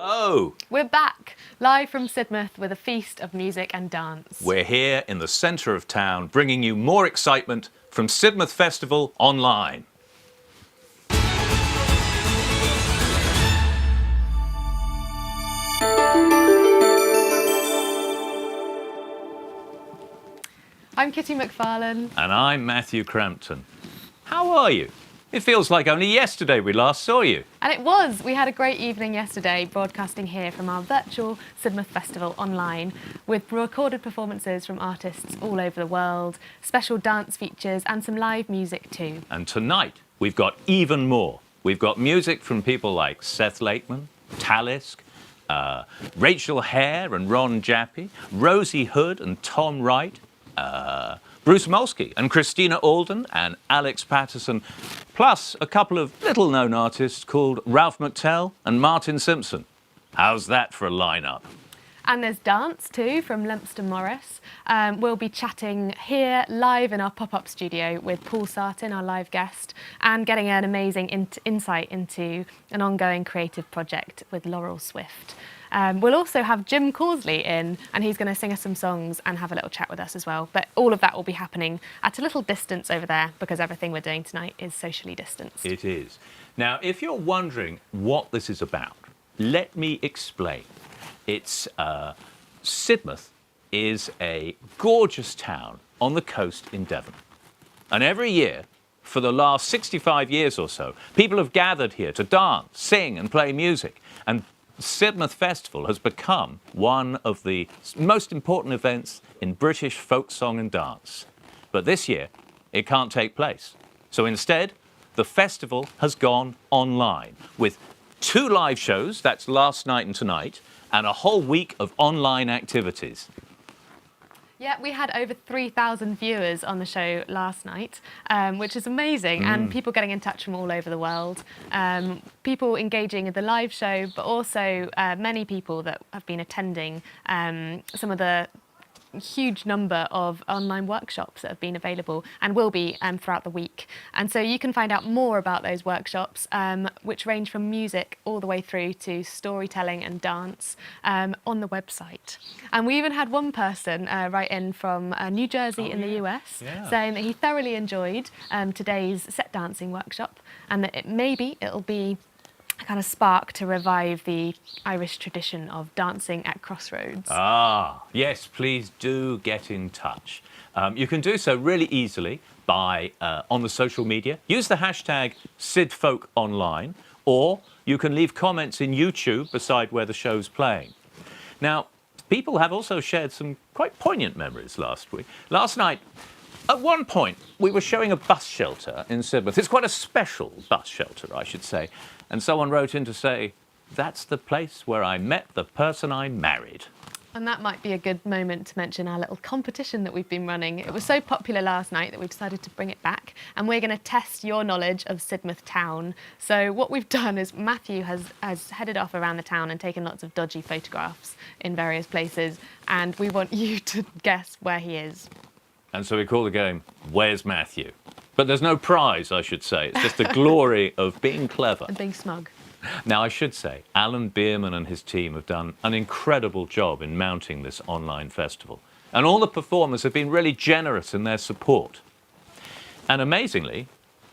Hello. We're back, live from Sidmouth with a feast of music and dance. We're here in the centre of town, bringing you more excitement from Sidmouth Festival online. I'm Kitty Macfarlane. And I'm Matthew Crampton. How are you? It feels like only yesterday we last saw you. And it was. We had a great evening yesterday broadcasting here from our virtual Sidmouth Festival online with recorded performances from artists all over the world, special dance features and some live music too. And tonight we've got even more. We've got music from people like Seth Lakeman, Talisk, Rachel Hare and Ron Jappy, Rosie Hood and Tom Wright, Bruce Molsky and Christina Alden and Alex Patterson, plus a couple of little-known artists called Ralph McTell and Martin Simpson. How's that for a lineup? And there's dance too from Lempster Morris. We'll be chatting here live in our pop-up studio with Paul Sartin, our live guest, and getting an amazing insight into an ongoing creative project with Laurel Swift. We'll also have Jim Causley in, and he's going to sing us some songs and have a little chat with us as well. But all of that will be happening at a little distance over there because everything we're doing tonight is socially distanced. It is. Now, if you're wondering what this is about, let me explain. It's Sidmouth is a gorgeous town on the coast in Devon. And every year, for the last 65 years or so, people have gathered here to dance, sing and play music. And Sidmouth Festival has become one of the most important events in British folk song and dance. But this year, it can't take place. So instead, the festival has gone online with 2 live shows, that's last night and tonight, and a whole week of online activities. Yeah, we had over 3,000 viewers on the show last night, which is amazing, and people getting in touch from all over the world. People engaging in the live show, but also many people that have been attending some of the huge number of online workshops that have been available and will be throughout the week. And so you can find out more about those workshops, which range from music all the way through to storytelling and dance on the website. And we even had one person write in from New Jersey in the US saying that he thoroughly enjoyed today's set dancing workshop and that maybe it'll be a kind of spark to revive the Irish tradition of dancing at crossroads. Ah, yes, please do get in touch. You can do so really easily by on the social media. Use the hashtag SidFolkOnline, or you can leave comments in YouTube beside where the show's playing. Now, people have also shared some quite poignant memories last week. Last night, at one point, we were showing a bus shelter in Sidmouth. It's quite a special bus shelter, I should say. And someone wrote in to say, that's the place where I met the person I married. And that might be a good moment to mention our little competition that we've been running. It was so popular last night that we've decided to bring it back. And we're going to test your knowledge of Sidmouth town. So what we've done is Matthew has headed off around the town and taken lots of dodgy photographs in various places. And we want you to guess where he is. And so we call the game, Where's Matthew? But there's no prize, I should say. It's just the glory of being clever. And being smug. Now, I should say, Alan Bierman and his team have done an incredible job in mounting this online festival. And all the performers have been really generous in their support. And amazingly,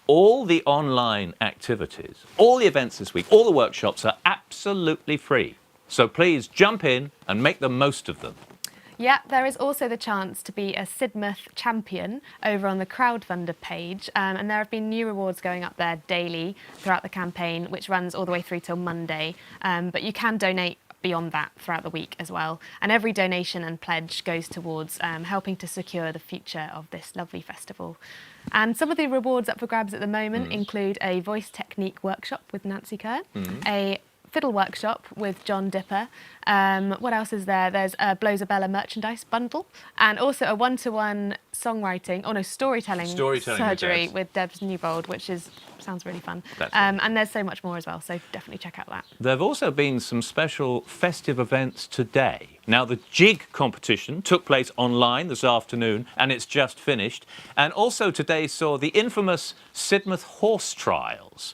all the online activities, all the events this week, all the workshops are absolutely free. So please jump in and make the most of them. Yeah, there is also the chance to be a Sidmouth champion over on the crowdfunder page, and there have been new rewards going up there daily throughout the campaign, which runs all the way through till Monday, but you can donate beyond that throughout the week as well, and every donation and pledge goes towards helping to secure the future of this lovely festival. And some of the rewards up for grabs at the moment include a voice technique workshop with Nancy Kerr, a fiddle workshop with John Dipper. What else is there? There's a Blowsabella merchandise bundle, and also a one-to-one storytelling surgery with Debs Newbold, which sounds really fun. And there's so much more as well, so definitely check out that. There have also been some special festive events today. Now, the jig competition took place online this afternoon, and it's just finished. And also today saw the infamous Sidmouth horse trials.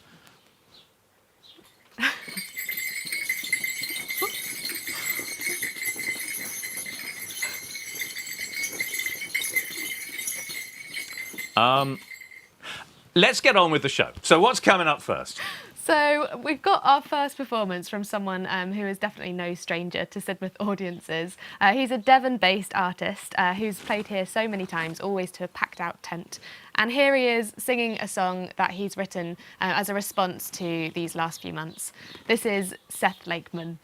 Let's get on with the show. So what's coming up first? So we've got our first performance from someone who is definitely no stranger to Sidmouth audiences. He's a Devon-based artist who's played here so many times, always to a packed-out tent. And here he is singing a song that he's written as a response to these last few months. This is Seth Lakeman.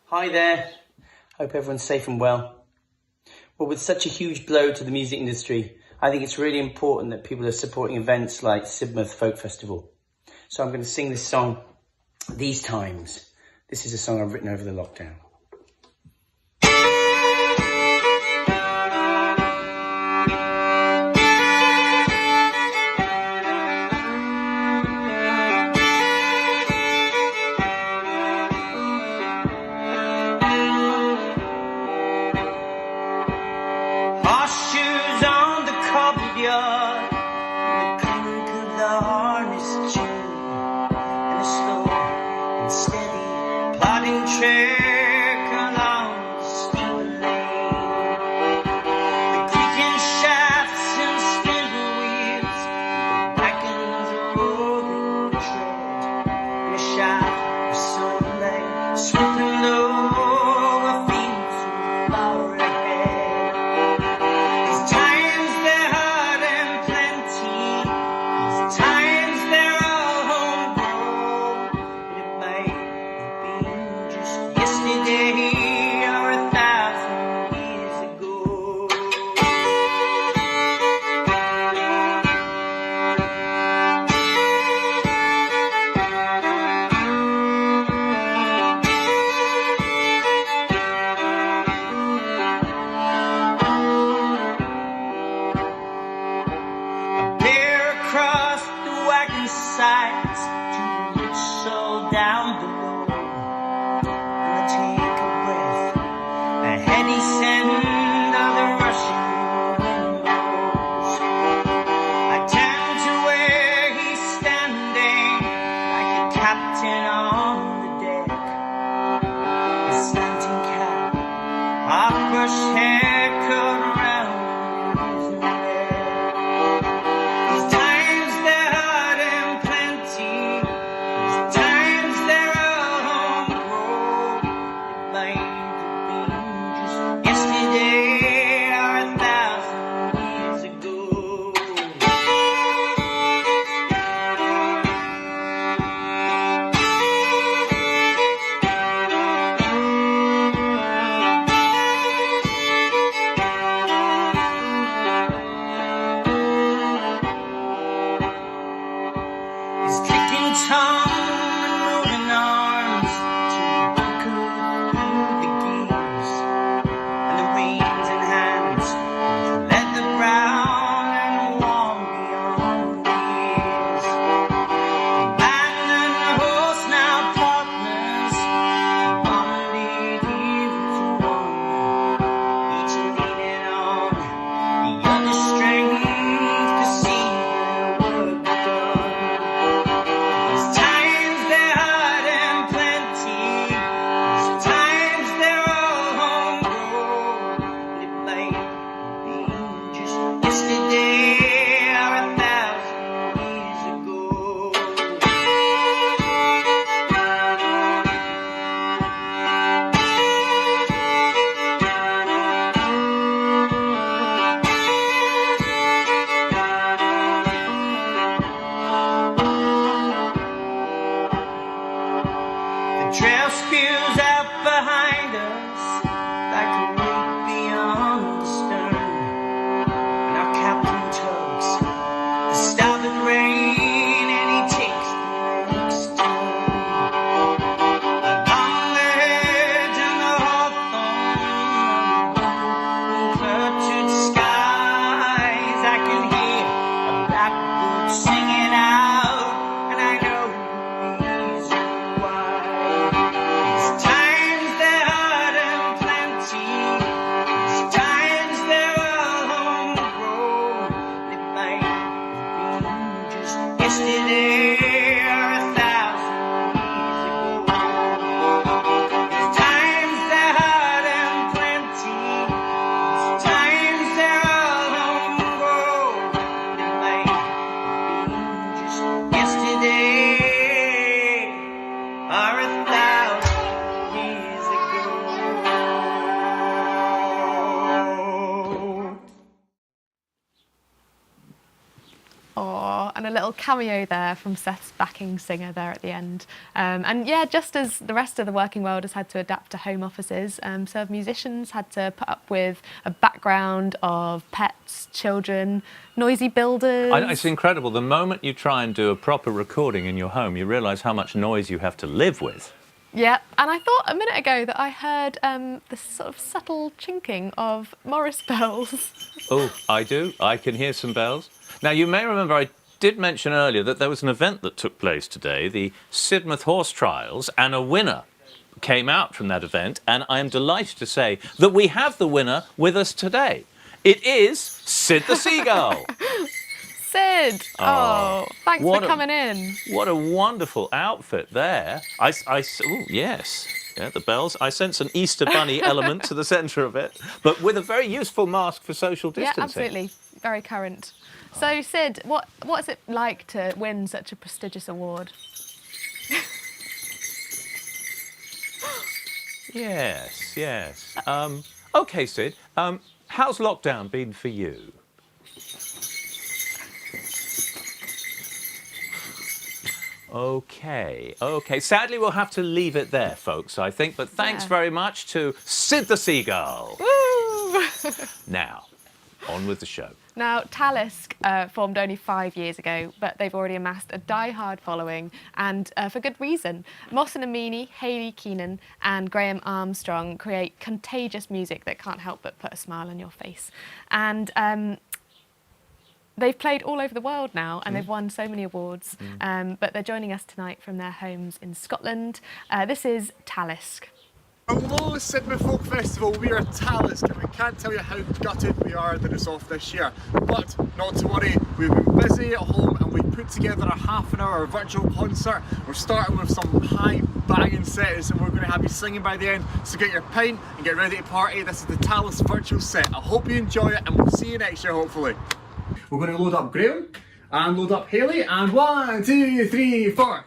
Hi there. Hope everyone's safe and well. Well, with such a huge blow to the music industry, I think it's really important that people are supporting events like Sidmouth Folk Festival. So I'm going to sing this song, These Times. This is a song I've written over the lockdown. Times they're hard little cameo there from Seth's backing singer there at the end. And yeah, just as the rest of the working world has had to adapt to home offices, so have musicians had to put up with a background of pets, children, noisy builders. It's incredible. The moment you try and do a proper recording in your home, you realise how much noise you have to live with. Yeah, and I thought a minute ago that I heard this sort of subtle chinking of Morris bells. Oh, I do. I can hear some bells. Now, you may remember I did mention earlier that there was an event that took place today, the Sidmouth Horse Trials, and a winner came out from that event, and I am delighted to say that we have the winner with us today. It is Sid the Seagull. Sid! Oh, thanks for coming in. What a wonderful outfit there. Oh, yes. Yeah, the bells. I sense an Easter bunny element to the centre of it, but with a very useful mask for social distancing. Yeah, absolutely. Very current. So, Sid, what's it like to win such a prestigious award? Yes. OK, Sid, how's lockdown been for you? OK. Sadly, we'll have to leave it there, folks, I think. But thanks very much to Sid the Seagull. Woo! Now, on with the show. Now, Talisk formed only 5 years ago, but they've already amassed a die-hard following, and for good reason. Mohsen Amini, Hayley Keenan and Graham Armstrong create contagious music that can't help but put a smile on your face. And they've played all over the world now, and they've won so many awards, but they're joining us tonight from their homes in Scotland. This is Talisk. Hello, Sidmouth Folk Festival. We are Talisk, and we can't tell you how gutted we are that it's off this year. But not to worry, we've been busy at home and we've put together a half-an-hour virtual concert. We're starting with some high banging sets, and we're going to have you singing by the end. So get your pint and get ready to party. This is the Talisk virtual set. I hope you enjoy it, and we'll see you next year, hopefully. We're going to load up Graham and load up Hayley, and 1, 2, 3, 4.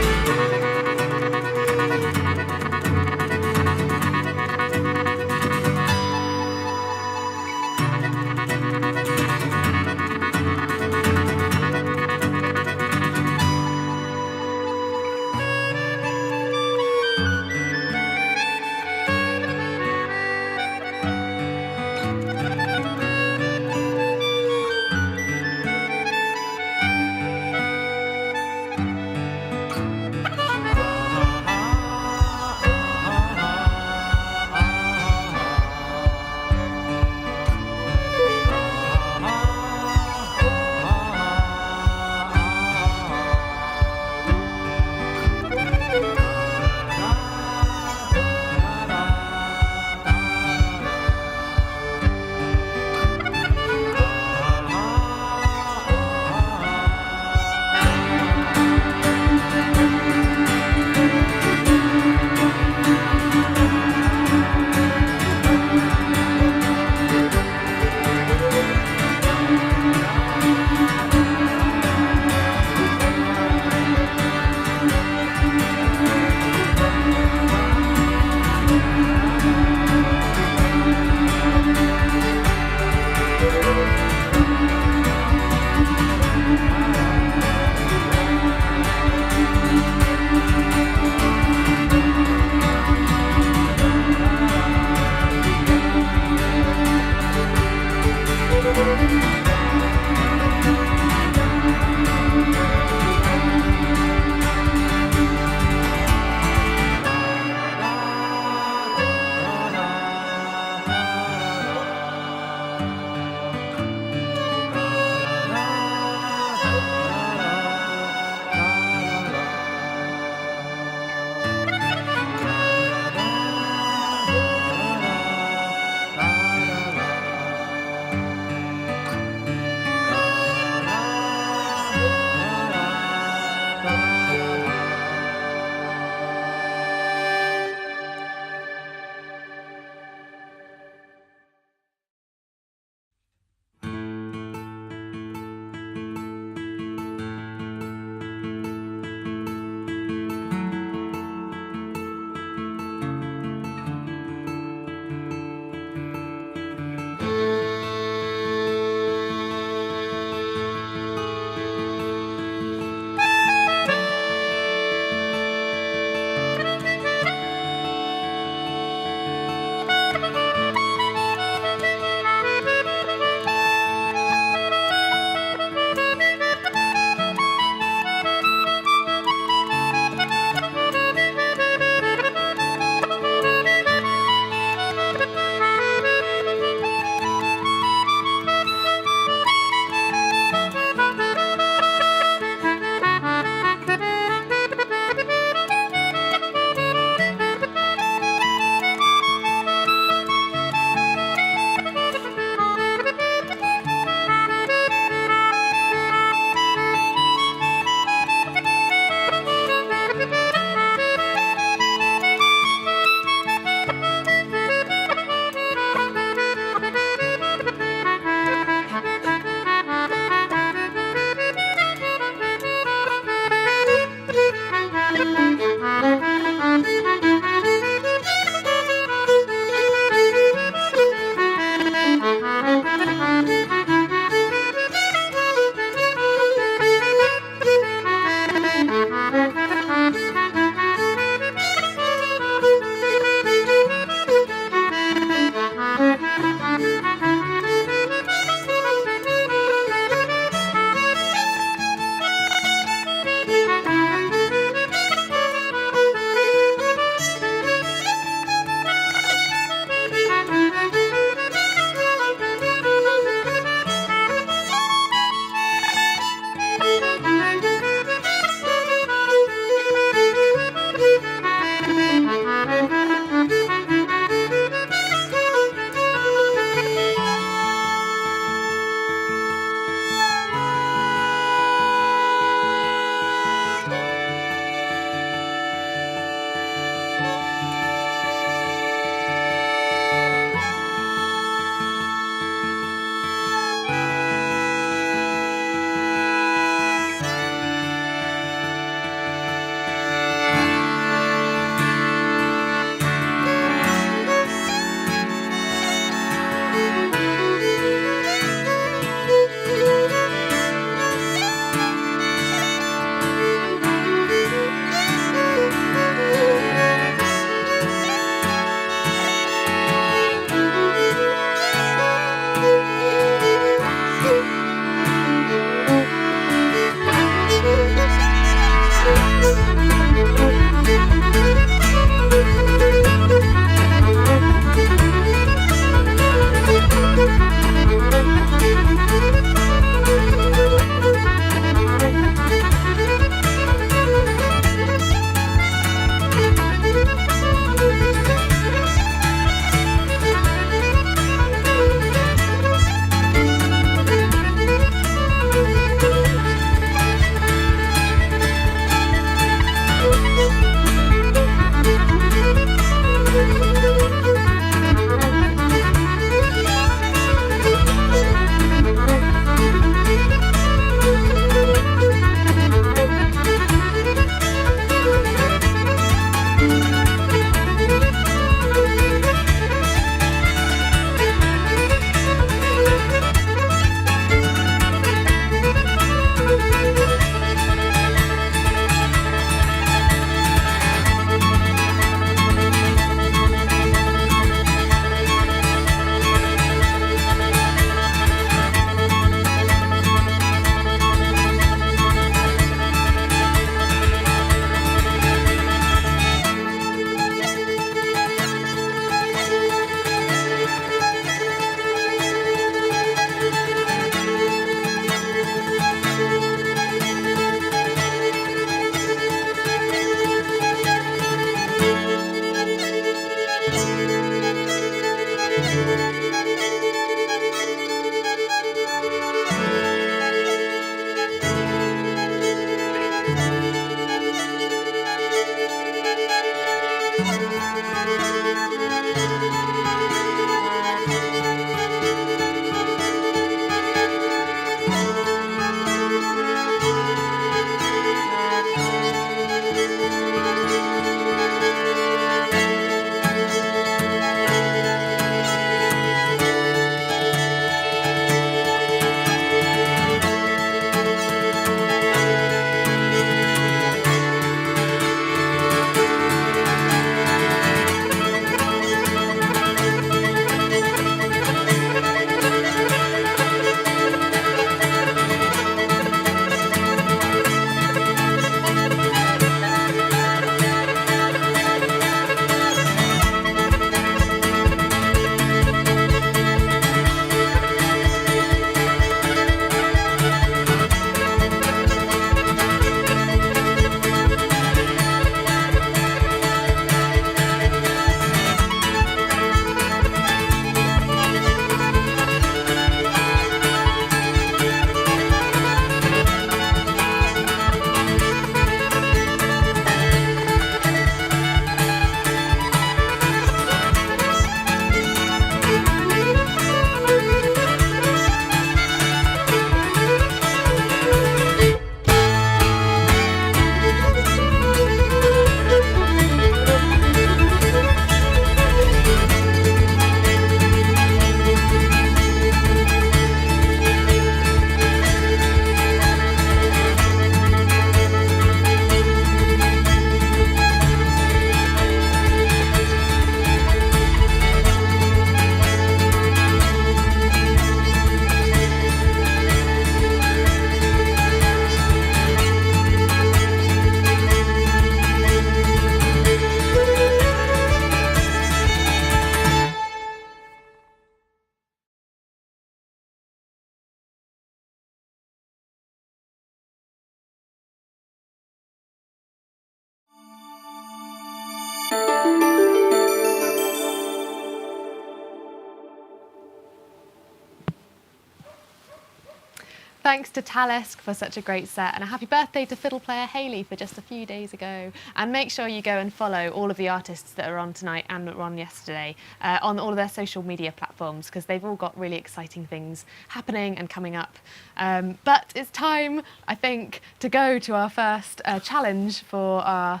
thanks to Talisk for such a great set, and a happy birthday to fiddle player Hayley for just a few days ago. And make sure you go and follow all of the artists that are on tonight and that were on yesterday on all of their social media platforms, because they've all got really exciting things happening and coming up. But it's time, I think, to go to our first challenge for our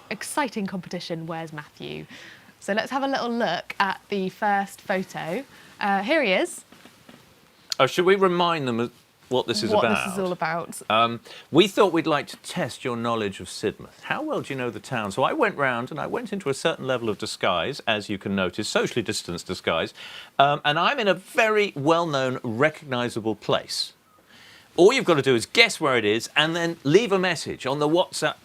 exciting competition, Where's Matthew? So let's have a little look at the first photo. Here he is. Oh, should we remind them of what this is about? What this is all about. We thought we'd like to test your knowledge of Sidmouth. How well do you know the town? So I went round and I went into a certain level of disguise, as you can notice, socially distanced disguise, and I'm in a very well-known, recognisable place. All you've got to do is guess where it is and then leave a message on the WhatsApp,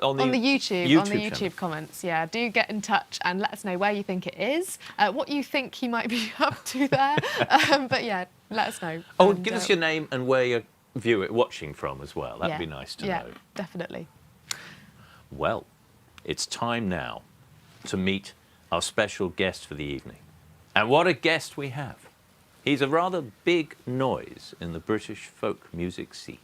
on the YouTube comments. Yeah, do get in touch and let us know where you think it is, what you think he might be up to there. But yeah, let us know. Oh, and give us your name and where you're watching from as well. That'd be nice to know. Yeah, definitely. Well, it's time now to meet our special guest for the evening. And what a guest we have. He's a rather big noise in the British folk music scene.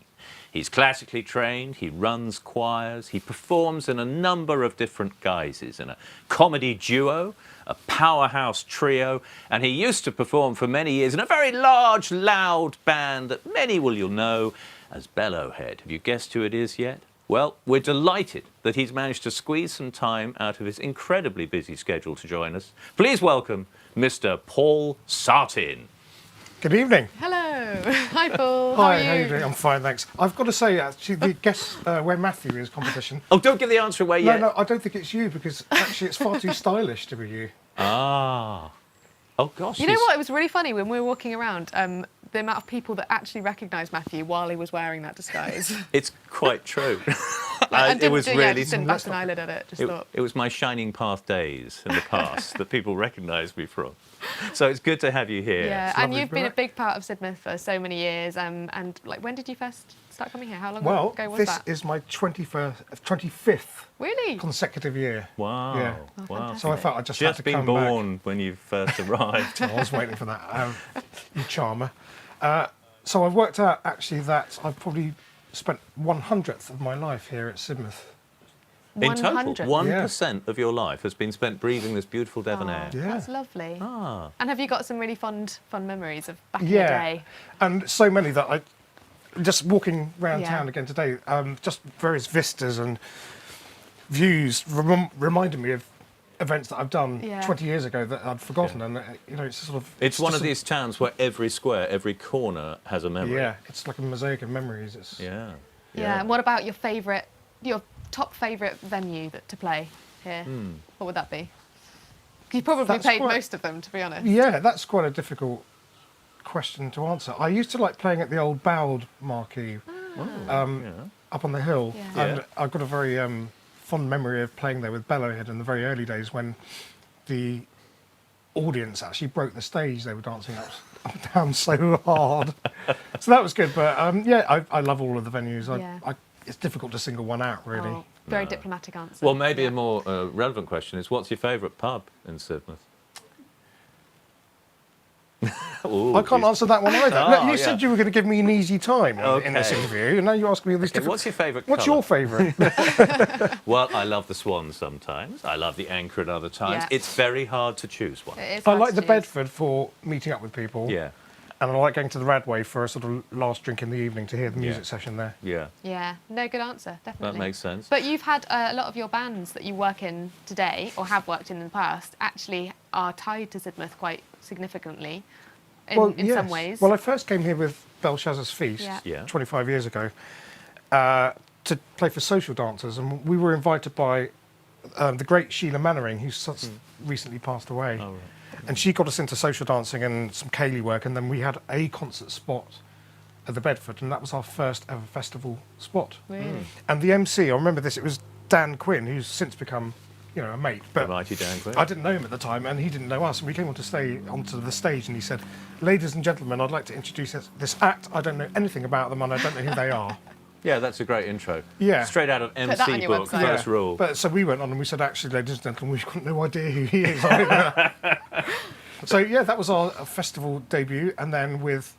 He's classically trained, he runs choirs, he performs in a number of different guises, in a comedy duo, a powerhouse trio, and he used to perform for many years in a very large, loud band that many you'll know as Bellowhead. Have you guessed who it is yet? Well, we're delighted that he's managed to squeeze some time out of his incredibly busy schedule to join us. Please welcome Mr. Paul Sartin. Good evening. Hello. Hi, Paul. Hi, how are you doing? I'm fine, thanks. I've got to say, actually, the guess where Matthew is competition. Oh, don't give the answer away yet. No, I don't think it's you, because actually it's far too stylish to be you. Ah. Oh, gosh. You know what? It was really funny when we were walking around, the amount of people that actually recognised Matthew while he was wearing that disguise. It's quite true. It was really... just didn't bat an eyelid at it. It was my shining path days in the past that people recognised me from. So it's good to have you here. Yeah, and you've been a big part of Sidmouth for so many years. And like, when did you first start coming here? How long ago was that? This is my 25th really consecutive year. Wow. Yeah. Oh, wow. So I felt I just had to been come born back. when you first arrived. I was waiting for that. You charmer. So I've worked out actually that I've probably spent 1/100th of my life here at Sidmouth. In total, 100? 1% of your life has been spent breathing this beautiful Devon Oh, air. Yeah. That's lovely. Ah. And have you got some really fond memories of back in the day? And so many that I just walking around Yeah. town again today, just various vistas and views reminded me of events that I've done 20 years ago that I'd forgotten, and you know, it's sort of It's one of these towns where every square, every corner has a memory. Yeah, it's like a mosaic of memories. It's Yeah. Yeah. And what about your top favourite venue to play here? What would that be? You probably That's played quite- most of them, to be honest. Yeah, that's quite a difficult question to answer. I used to like playing at the old Bowd marquee up on the hill, Yeah. and Yeah. I've got a very fond memory of playing there with Bellowhead in the very early days when the audience actually broke the stage. They were dancing up and down so hard. So that was good, but I love all of the venues. It's difficult to single one out, really. Oh, very diplomatic answer. Well, maybe a more relevant question is, what's your favourite pub in Sidmouth? Ooh, I can't answer that one either. Oh, Look, you yeah. said you were going to give me an easy time in this Okay. interview, and now you're asking me all these different... What's your favourite What's colour? your favourite? Well, I love the Swan sometimes. I love the Anchor at other times. Yeah. It's very hard to choose one. It is I hard like to the choose. Bedford for meeting up with people. Yeah, And I like going to the Radway for a sort of last drink in the evening to hear the music Yeah. session there. yeah. Yeah, no, good answer, definitely. That makes sense. But you've had a lot of your bands that you work in today, or have worked in the past, actually are tied to Sidmouth quite significantly in some ways. Well, I first came here with Belshazzar's Feast Yeah. 25 years ago to play for social dancers, and we were invited by the great Sheila Mannering, who's recently passed away. Oh, right. And she got us into social dancing and some ceilidh work, and then we had a concert spot at the Bedford, and that was our first ever festival spot. Really? And the MC, I remember this, it was Dan Quinn, who's since become, you know, a mate. The But mighty Dan Quinn. I didn't know him at the time, and he didn't know us. And we came onto the stage, and he said, "Ladies and gentlemen, I'd like to introduce this act. I don't know anything about them, and I don't know who they are." Yeah, that's a great intro. Yeah. Straight out of that on MC your book, website. first rule. But so we went on and we said, "Actually, ladies and gentlemen, we've got no idea who he is." So yeah, that was our festival debut, and then with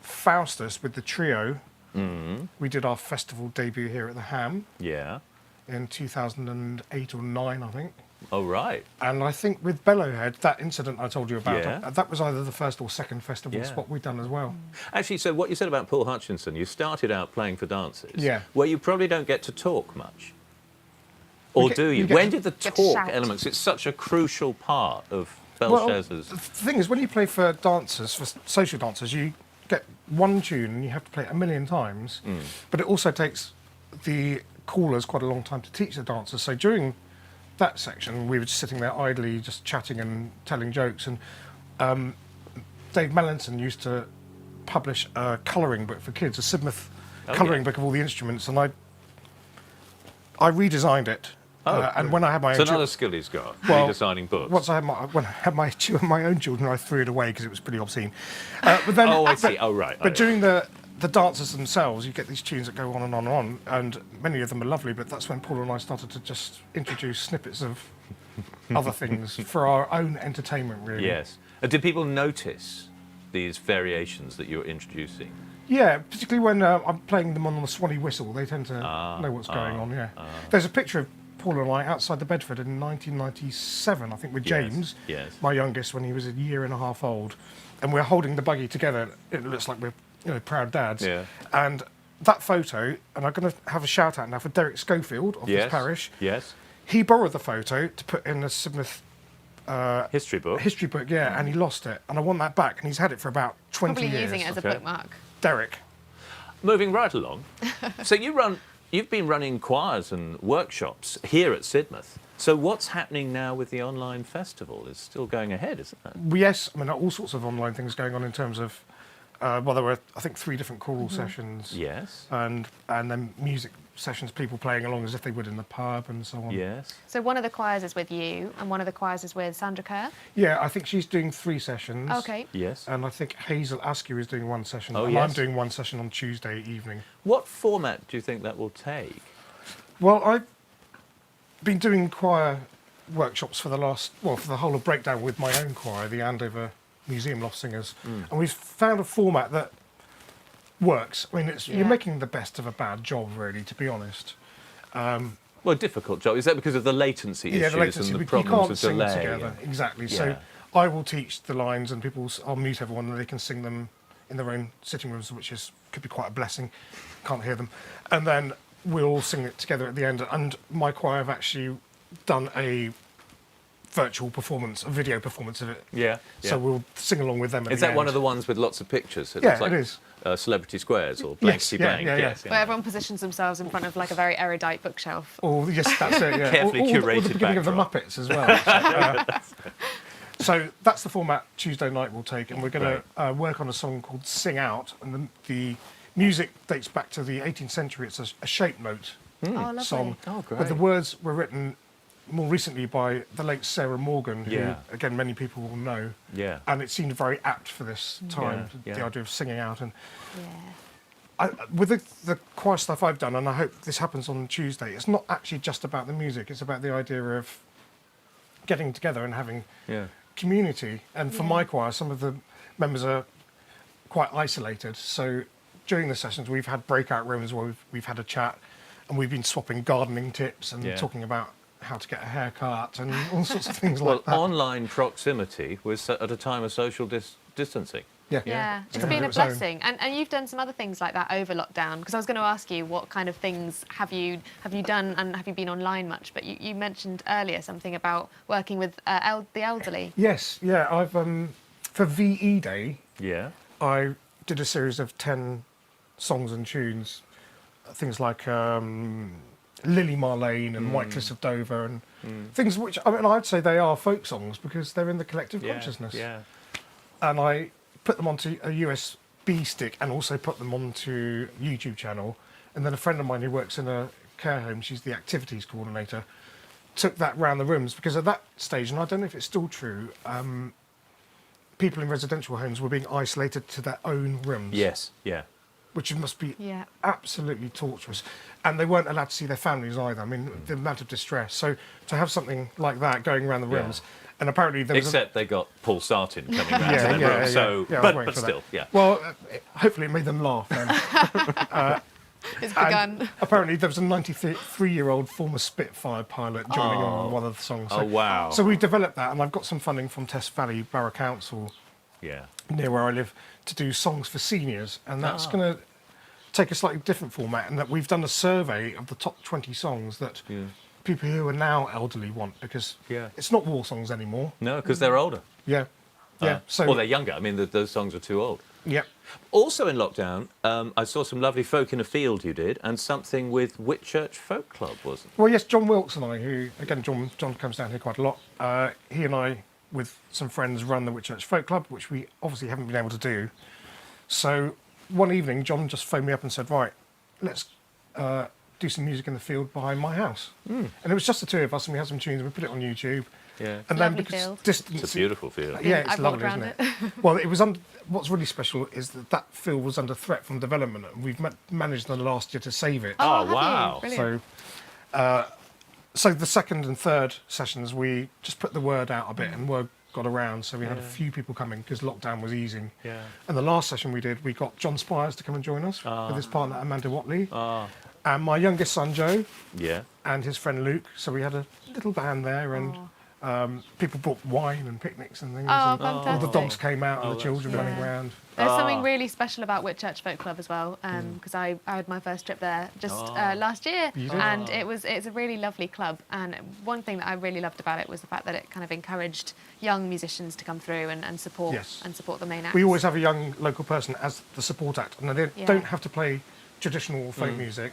Faustus with the trio. We did our festival debut here at the Ham Yeah. in 2008 or 9, I think. Oh, right. And I think with Bellowhead, that incident I told you about, Yeah. that was either the first or second festival Yeah. spot we'd done as well. Actually, so what you said about Paul Hutchinson, you started out playing for dances, Yeah. where you probably don't get to talk much. Or do you? you get When to- did the Get to talk shout. elements? It's such a crucial part of Well, Belshazzar's. the thing is, when you play for dancers, for social dancers, you get one tune and you have to play it a million times. But it also takes the callers quite a long time to teach the dancers. So during that section, we were just sitting there idly, just chatting and telling jokes. And Dave Mellinson used to publish a colouring book for kids, a Sidmouth colouring book of all the instruments, and I redesigned it. And when I had my It's own another skill he's got, Well, redesigning books. Once I had when I had my own children, I threw it away because it was pretty obscene. But then, Oh, I see. Oh, right. But during the dancers themselves, you get these tunes that go on and on and on, and many of them are lovely. But that's when Paul and I started to just introduce snippets of other things for our own entertainment, really. Yes. Did people notice these variations that you're introducing? Yeah, particularly when I'm playing them on the Swanee whistle, they tend to know what's going on. Yeah. There's a picture of Paul and I outside the Bedford in 1997, I think, with James, Yes. my youngest, when he was a year and a half old, and we're holding the buggy together. It looks like we're proud dads. Yeah. And that photo, and I'm going to have a shout out now for Derek Schofield of his parish. Yes. He borrowed the photo to put in the Sidmouth History book. history book, and he lost it, and I want that back, and he's had it for about 20 Probably years. using it as a Okay. bookmark. Derek. Moving right along. So you've been running choirs and workshops here at Sidmouth. So what's happening now with the online festival? It's still going ahead, isn't it? Yes, I mean, all sorts of online things going on in terms of, there were, I think, 3 different choral sessions. Yes. And then music sessions, people playing along as if they would in the pub and so on. Yes. So one of the choirs is with you, and one of the choirs is with Sandra Kerr. Yeah, I think she's doing 3 sessions. Okay. Yes. And I think Hazel Askew is doing 1 session. Oh, and yes. I'm doing 1 session on Tuesday evening. What format do you think that will take? Well, I've been doing choir workshops for the whole of Breakdown with my own choir, the Andover Museum Loft Singers. And we've found a format that works. I mean, you're making the best of a bad job, really, to be honest. Well, difficult job. Is that because of the latency issues The latency, and the you problems can't of sing delay? together. Exactly. Yeah. So I will teach the lines, and I'll mute everyone, and they can sing them in their own sitting rooms, which could be quite a blessing. Can't hear them, and then we'll all sing it together at the end. And my choir have actually done a virtual performance, a video performance of it. Yeah. So we'll sing along with them. At Is the that one end. of the ones with lots of pictures? It Yeah, looks like, it is. Celebrity Squares or Yes, Blanky yeah, Blank. yeah, yeah. Yes, Where everyone positions themselves in front of like a very erudite bookshelf. Oh, yes, that's it. Yeah, Carefully or the curated beginning of the backdrop. Muppets as well. So that's the format Tuesday night will take, and we're going to work on a song called "Sing Out," and the music dates back to the 18th century. It's a shape note Oh, lovely. song, Oh, great. but the words were written more recently by the late Sarah Morgan, who Yeah. again many people will know. Yeah. And it seemed very apt for this time, Yeah, the yeah. idea of singing out. And Yeah. with the choir stuff I've done, and I hope this happens on Tuesday, it's not actually just about the music, it's about the idea of getting together and having Yeah. community. And for my choir, some of the members are quite isolated. So during the sessions, we've had breakout rooms where we've had a chat, and we've been swapping gardening tips and Yeah. talking about how to get a haircut and all sorts of things Well, like that. online proximity was at a time of social distancing. Yeah. Yeah, it's gonna been do a its own. blessing, and you've done some other things like that over lockdown. Because I was going to ask you what kind of things have you done, and have you been online much? But you mentioned earlier something about working with the elderly. Yes, yeah. I've for VE Day, Yeah. I did a series of 10 songs and tunes, things like Lily Marlene and White Cliffs of Dover, and things which, I mean, I'd say they are folk songs because they're in the collective consciousness. Yeah. And I put them onto a USB stick and also put them onto YouTube channel. And then a friend of mine who works in a care home, she's the activities coordinator, took that round the rooms, because at that stage, and I don't know if it's still true, people in residential homes were being isolated to their own rooms. Yes. Yeah. Which must be Yeah. absolutely torturous. And they weren't allowed to see their families either. I mean, the amount of distress. So to have something like that going around the rooms, And apparently there was Except they got Paul Sartin coming round to Yeah, their yeah, room. yeah. So, Yeah, I was waiting but for that. still, yeah. Well, hopefully it made them laugh then. It's And begun. apparently there was a 93-year-old former Spitfire pilot joining on one of the songs. Oh, wow. So we developed that, and I've got some funding from Test Valley Borough Council Yeah. near where I live to do songs for seniors, and that's going to take a slightly different format, and that we've done a survey of the top 20 songs that people who are now elderly want, because it's not war songs anymore. No, because they're older. Yeah. Yeah. Or they're younger. I mean, those songs are too old. Yeah. Also in lockdown, I saw some lovely Folk in a Field you did, and something with Whitchurch Folk Club, wasn't it? Well, yes, John Wilkes and I, who, again, John comes down here quite a lot, he and I, with some friends, run the Whitchurch Folk Club, which we obviously haven't been able to do. So one evening, John just phoned me up and said, right, let's do some music in the field behind my house. And it was just the two of us, and we had some tunes, and we put it on YouTube. Yeah. And then Lovely because field. distance... It's a beautiful field. Yeah, it's I've walked lovely, isn't around it? Well, it was what's really special is that field was under threat from development, and we've managed in the last year to save it. Oh, have you? wow. Brilliant. So the second and third sessions, we just put the word out a bit, and word got around, so we had a few people coming because lockdown was easing. Yeah. And the last session we did, we got John Spires to come and join us with his partner Amanda Watley, and my youngest son Joe, Yeah. and his friend Luke. So we had a little band there, and people brought wine and picnics and things. Oh, and all the fantastic. dogs came out, and the children Yeah. running around. There's something really special about Whitchurch Folk Club as well, because I had my first trip there just last year, and it's a really lovely club. And one thing that I really loved about it was the fact that it kind of encouraged young musicians to come through and support the main acts. We always have a young local person as the support act, and they don't have to play traditional folk music.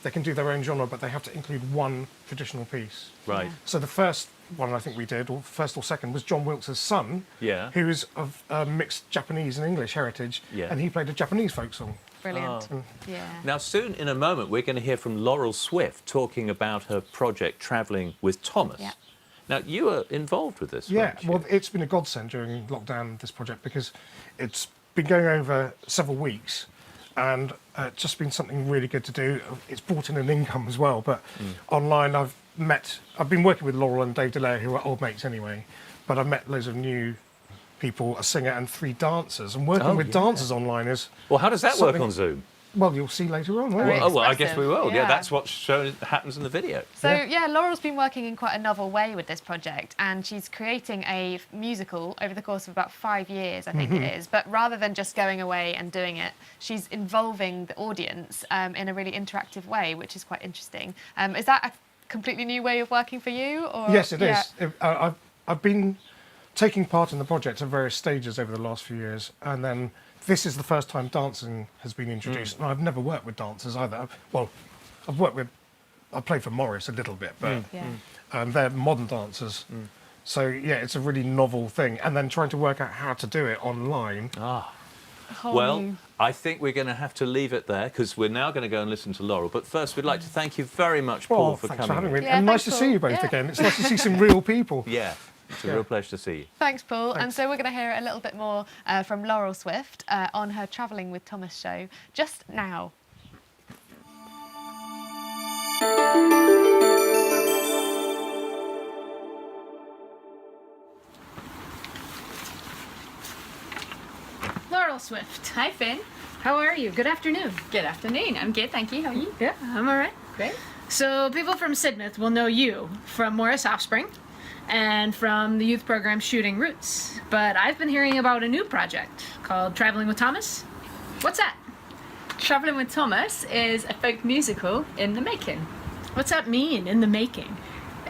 They can do their own genre, but they have to include one traditional piece. Right. Yeah. So the first one I think we did, or first or second, was John Wilkes' son, Yeah. who is of mixed Japanese and English heritage, Yeah. and he played a Japanese folk song. Brilliant. Yeah. Now, soon, in a moment, we're going to hear from Laurel Swift talking about her project Travelling with Thomas. Yeah. Now, you were involved with this, Yeah, weren't you? well, it's been a godsend during lockdown, this project, because it's been going over several weeks, and it's just been something really good to do. It's brought in an income as well, but online I've been working with Laurel and Dave DeLaire, who are old mates anyway, but I've met loads of new people, a singer and 3 dancers, and working with dancers online is... Well, how does that work something- on Zoom? Well, you'll see later on, won't Very you? Oh, well, I guess expressive, we will. Yeah, yeah. that's what happens in the video. So yeah, Laurel's been working in quite a novel way with this project, and she's creating a musical over the course of about 5 years, I think it is. But rather than just going away and doing it, she's involving the audience in a really interactive way, which is quite interesting. Is that a completely new way of working for you? Or? Yes, it Yeah. is. I've been taking part in the project at various stages over the last few years, and then this is the first time dancing has been introduced. And I've never worked with dancers either. Well, I played for Morris a little bit, but they're modern dancers. So yeah, it's a really novel thing. And then trying to work out how to do it online. Well, I think we're going to have to leave it there because we're now going to go and listen to Laurel. But first, we'd like to thank you very much, Paul, Well, for thanks coming. for having me. Yeah, and nice to thanks, see you Paul. both Yeah. again. It's nice to see some real people. Yeah, it's a real pleasure to see you. Thanks, Paul. And Thanks. so we're going to hear a little bit more from Laurel Swift on her Travelling with Thomas show just now. Laurel Swift. Hi, Finn. How are you? Good afternoon. Good afternoon. I'm good, thank you. How are you? Yeah, I'm all right. Great. So, people from Sidmouth will know you from Morris Offspring and from the youth program Shooting Roots. But I've been hearing about a new project called Traveling with Thomas. What's that? Travelling with Thomas is a folk musical in the making. What's that mean, in the making?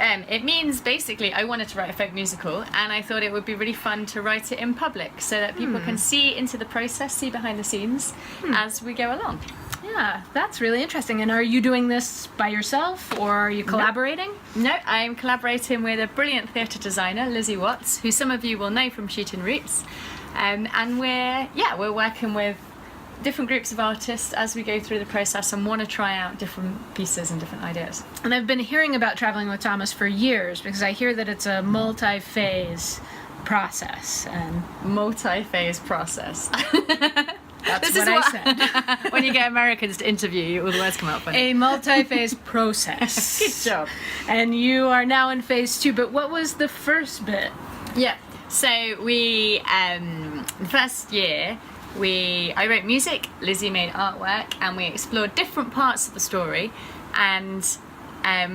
It means basically I wanted to write a folk musical and I thought it would be really fun to write it in public so that people can see into the process, see behind the scenes as we go along. Yeah, that's really interesting. And are you doing this by yourself or are you collaborating? No, I'm collaborating with a brilliant theatre designer, Lizzie Watts, who some of you will know from Shooting Roots. And we're working with different groups of artists as we go through the process and want to try out different pieces and different ideas. And I've been hearing about Traveling with Thomas for years because I hear that it's a multi-phase process. And Multi-phase process. that's This what is I said. When you get Americans to interview you, all the words come out funny. A multi-phase process. Good job. And you are now in phase 2, but what was the first bit? Yeah. So we, the first year, I wrote music, Lizzie made artwork, and we explored different parts of the story, and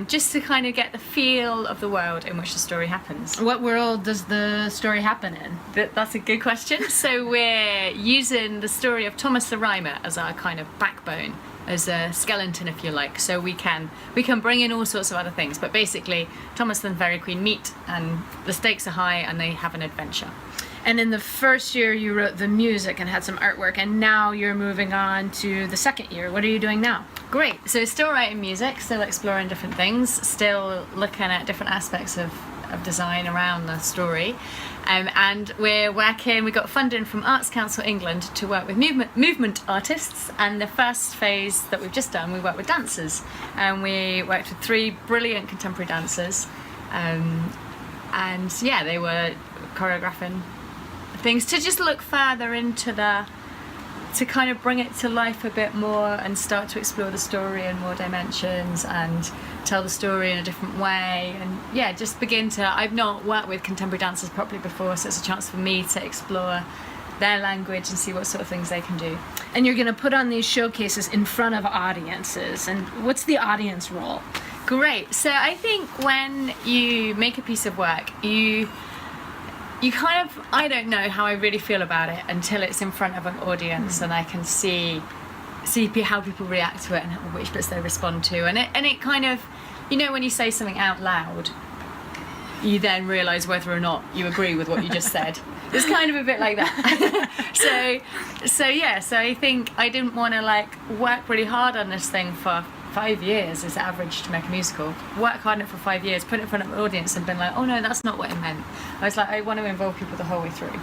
just to kind of get the feel of the world in which the story happens. What world does the story happen in? That's a good question. So we're using the story of Thomas the Rhymer as our kind of backbone, as a skeleton, if you like. So we can bring in all sorts of other things, but basically Thomas and the Fairy Queen meet, and the stakes are high, and they have an adventure. And in the first year you wrote the music and had some artwork, and now you're moving on to the second year. What are you doing now? Great. So still writing music, still exploring different things, still looking at different aspects of design around the story. And we got funding from Arts Council England to work with movement artists, and the first phase that we've just done, we worked with dancers, and we worked with 3 brilliant contemporary dancers, and yeah, they were choreographing things to just look further into to kind of bring it to life a bit more and start to explore the story in more dimensions and tell the story in a different way, and yeah, just begin to, I've not worked with contemporary dancers properly before, so it's a chance for me to explore their language and see what sort of things they can do. And you're going to put on these showcases in front of audiences, and what's the audience role? Great. So I think when you make a piece of work, you kind of, I don't know how I really feel about it until it's in front of an audience and I can see how people react to it and which bits they respond to, and it kind of, you know, when you say something out loud, you then realise whether or not you agree with what you just said. It's kind of a bit like that. So I think I didn't want to work really hard on this thing for 5 years is average to make a musical. Work hard on it for 5 years, put it in front of an audience and been like, oh no, that's not what I meant. I was like, I want to involve people the whole way through.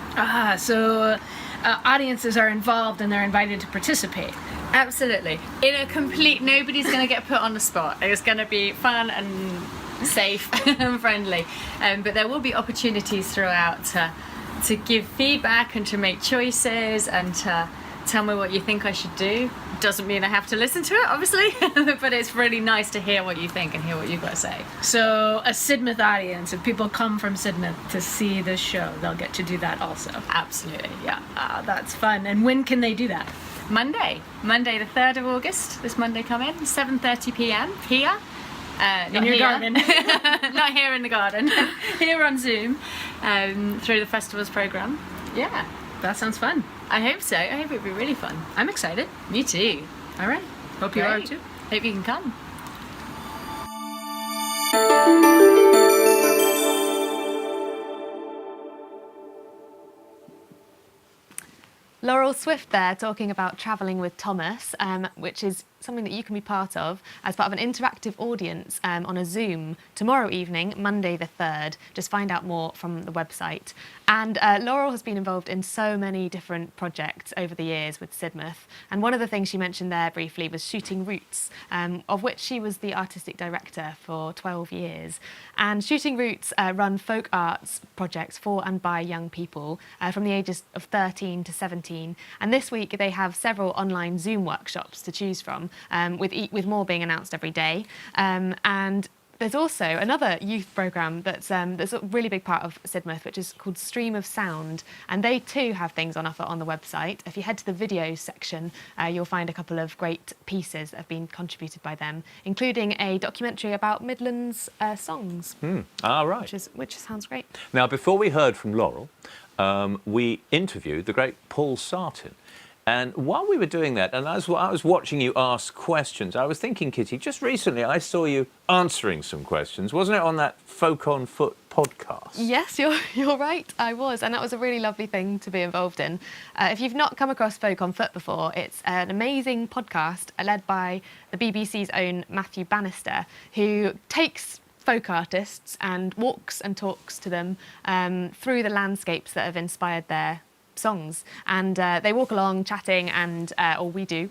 So audiences are involved and they're invited to participate. Absolutely. In a complete, nobody's going to get put on the spot. It's going to be fun and safe and friendly. But there will be opportunities throughout to give feedback and to make choices and to tell me what you think I should do. Doesn't mean I have to listen to it, obviously, but it's really nice to hear what you think and hear what you've got to say. So a Sidmouth audience, if people come from Sidmouth to see this show, they'll get to do that also. Absolutely, yeah. That's fun. And when can they do that? Monday the 3rd of August, this Monday coming, 7:30 p.m. here. In your garden. Not here in the garden. Here on Zoom, through the festival's programme. Yeah. That sounds fun. I hope so. I hope it'll be really fun. I'm excited. Me too. All right. Hope you are too. Hope you can come. Laurel Swift there talking about travelling with Thomas, which is something that you can be part of as part of an interactive audience on a Zoom tomorrow evening, Monday the 3rd. Just find out more from the website. And Laurel has been involved in so many different projects over the years with Sidmouth. And one of the things she mentioned there briefly was Shooting Roots, of which she was the artistic director for 12 years. And Shooting Roots run folk arts projects for and by young people from the ages of 13 to 17. And this week they have several online Zoom workshops to choose from, with more being announced every day. And there's also another youth programme that's a really big part of Sidmouth, which is called Stream of Sound, and they too have things on offer on the website. If you head to the videos section, you'll find a couple of great pieces that have been contributed by them, including a documentary about Midlands songs. Right. Which sounds great. Now, before we heard from Laurel, we interviewed the great Paul Sartin. And while we were doing that, and as I was watching you ask questions, I was thinking, Kitty, just recently I saw you answering some questions. Wasn't it on that Folk on Foot podcast? Yes, you're right, I was. And that was a really lovely thing to be involved in. If you've not come across Folk on Foot before, it's an amazing podcast led by the BBC's own Matthew Bannister, who takes folk artists and walks and talks to them through the landscapes that have inspired their songs, and they walk along chatting, and or we do,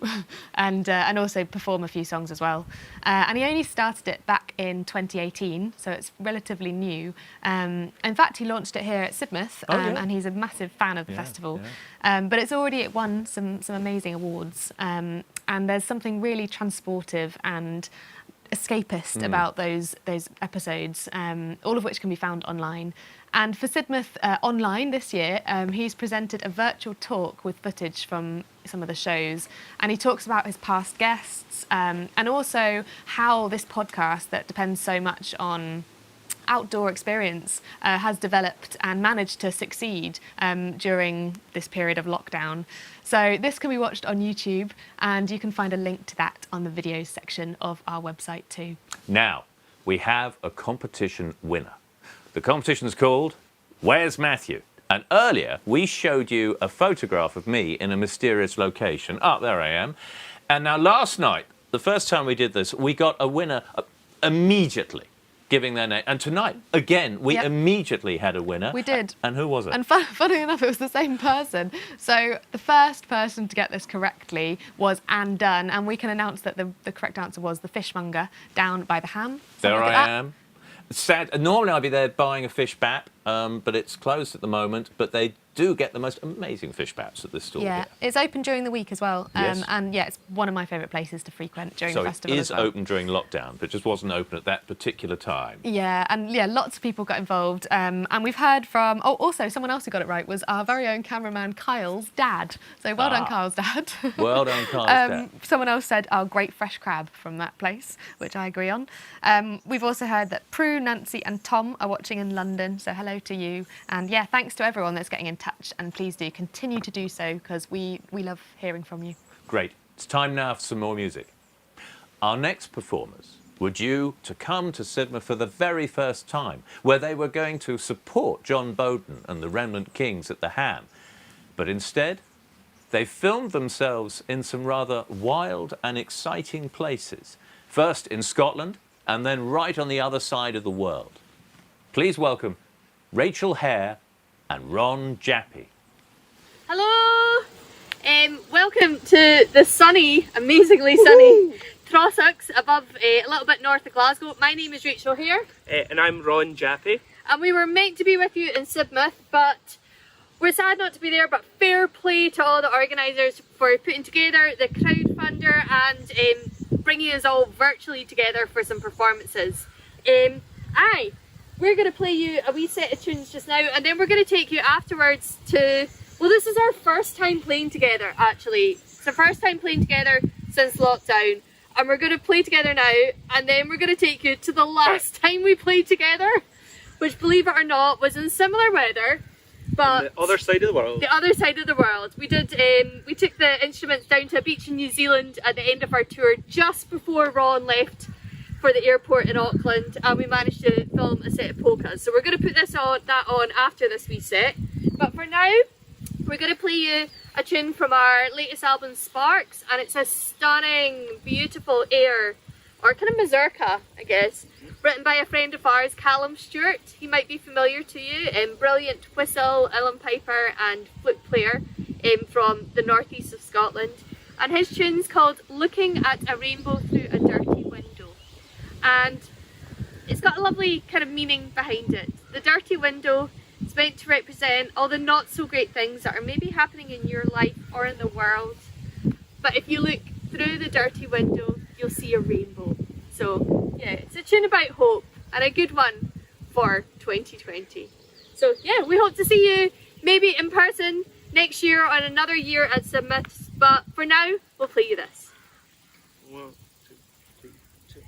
and also perform a few songs as well. And he only started it back in 2018, so it's relatively new. In fact, he launched it here at Sidmouth, and he's a massive fan of the festival. Yeah. But it's already won some amazing awards, and there's something really transportive and escapist about those episodes, all of which can be found online. And for Sidmouth Online this year, he's presented a virtual talk with footage from some of the shows, and he talks about his past guests and also how this podcast that depends so much on outdoor experience has developed and managed to succeed during this period of lockdown. So this can be watched on YouTube, and you can find a link to that on the videos section of our website too. Now, we have a competition winner. The competition is called Where's Matthew? And earlier we showed you a photograph of me in a mysterious location. There I am. And now last night, the first time we did this, we got a winner immediately giving their name. And tonight, again, we immediately had a winner. We did. And who was it? And funny enough, it was the same person. So the first person to get this correctly was Anne Dunn, and we can announce that the correct answer was the fishmonger down by the Ham. So there I am. Sad. Normally I'd be there buying a fish bap, but it's closed at the moment. But they do get the most amazing fish baps at this store. Yeah, here. It's open during the week as well. Yes. And yeah, it's one of my favourite places to frequent during the festival. So it is as well. open during lockdown, but just wasn't open at that particular time. Yeah, and yeah, lots of people got involved. And we've heard from, also someone else who got it right was our very own cameraman Kyle's dad. So well done, Kyle's dad. Well done, Kyle's dad. Someone else said, great fresh crab from that place, which I agree on. We've also heard that Prue, Nancy and Tom are watching in London, so hello to you. And yeah, thanks to everyone that's getting in touch, and please do continue to do so, because we love hearing from you. Great. It's time now for some more music. Our next performers were due to come to Sidmouth for the very first time, where they were going to support John Bowden and the Remnant Kings at the Ham. But instead, they filmed themselves in some rather wild and exciting places. First in Scotland, and then right on the other side of the world. Please welcome Rachel Hare and Ron Jappy. Hello! Welcome to the sunny, amazingly sunny Trossachs above a little bit north of Glasgow. My name is Rachel Hare. And I'm Ron Jappy. And we were meant to be with you in Sidmouth, but we're sad not to be there, but fair play to all the organisers for putting together the crowdfunder and bringing us all virtually together for some performances. We're going to play you a wee set of tunes just now, and then we're going to take you afterwards to, well, this is our first time playing together actually. It's the first time playing together since lockdown, and we're going to play together now, and then we're going to take you to the last time we played together, which, believe it or not, was in similar weather. But the other side of the world. The other side of the world. We did. We took the instruments down to a beach in New Zealand at the end of our tour, just before Ron left for the airport in Auckland, and we managed to film a set of polkas. So we're going to put that on after this wee set. But for now, we're going to play you a tune from our latest album, Sparks, and it's a stunning, beautiful air, or kind of mazurka, I guess, written by a friend of ours, Callum Stewart. He might be familiar to you, brilliant whistle, uilleann piper and flute player from the northeast of Scotland. And his tune's called Looking at a Rainbow Through a Dirty Window. And it's got a lovely kind of meaning behind it. The dirty window is meant to represent all the not so great things that are maybe happening in your life or in the world. But if you look through the dirty window, you'll see a rainbow. So yeah, it's a tune about hope, and a good one for 2020. So yeah, we hope to see you maybe in person next year or another year at Sidmouth, but for now, we'll play you this. One, two, three, two.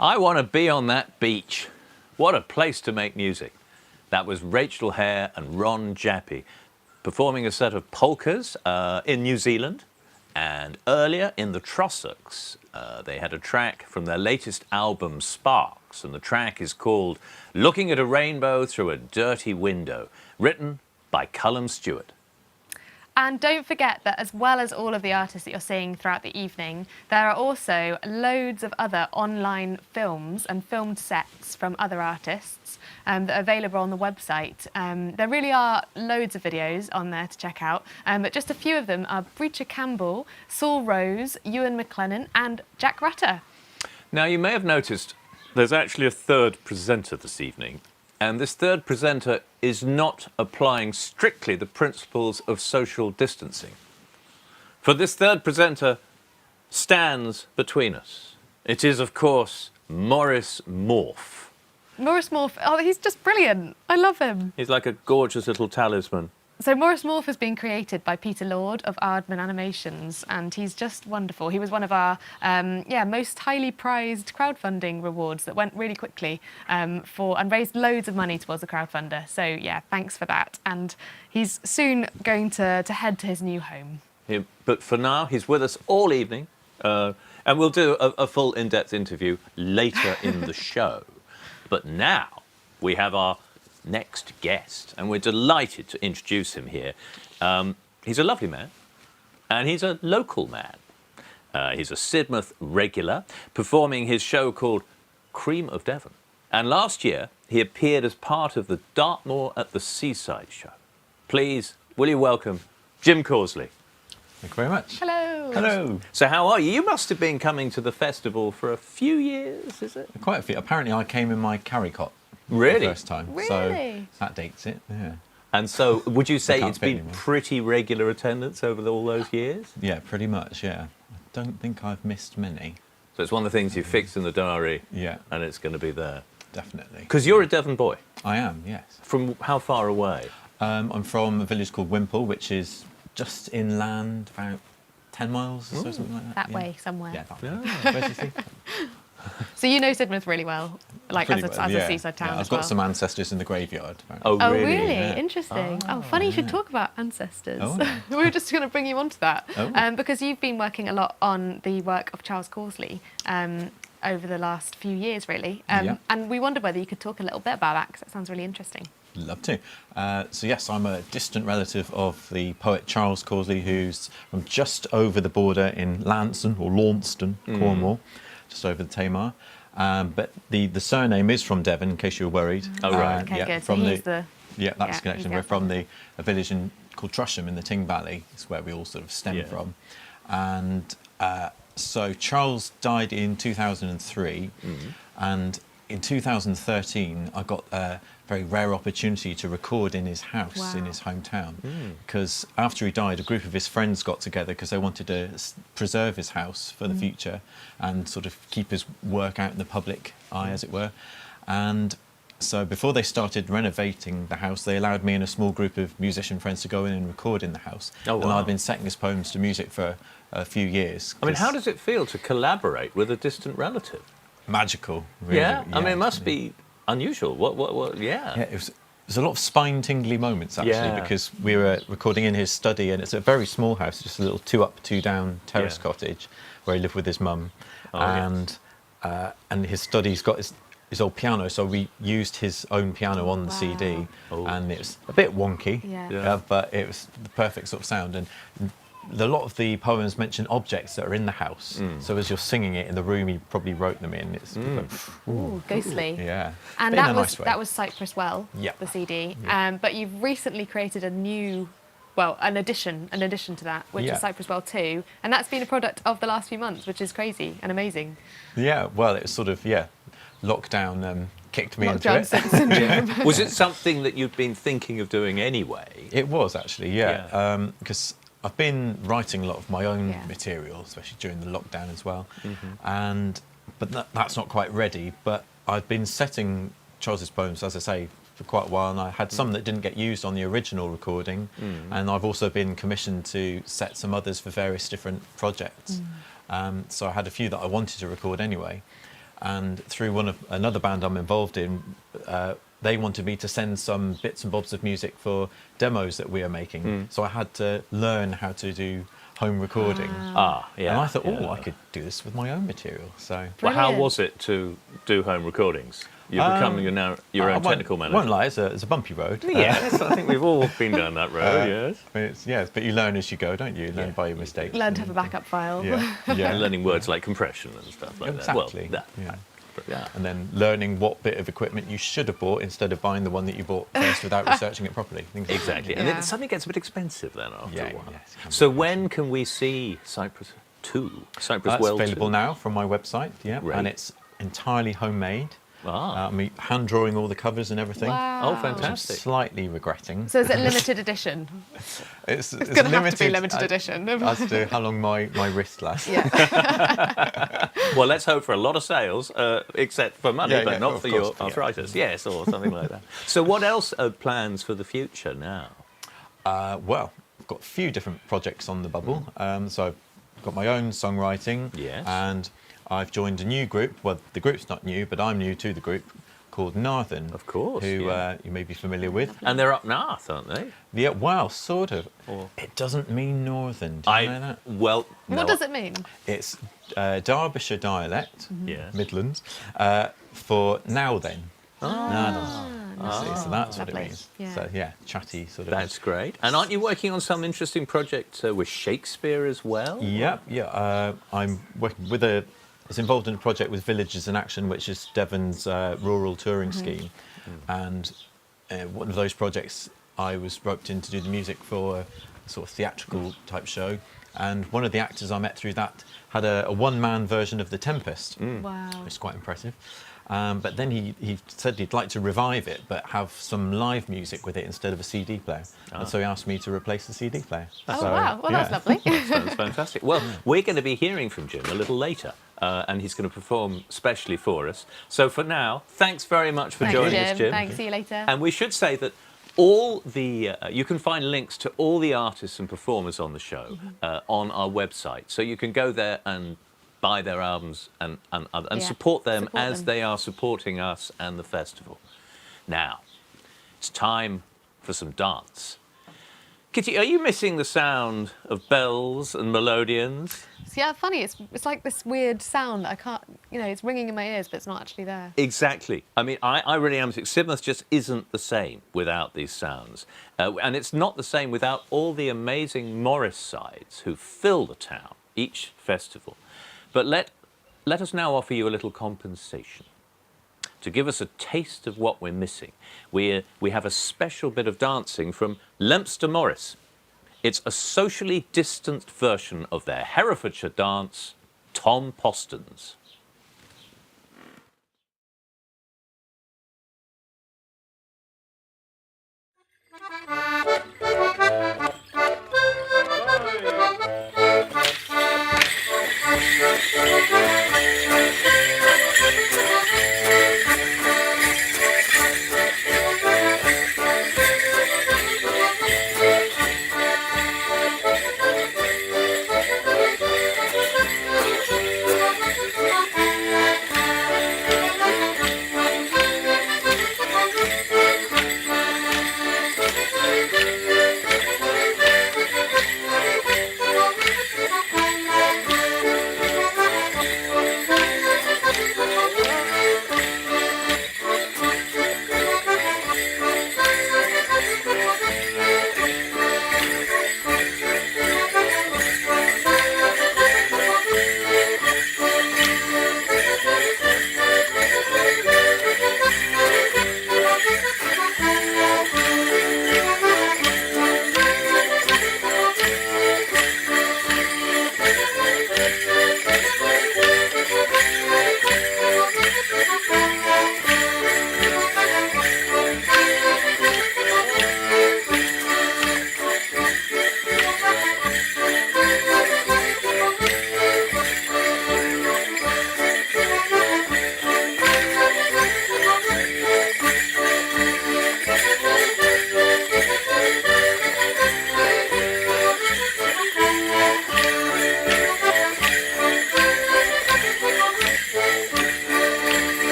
I want to be on that beach. What a place to make music. That was Rachel Hare and Ron Jappy performing a set of polkas in New Zealand. And earlier in the Trossachs, they had a track from their latest album, Sparks. And the track is called Looking at a Rainbow Through a Dirty Window, written by Cullum Stewart. And don't forget that as well as all of the artists that you're seeing throughout the evening, there are also loads of other online films and filmed sets from other artists that are available on the website. There really are loads of videos on there to check out, but just a few of them are Breacher Campbell, Saul Rose, Ewan McLennan and Jack Rutter. Now, you may have noticed there's actually a third presenter this evening. And this third presenter is not applying strictly the principles of social distancing. For this third presenter stands between us. It is, of course, Maurice Morph. Maurice Morph, oh, he's just brilliant. I love him. He's like a gorgeous little talisman. So Maurice Morph has been created by Peter Lord of Aardman Animations, and he's just wonderful. He was one of our most highly prized crowdfunding rewards that went really quickly and raised loads of money towards the crowdfunder. So yeah, thanks for that. And he's soon going to head to his new home. Yeah, but for now, he's with us all evening, and we'll do a full in-depth interview later in the show. But now we have our next guest, and we're delighted to introduce him here. He's a lovely man, and he's a local man. He's a Sidmouth regular, performing his show called Cream of Devon. And last year, he appeared as part of the Dartmoor at the Seaside show. Please, will you welcome Jim Causley? Thank you very much. Hello. Hello. So how are you? You must have been coming to the festival for a few years, is it? Quite a few. Apparently, I came in my carry cot. Really? The first time. Really? So that dates it, yeah. And so would you say can't it's fit been anymore. pretty regular attendance over all those years? Yeah, pretty much, yeah. I don't think I've missed many. So it's one of the things you fixed in the diary, Yeah, and it's going to be there. definitely. Because you're a Devon boy. I am, yes. From how far away? I'm from a village called Wimple, which is just inland, about 10 miles or so, something like that. That yeah. way somewhere. Yeah, that way. Where's he? So you know Sidmouth really well, like Pretty as well, a yeah. seaside town Yeah, as I've got well. some ancestors in the graveyard. Oh, Oh, really? really? Yeah. Interesting. Oh, funny you should talk about ancestors. Oh. We were just going to bring you onto that Oh. because you've been working a lot on the work of Charles Causley over the last few years, really. Yeah. And we wondered whether you could talk a little bit about that because that sounds really interesting. Love to. So yes, I'm a distant relative of the poet Charles Causley, who's from just over the border in Launceston, or Launceston, Cornwall, just over the Tamar. But the surname is from Devon, in case you were worried. Oh, right. Okay, yeah, good. So From he's the, the... yeah, that's yeah, the connection. he's We're the from a village called Trusham in the Ting Valley. It's where we all sort of stem Yeah. from. And so Charles died in 2003, and in 2013 I got a very rare opportunity to record in his house in Wow. his hometown, because after he died, a group of his friends got together because they wanted to preserve his house for the future and sort of keep his work out in the public eye, as it were. And so before they started renovating the house, they allowed me and a small group of musician friends to go in and record in the house. Oh, And wow. I've been setting his poems to music for a few years. I mean, 'cause how does it feel to collaborate with a distant relative? magical, really. Yeah? I mean, it must be unusual. What, yeah. Yeah, it was a lot of spine-tingly moments, actually, Yeah. because we were recording in his study, and it's a very small house, just a little 2-up, 2-down terrace Yeah. cottage where he lived with his mum. Oh, yes. And his study's got his old piano, so we used his own piano on the CD, Oh. and it was a bit wonky, Yeah. but it was the perfect sort of sound. And a lot of the poems mention objects that are in the house, so as you're singing it in the room, he probably wrote them in. It's Ooh, ghostly. yeah, And but in that a was nice way. that was Cypress Well, Yeah. the CD. But you've recently created an addition to that, which Yeah. is Cypress Well 2, and that's been a product of the last few months, which is crazy and amazing. Yeah, well, it was sort of, lockdown kicked me Lockdown into it. syndrome. Was it something that you'd been thinking of doing anyway? It was actually, Yeah. because I've been writing a lot of my own Yeah. material, especially during the lockdown as well, Mm-hmm. but that's not quite ready. But I've been setting Charles's poems, as I say, for quite a while, and I had some that didn't get used on the original recording, and I've also been commissioned to set some others for various different projects. So I had a few that I wanted to record anyway. and through another band I'm involved in, they wanted me to send some bits and bobs of music for demos that we are making. So I had to learn how to do home recording. Yeah. And I thought, yeah. I could do this with my own material. So Well, how Brilliant. was it to do home recordings? You're becoming your own technical manager. I won't lie, it's a bumpy road. Yes, I think we've all been down that road, yes. But you learn as you go, don't you? You learn by your mistakes. Learn to have a backup file. Yeah, yeah. And learning words like compression and stuff like Exactly. that. Yeah. Yeah. And then learning what bit of equipment you should have bought instead of buying the one that you bought first without researching it properly. Things like Exactly. that. And Yeah. then suddenly gets a bit expensive then after Yeah, a while. yes, it can be So expensive. when can we see Cyprus 2? Cyprus That's World available 2? now from my website, Right. and it's entirely homemade. Ah. I'm hand drawing all the covers and everything. Wow. Oh, Which I'm fantastic. slightly regretting. So is it limited edition? It's It's going to have to be limited edition. As to how long my wrist lasts. Yeah. Well, let's hope for a lot of sales, except for money, Yeah, but yeah, not of for course, your yeah. arthritis. Yes, or something like that. So what else are plans for the future now? Well, I've got a few different projects on the bubble. So I've got my own songwriting. Yes. And I've joined a new group. Well, the group's not new, but I'm new to the group, called Narthen. Of course, Who yeah. you may be familiar with. And they're up north, aren't they? Yeah, well, sort of. Or- It doesn't mean northern. Do you know that? Well, no, What does it mean? It's Derbyshire dialect, Yes. Midlands, for now then. So that's what it Lovely. means. Yeah. So yeah, chatty sort of. That's great. And aren't you working on some interesting project with Shakespeare as well? Yep, yeah. I'm working with I was involved in a project with Villages in Action, which is Devon's rural touring scheme. And one of those projects, I was roped in to do the music for a sort of theatrical type show. And one of the actors I met through that had a one-man version of The Tempest. Wow. It's quite impressive. But then he said he'd like to revive it, but have some live music with it instead of a CD player. And so he asked me to replace the CD player. Oh, So, wow. Well, that's yeah. lovely. Sounds fantastic. Well, we're going to be hearing from Jim a little later, and he's going to perform specially for us. So for now, thanks very much for Thank joining you, us, Jim. Thanks. See you later. And we should say that all the you can find links to all the artists and performers on the show on our website, so you can go there and buy their albums and Yeah, support them support as them. they are supporting us and the festival. Now, it's time for some dance. Kitty, are you missing the sound of bells and melodeons? Yeah, funny. It's like this weird sound that I can't. It's ringing in my ears, but it's not actually there. Exactly. I mean, I really am. Sidmouth just isn't the same without these sounds. And it's not the same without all the amazing Morris sides who fill the town each festival. But let us now offer you a little compensation. To give us a taste of what we're missing, we have a special bit of dancing from Lempster Morris. It's a socially distanced version of their Herefordshire dance, Tom Poston's.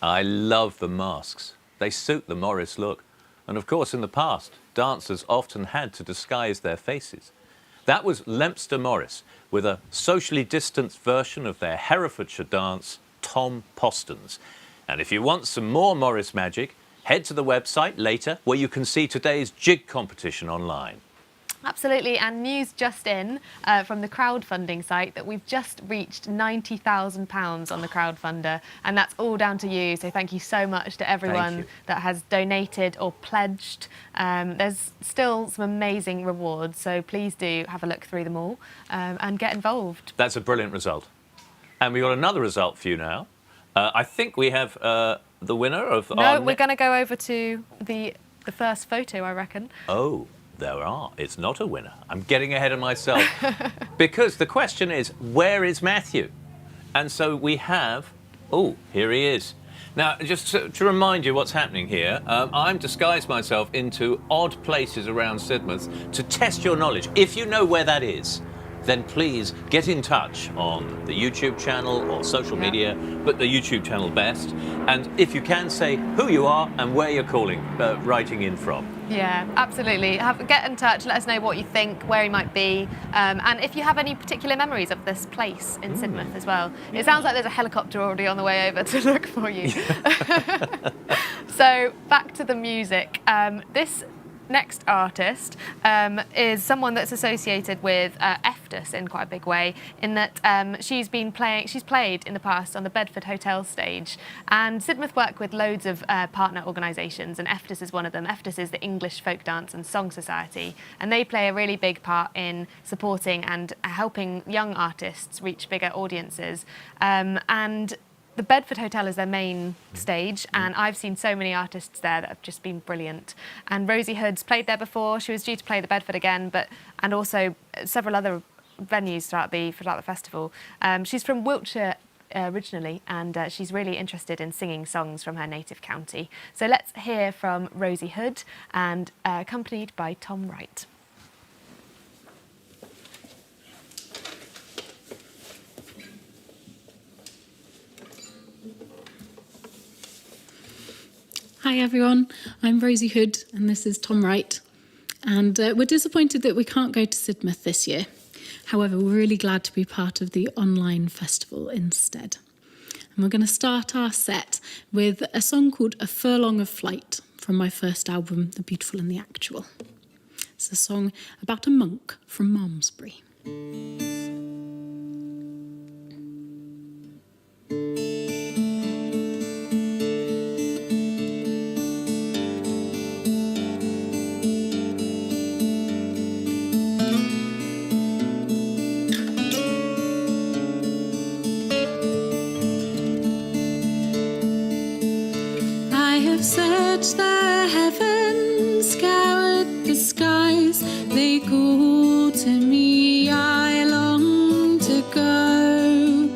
I love the masks. They suit the Morris look. And of course, in the past, dancers often had to disguise their faces. That was Leinster Morris with a socially distanced version of their Herefordshire dance, Tom Poston's. And if you want some more Morris magic, head to the website later where you can see today's jig competition online. Absolutely, and news just in from the crowdfunding site that we've just reached £90,000 on the crowdfunder, and that's all down to you. So thank you so much to everyone that has donated or pledged. There's still some amazing rewards, so please do have a look through them all and get involved. That's a brilliant result. And we've got another result for you now. I think we have the winner of No, we're going to go over to the first photo, I reckon. Oh. There are. It's not a winner. I'm getting ahead of myself. Because the question is, where is Matthew? And so we have... Oh, here he is. Now, just to remind you what's happening here, I'm disguised myself into odd places around Sidmouth to test your knowledge. If you know where that is, then please get in touch on the YouTube channel or social media, but the YouTube channel best. And if you can, say who you are and where you're writing in from. Yeah, absolutely. Get in touch, let us know what you think, where you might be, and if you have any particular memories of this place in Sidmouth as well. It sounds like there's a helicopter already on the way over to look for you. So, back to the music. This next artist is someone that's associated with EFTUS in quite a big way, in that she's played in the past on the Bedford Hotel stage, and Sidmouth work with loads of partner organisations, and EFTUS is one of them. EFTUS is the English Folk Dance and Song Society, and they play a really big part in supporting and helping young artists reach bigger audiences, and the Bedford Hotel is their main stage, and I've seen so many artists there that have just been brilliant. And Rosie Hood's played there before. She was due to play the Bedford again, and also several other venues throughout the festival. She's from Wiltshire originally, and she's really interested in singing songs from her native county. So let's hear from Rosie Hood, and accompanied by Tom Wright. Hi everyone, I'm Rosie Hood and this is Tom Wright, and we're disappointed that we can't go to Sidmouth this year. However, we're really glad to be part of the online festival instead. And we're going to start our set with a song called A Furlong of Flight from my first album, The Beautiful and the Actual. It's a song about a monk from Malmesbury. Searched the heavens, scoured the skies, they call to me, I long to go.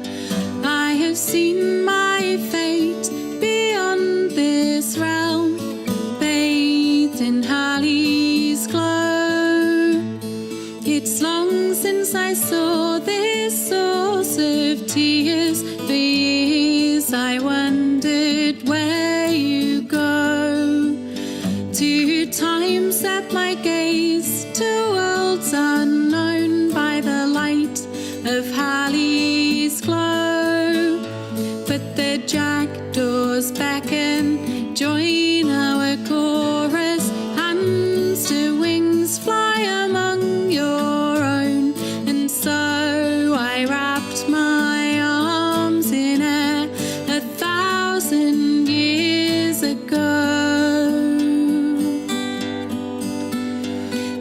I have seen my fate beyond this realm, bathed in Halley's glow. It's long since I saw this source of tears, for years I wondered where you go. To time set my gaze to worlds unknown by the light of Halley's glow. But the jackdaws beckon, join our chorus, hands to wings fly among your own. And so I wrapped my arms in air 1,000 years ago.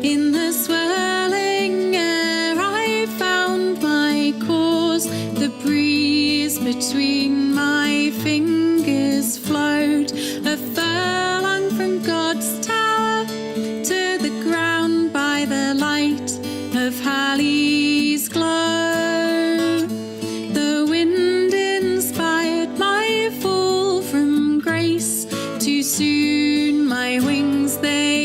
In the swirling air I found my course, the breeze between my fingers flowed, a furlong from God's tower to the ground by the light of Halley's glow. The wind inspired my fall from grace, too soon my wings they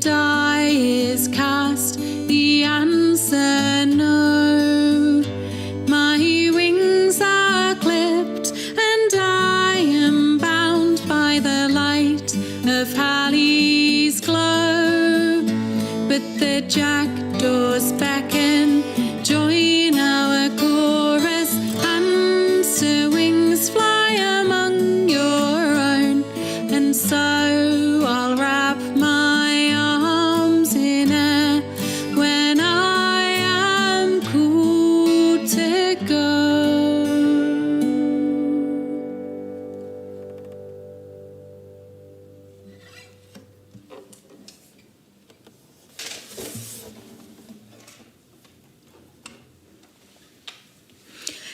die is cast, the answer no. My wings are clipped and I am bound by the light of Halley's glow. But the jackdaws beckon, join our chorus, and to wings fly among your own. And so I'll wrap my arms in air when I am called to go.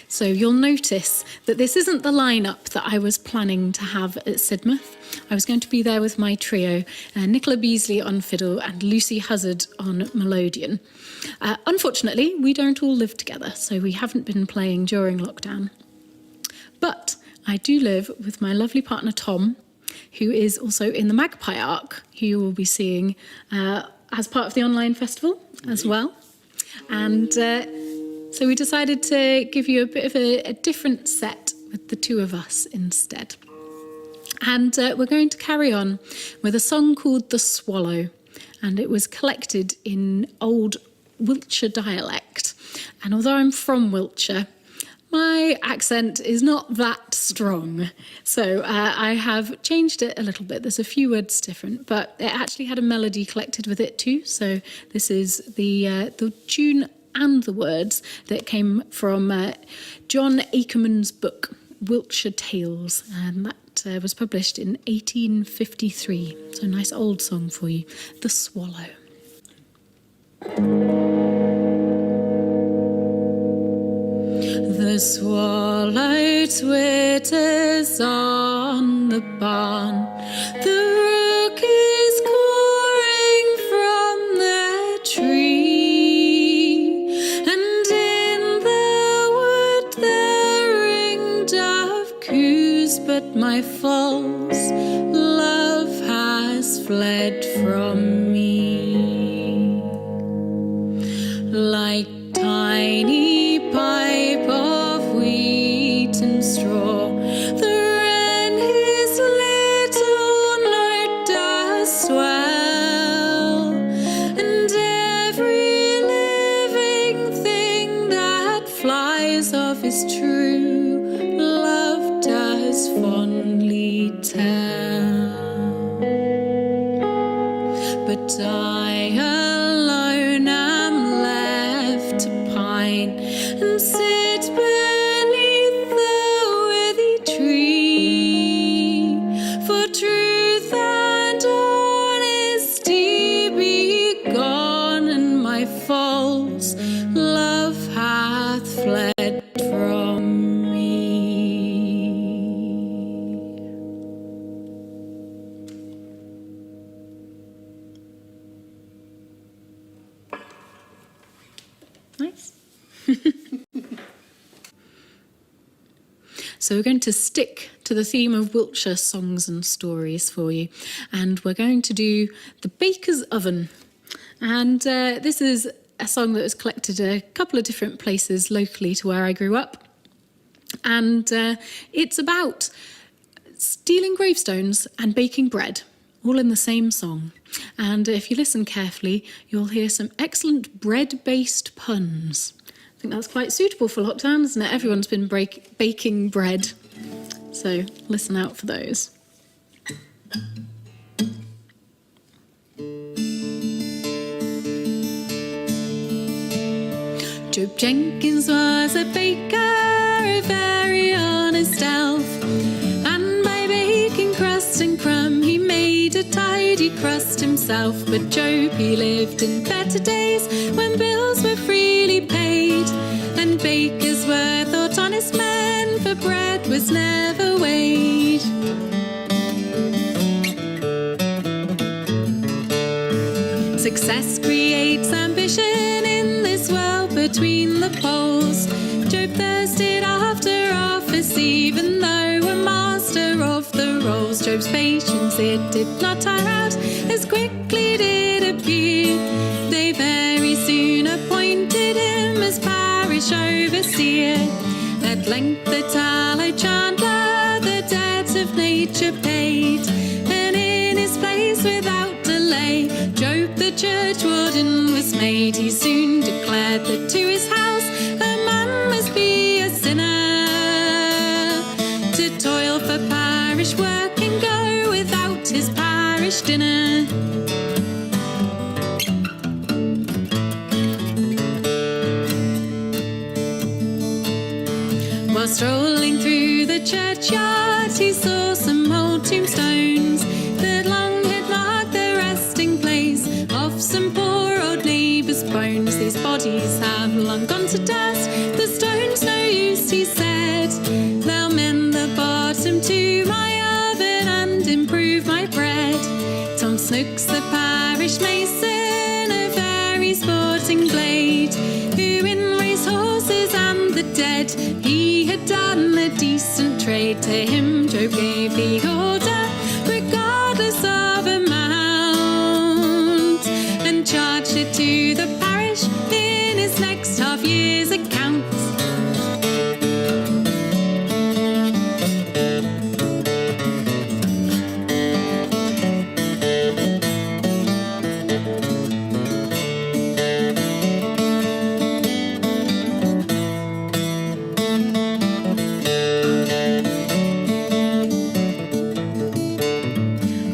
So you'll notice that this isn't the lineup that I was planning to have at Sidmouth. I was going to be there with my trio, Nicola Beasley on fiddle and Lucy Huzzard on melodeon. Unfortunately, we don't all live together, so we haven't been playing during lockdown. But I do live with my lovely partner Tom, who is also in the Magpie Arc, who you will be seeing as part of the online festival as well. And so we decided to give you a bit of a different set with the two of us instead. And we're going to carry on with a song called The Swallow. And it was collected in old Wiltshire dialect. And although I'm from Wiltshire, my accent is not that strong. So I have changed it a little bit. There's a few words different, but it actually had a melody collected with it too. So this is the tune and the words that came from John Akerman's book, Wiltshire Tales, and that was published in 1853. So a nice old song for you, The Swallow. The swallow twitters on the barn, the rook is cawing from the tree, and in the wood the ring-dove coos, but my false love has fled from me. Like tiny pipe of wheat and straw, the wren his little note does swell, and every living thing that flies of his true love does fondly tell. But I alone am left to pine and sit beneath the worthy tree, for truth and honesty be gone, and my false love hath fled from me. Nice. So we're going to stick to the theme of Wiltshire songs and stories for you. And we're going to do The Baker's Oven. And this is a song that was collected a couple of different places locally to where I grew up. And it's about stealing gravestones and baking bread, all in the same song. And if you listen carefully, you'll hear some excellent bread-based puns. I think that's quite suitable for lockdown, isn't it? Everyone's been baking bread. So listen out for those. Job Jenkins was a baker, a very honest elf, and by baking crust and crumb he made a tidy crust himself. But Job, he lived in better days when bills were freely paid, and bakers were thought honest men, for bread was never weighed. Success creates ambition in this world between the poles. Job thirsted after office, even though a master of the rolls. Job's patience, it did not tire out, as quickly did appear. They very soon appointed him as parish overseer. At length the tallow chandler the debt of nature paid, and in his place without delay Job the churchwarden was made. He soon declared that to his house a man must be a sinner, to toil for parish work and go without his parish dinner. While strolling through the churchyard, he saw some old tombstones that long had marked the resting place of some poor old neighbours' bones. These bodies have long gone to dust, the stone's no use, he said. They'll mend the bottom to my oven and improve my bread. Tom Snooks, the parish mason, a very sporting blade, who in race horses and the dead he had done a decent trade. To him Job gave the order, regardless of amount, and charged it to the parish in his next half year's accounts.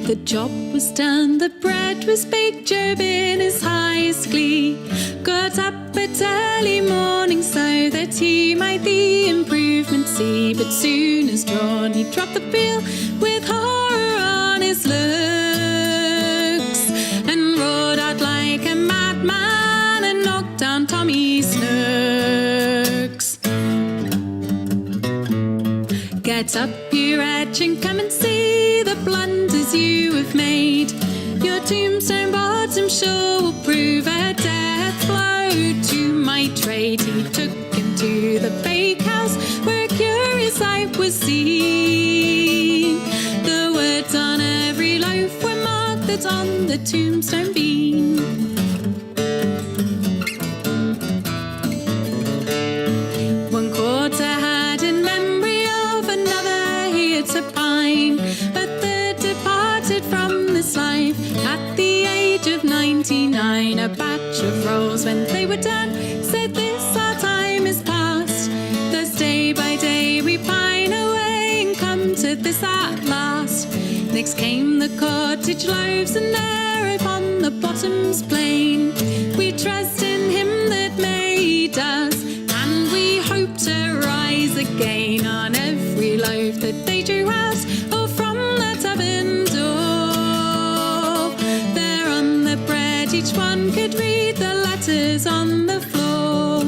The job was done, the bread was baked, Job in his highest glee got up at early morning so that he might the improvement see. But soon as dawn he dropped the peel with horror on his looks, and roared out like a madman and knocked down Tommy Snooks. Get up, you wretch, and come and see the blunders you have made. Your tombstone bottom sure will prove a death blow to my trade. He took him to the bakehouse where a curious sight was seen. The words on every loaf were marked that's on the tombstone beam. One quarter had in memory of another here to pine, a third departed from this life at the age of 99. A batch of rolls when they were done said, this our time is past. Thus day by day we pine away and come to this at last. Next came the cottage loaves, and there upon the bottom's plain we trust in him that made us, and we hope to rise again. On every loaf that they drew out or from that oven door, there on the bread each one could read the letters on the floor.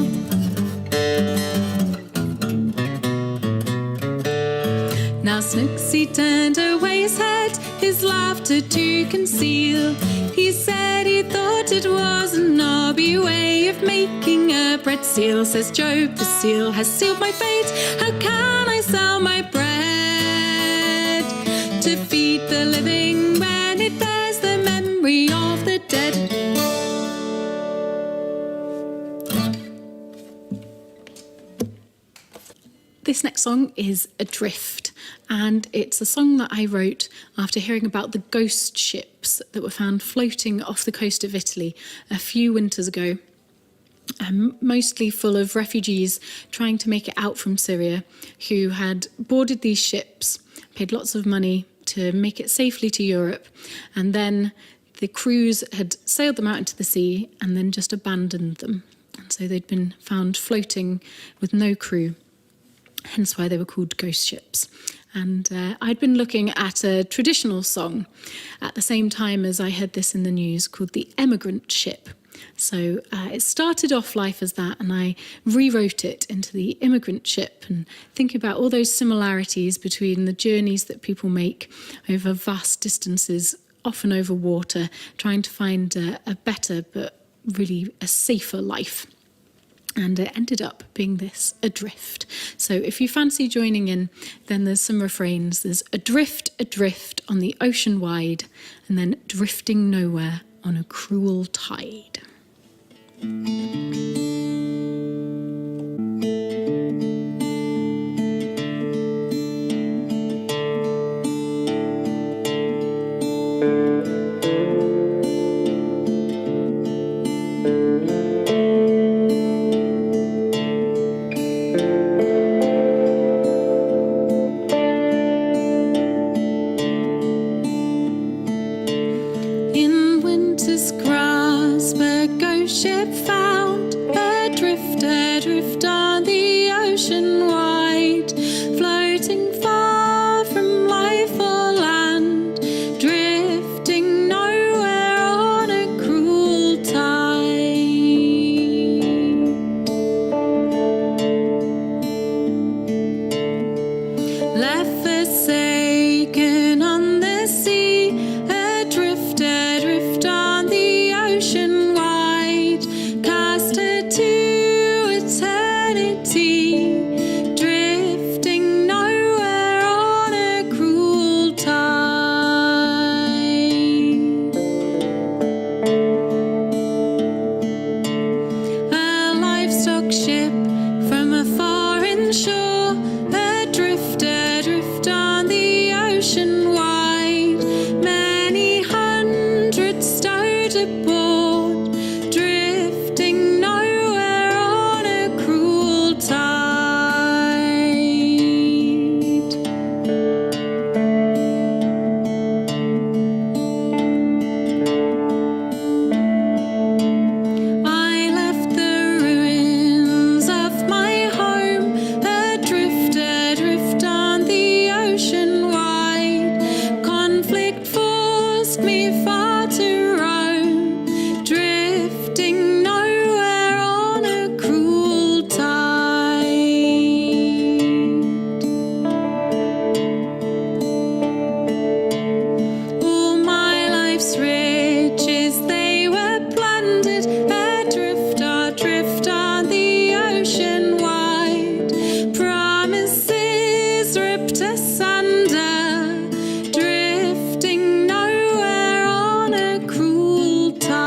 Now Snooks he turned away his head, his laughter to conceal. He said he thought it was a knobby way of making a bread seal. Says Job, the seal has sealed my fate. How can I sell my bread to feed the living when it bears the memory of the dead? This next song is Adrift, and it's a song that I wrote after hearing about the ghost ships that were found floating off the coast of Italy a few winters ago, mostly full of refugees trying to make it out from Syria, who had boarded these ships, paid lots of money to make it safely to Europe, and then the crews had sailed them out into the sea and then just abandoned them. And so they'd been found floating with no crew. Hence why they were called ghost ships. And I'd been looking at a traditional song at the same time as I heard this in the news called The Emigrant Ship. So it started off life as that, and I rewrote it into The Immigrant Ship, and think about all those similarities between the journeys that people make over vast distances, often over water, trying to find a better but really a safer life. And it ended up being this, adrift. So if you fancy joining in, then there's some refrains. There's adrift, adrift on the ocean wide, and then drifting nowhere on a cruel tide. In winter's grasp, a ghost ship found, adrift, adrift on the ocean wide, floating far from life or land, drifting nowhere on a cruel tide. Left forsaken on the sea, adrift, adrift on the ocean wide, cast her to eternity, drifting nowhere on a cruel tide. A livestock ship from a foreign shore, adrift, adrift on the ocean wide, many hundreds stowed aboard, drifting nowhere on a cruel tide. I left the ruins of my home, adrift, adrift on the ocean wide. Conflict forced me far to roam, drifting nowhere on a cruel tide. All my life's riches, they were plundered, adrift, adrift on the ocean wide. Promises ripped asunder, drifting nowhere on a cruel tide.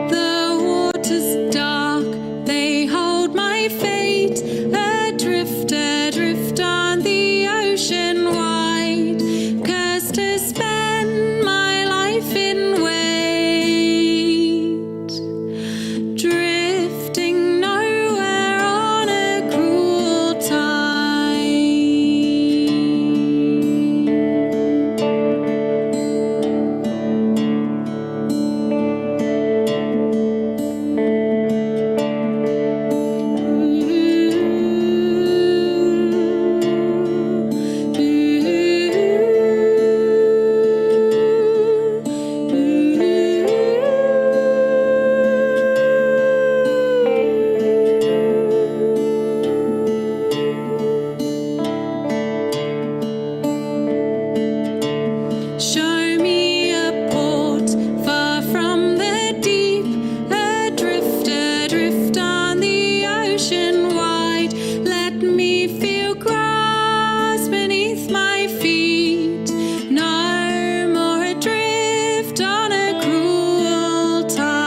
The waters dark, they hold my fate, adrift, adrift on the ocean wide, cursed to spend my life in wait, drifting nowhere on a cruel tide. Show me a port far from the deep, adrift, adrift on the ocean wide. Let me feel grass beneath my feet, no more adrift on a cruel tide.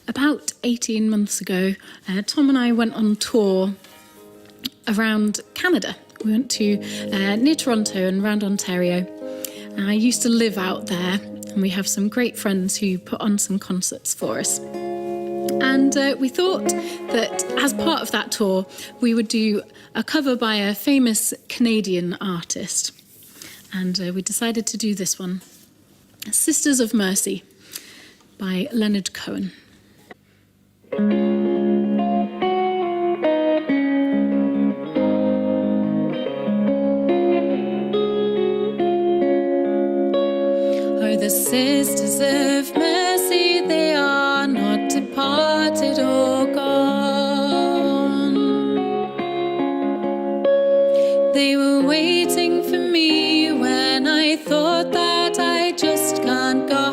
About 18 months ago, Tom and I went on tour around Canada. We went to near Toronto and around Ontario. I used to live out there, and we have some great friends who put on some concerts for us. And we thought that as part of that tour, we would do a cover by a famous Canadian artist. And we decided to do this one, Sisters of Mercy by Leonard Cohen. Oh, the Sisters of Mercy, they are not departed or gone. They were waiting for me when I thought that I just can't go on.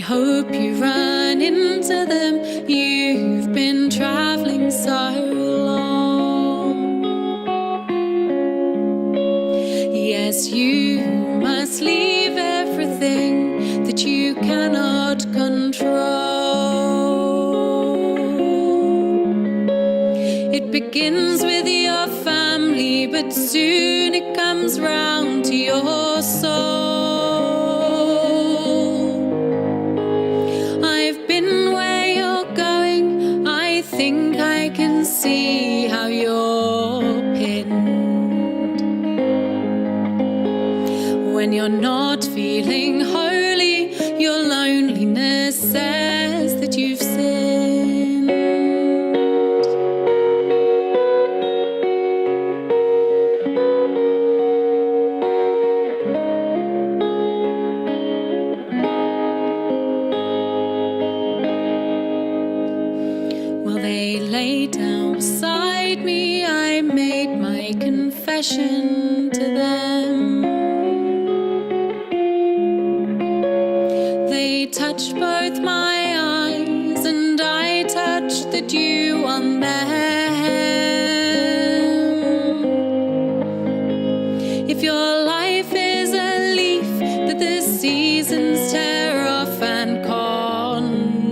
hope you run into them. You've been traveling so long. Yes, you must leave everything that you cannot control. It begins with your family, but soon it comes round to your soul. I've been where you're going, I think I can see how you're pinned. When you're not feeling holy, your loneliness says that you've sinned. Well, they lay down beside me, I made my confession to them. They touched both my eyes, and I touched the dew on them. If your life is a leaf that the seasons tear off and condemn,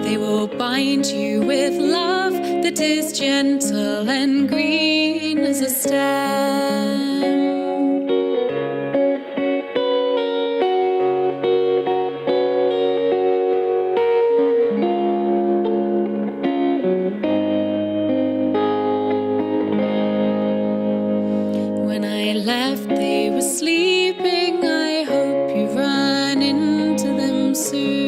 they will bind you with love that is gentle and green as a stem. When I left, they were sleeping. I hope you run into them soon.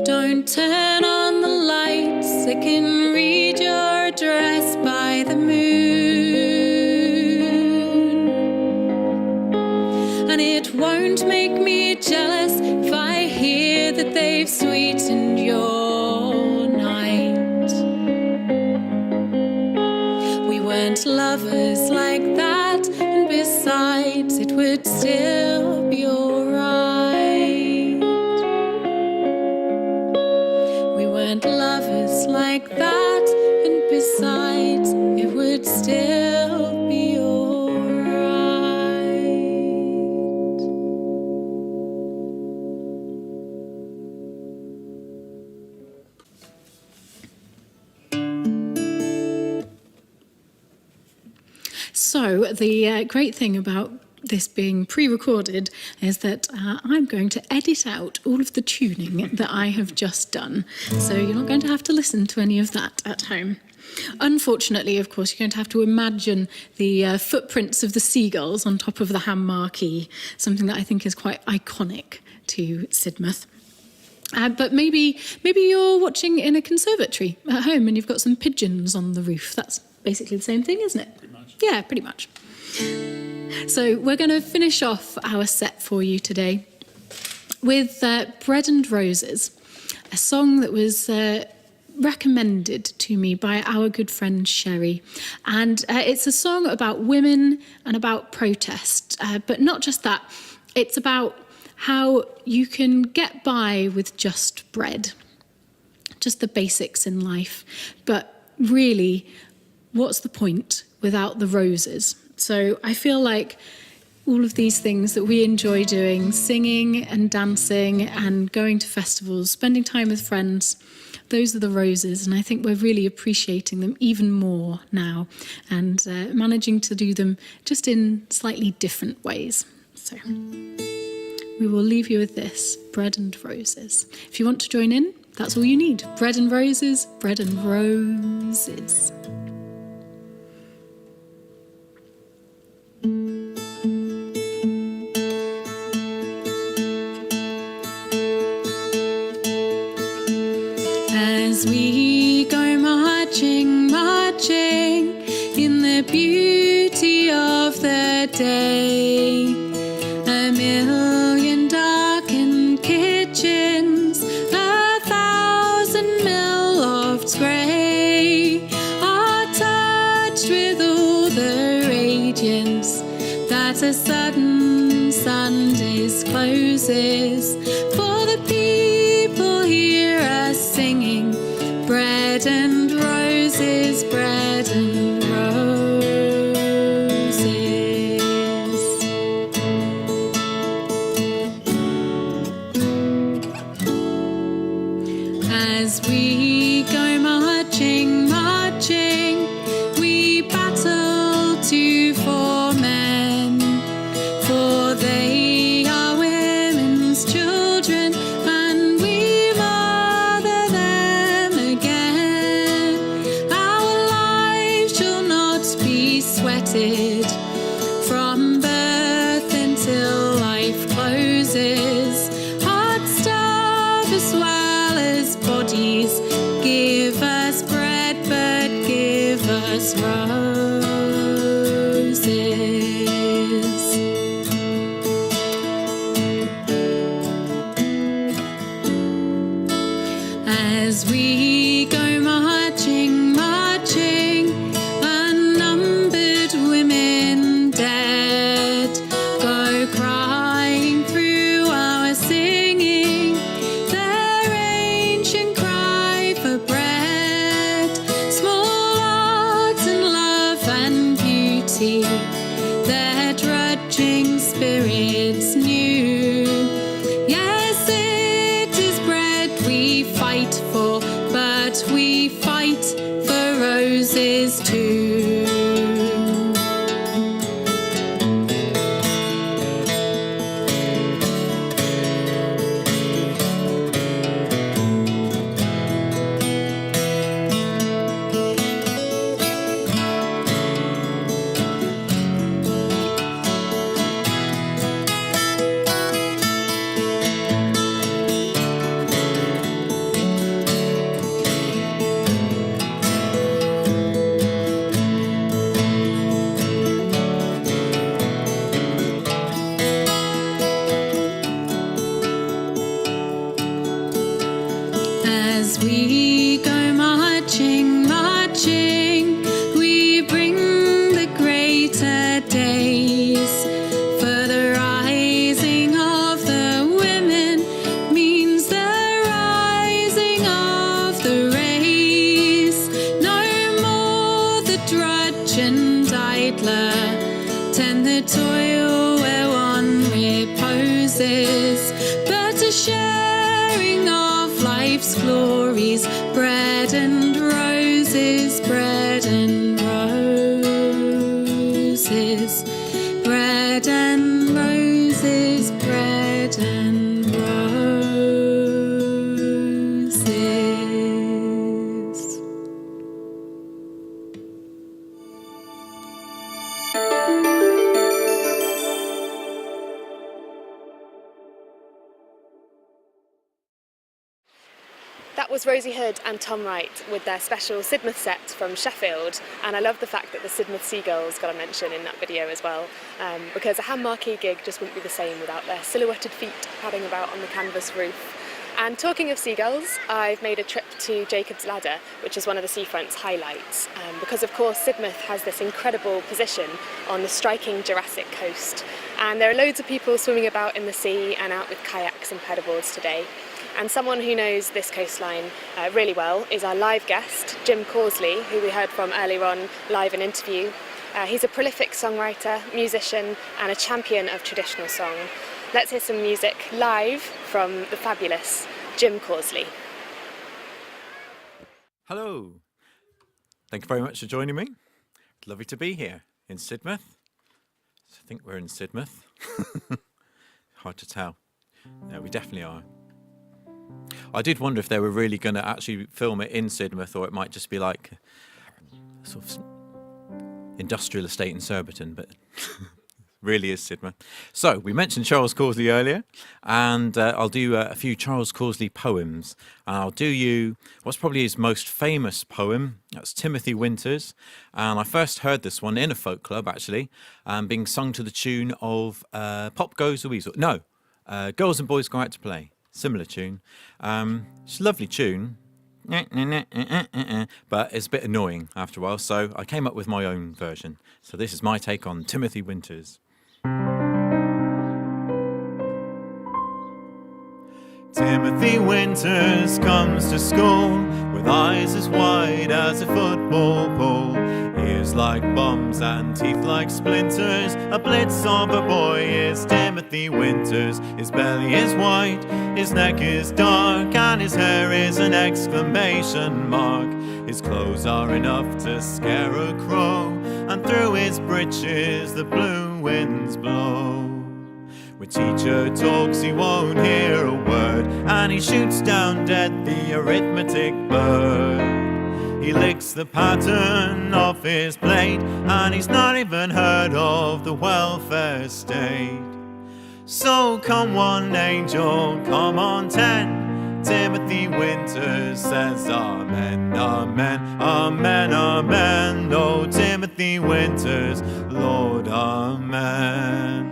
Don't turn on the lights, I can read your address by the moon. And it won't make me jealous if I hear that they've sweetened your night. We weren't lovers like that, and besides, it would still be alright. We weren't lovers like that, and besides, it would still be alright. So the great thing about this being pre-recorded is that I'm going to edit out all of the tuning that I have just done. So you're not going to have to listen to any of that at home. Unfortunately, of course, you're going to have to imagine the footprints of the seagulls on top of the ham marquee, something that I think is quite iconic to Sidmouth. But maybe you're watching in a conservatory at home and you've got some pigeons on the roof. That's basically the same thing, isn't it? Pretty much. Yeah, pretty much. So we're going to finish off our set for you today with Bread and Roses, a song that was recommended to me by our good friend Sherry. And it's a song about women and about protest, but not just that. It's about how you can get by with just bread, just the basics in life. But really, what's the point without the roses? So I feel like all of these things that we enjoy doing, singing and dancing and going to festivals, spending time with friends, those are the roses. And I think we're really appreciating them even more now and managing to do them just in slightly different ways. So we will leave you with this, Bread and Roses. If you want to join in, that's all you need. Bread and Roses, Bread and Roses. As we go marching, marching in the beauty of the day, a million darkened kitchens, 1,000 mill lofts grey, are touched with all the rage audience that a sudden Sunday's closes. For the people hear us singing bread and roses, bread and roses. As we go marching, marching, we battle to for men, for they are women's children, and we mother them again. Our lives shall not be sweated from birth until life closes. Heart starve as well as bodies. Give us bread, but give us roses. As we go marching, marching, unnumbered women dead go crying through our singing their ancient cry for bread. Small arts and love and beauty, their drudging spirits new. Yes, it is bread we fight for, but we fight for roses too. As we go marching, marching, we bring the greater days. For the rising of the women means the rising of the race. No more the drudge and idler tend the toil where one reposes, but a sharing of life's glories, bread and roses, bread and roses, bread and roses, bread and roses. That was Rosie Hood and Tom Wright with their special Sidmouth set from Sheffield, and I love the fact that the Sidmouth Seagulls got a mention in that video as well, because a Ham Marquee gig just wouldn't be the same without their silhouetted feet padding about on the canvas roof. And talking of seagulls, I've made a trip to Jacob's Ladder, which is one of the seafront's highlights, because of course Sidmouth has this incredible position on the striking Jurassic coast, and there are loads of people swimming about in the sea and out with kayaks and paddleboards today. And someone who knows this coastline really well is our live guest, Jim Causley, who we heard from earlier on live in interview. He's a prolific songwriter, musician, and a champion of traditional song. Let's hear some music live from the fabulous Jim Causley. Hello. Thank you very much for joining me. It's lovely to be here in Sidmouth. I think we're in Sidmouth. Hard to tell. No, we definitely are. I did wonder if they were really going to actually film it in Sidmouth, or it might just be like a sort of industrial estate in Surbiton, but really is Sidmouth. So we mentioned Charles Causley earlier, and I'll do a few Charles Causley poems. I'll do you what's probably his most famous poem. That's Timothy Winter's, and I first heard this one in a folk club actually, being sung to the tune of Pop Goes the Weasel. No, Girls and Boys Go Out to Play. Similar tune. It's a lovely tune, but it's a bit annoying after a while, so I came up with my own version. So this is my take on Timothy Winters. Timothy Winters comes to school with eyes as wide as a football pool, ears like bombs and teeth like splinters. A blitz of a boy is Timothy Winters. His belly is white, his neck is dark, and his hair is an exclamation mark. His clothes are enough to scare a crow, and through his breeches the blue winds blow. When teacher talks he won't hear a word, and he shoots down dead the arithmetic bird. He licks the pattern off his plate, and he's not even heard of the welfare state. So come one angel, come on 10. Timothy Winters says amen, amen, amen, amen. Oh, Timothy Winters, Lord, amen.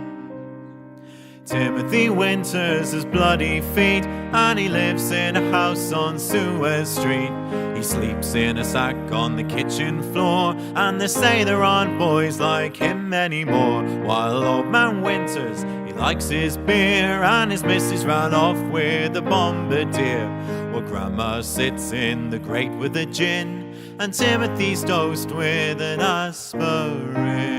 Timothy Winters has bloody feet, and he lives in a house on Suez Street. He sleeps in a sack on the kitchen floor, and they say there aren't boys like him anymore. While old man Winters, he likes his beer, and his missus ran off with a bombardier. While grandma sits in the grate with a gin, and Timothy's dosed with an aspirin.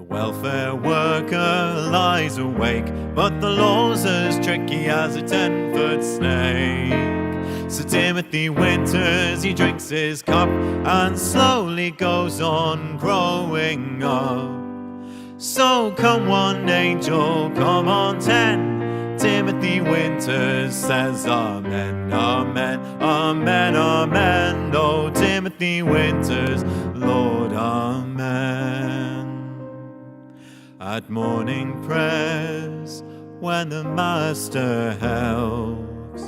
Welfare worker lies awake, but the law's as tricky as a 10-foot snake. So Timothy Winters, he drinks his cup and slowly goes on growing up. So come one angel, come on 10. Timothy Winters says amen, amen, amen, amen. Oh, Timothy Winters, Lord, amen. At morning prayers, when the Master helps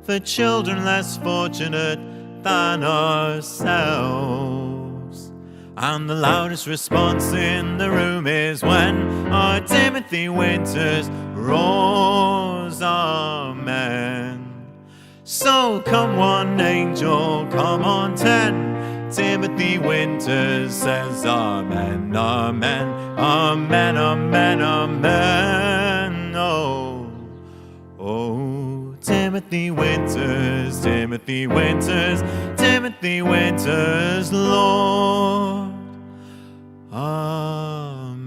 the children less fortunate than ourselves, and the loudest response in the room is when our Timothy Winters roars amen. So come one angel, come on 10. Timothy Winters says amen, amen, amen, amen, amen. Oh, oh, Timothy Winters, Timothy Winters, Timothy Winters, Lord, amen.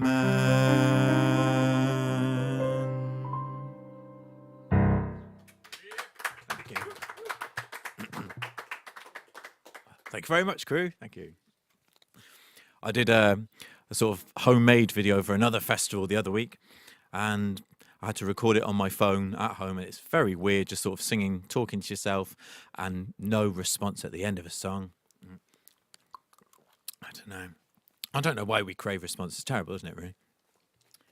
Thank you. Thank you very much, crew. Thank you. I did a sort of homemade video for another festival the other week, and I had to record it on my phone at home, and it's very weird just sort of singing, talking to yourself, and no response at the end of a song. I don't know why we crave response. It's terrible, isn't it, really?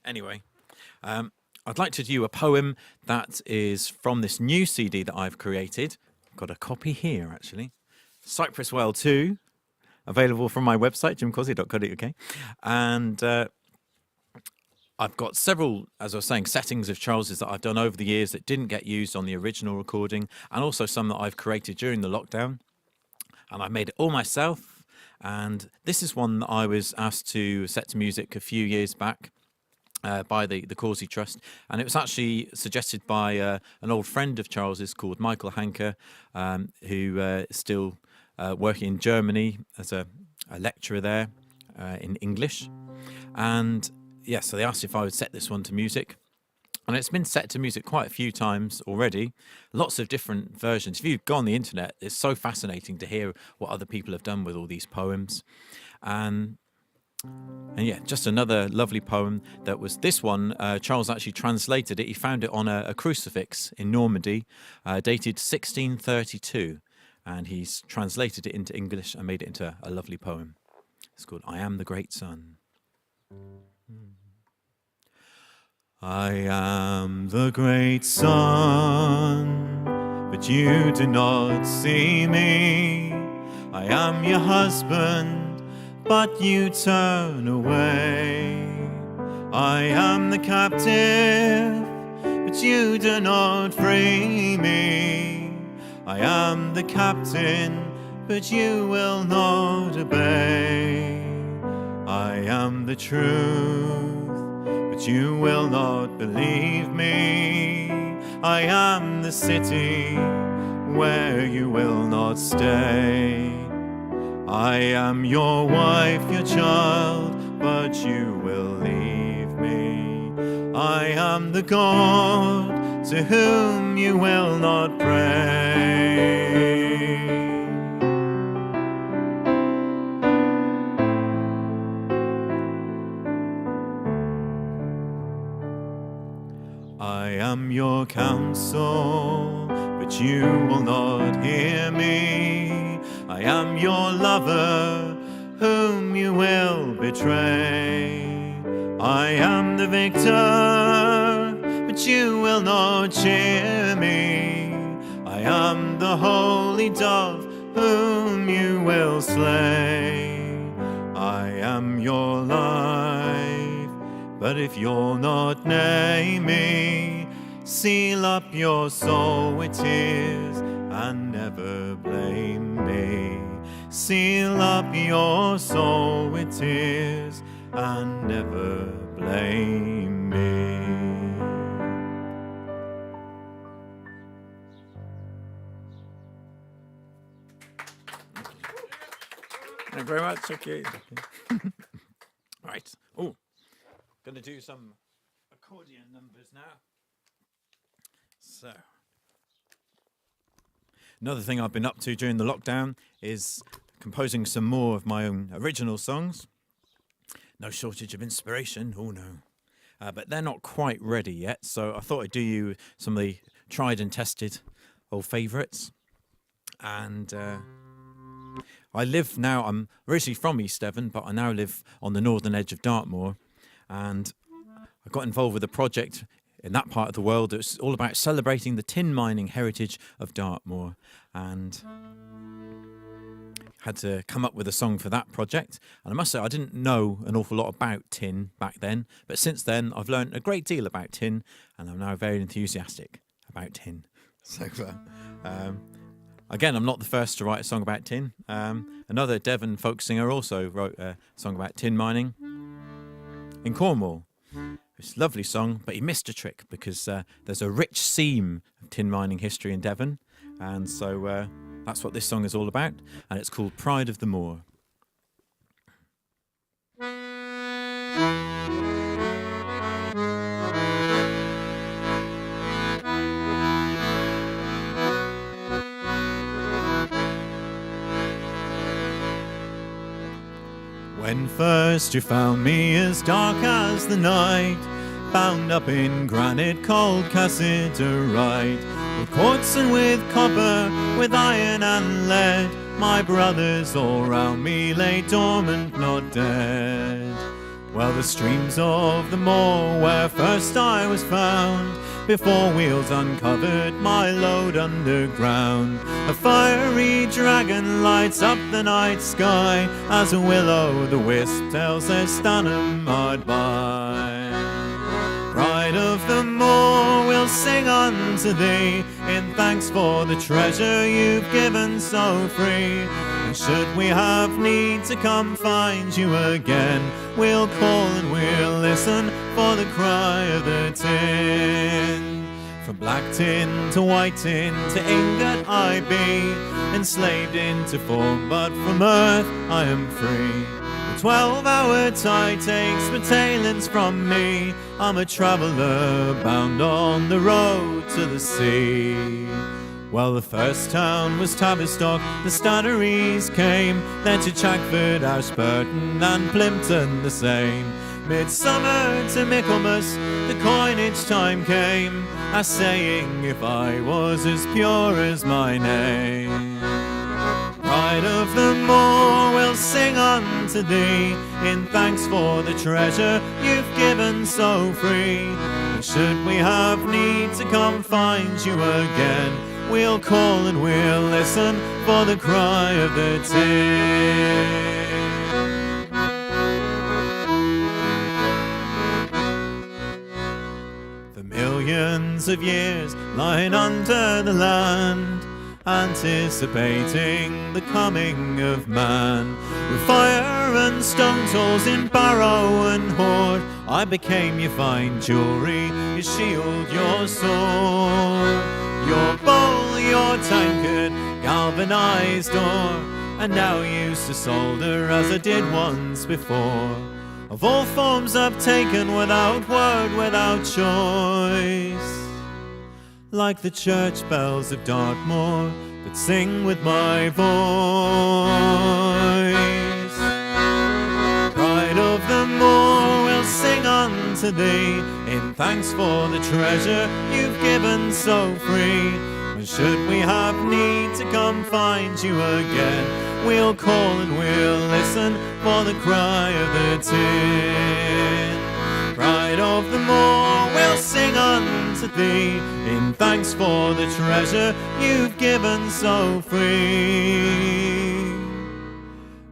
Anyway, I'd like to do a poem that is from this new CD that I've created. I've got a copy here, actually. Cypress Well 2, available from my website, jimcosy.co.uk. And I've got several, as I was saying, settings of Charles's that I've done over the years that didn't get used on the original recording, and also some that I've created during the lockdown. And I made it all myself. And this is one that I was asked to set to music a few years back by the Causey Trust, and it was actually suggested by an old friend of Charles's called Michael Hanker, who is still working in Germany as a lecturer there in English. And yeah, so they asked if I would set this one to music, and it's been set to music quite a few times already, lots of different versions. If you go on the internet, it's so fascinating to hear what other people have done with all these poems. And yeah, just another lovely poem that was this one. Charles actually translated it. He found it on a crucifix in Normandy, dated 1632, and he's translated it into English and made it into a lovely poem. It's called I Am the Great Sun. I am the great sun, but you do not see me. I am your husband, but you turn away. I am the captive, but you do not free me. I am the captain, but you will not obey. I am the truth, but you will not believe me. I am the city where you will not stay. I am your wife, your child, but you will leave me. I am the God to whom you will not pray. I am your counsel, but you will not hear me. I am your lover, whom you will betray. I am the victor, but you will not cheer me. I am the holy dove, whom you will slay. I am your life, but if you're not near me, seal up your soul with tears and never blame me. Seal up your soul with tears and never blame me. Thank you very much. Okay. Right. Oh, going to do some accordion numbers now. So, another thing I've been up to during the lockdown is composing some more of my own original songs. No shortage of inspiration, oh no. But they're not quite ready yet, so I thought I'd do you some of the tried and tested old favourites. And I live now, I'm originally from East Devon, but I now live on the northern edge of Dartmoor. And I got involved with a project in that part of the world that's all about celebrating the tin mining heritage of Dartmoor. And had to come up with a song for that project. And I must say, I didn't know an awful lot about tin back then, but since then I've learned a great deal about tin, and I'm now very enthusiastic about tin. So, again, I'm not the first to write a song about tin. Another Devon folk singer also wrote a song about tin mining in Cornwall. It's a lovely song, but he missed a trick because there's a rich seam of tin mining history in Devon, and so that's what this song is all about, and it's called Pride of the Moor. When first you found me as dark as the night, bound up in granite called cassiterite, with quartz and with copper, with iron and lead, my brothers all round me lay dormant, not dead. Well, the streams of the moor where first I was found, before wheels uncovered my load underground. A fiery dragon lights up the night sky, as a will-o'-the-wisp tells their Stanham hard by. Pride of the moor, we'll sing unto thee, in thanks for the treasure you've given so free. And should we have need to come find you again, we'll call and we'll listen for the cry of the tin. From black tin to white tin to ingot I be, enslaved into form, but from earth I am free. The 12-hour tide takes my tailings from me, I'm a traveller bound on the road to the sea. Well, the first town was Tavistock, the Stannaries came, then to Chagford, Ashburton and Plimpton the same. Midsummer to Michaelmas, the coinage time came, a saying if I was as pure as my name. Pride of the moor, we'll sing unto thee, in thanks for the treasure you've given so free. And should we have need to come find you again, we'll call and we'll listen for the cry of the tin. For millions of years lying under the land, anticipating the coming of man. With fire and stone tools in barrow and hoard, I became your fine jewellery, your shield, your sword, your bowl, your tankard, galvanised ore, and now used to solder as I did once before. Of all forms I've taken without word, without choice, like the church bells of Dartmoor that sing with my voice. Pride of the moor will sing unto thee, in thanks for the treasure you've given so free. And should we have need to come find you again, we'll call and we'll listen for the cry of the tin. Pride of the moor will sing unto thee, in thanks for the treasure you've given so free.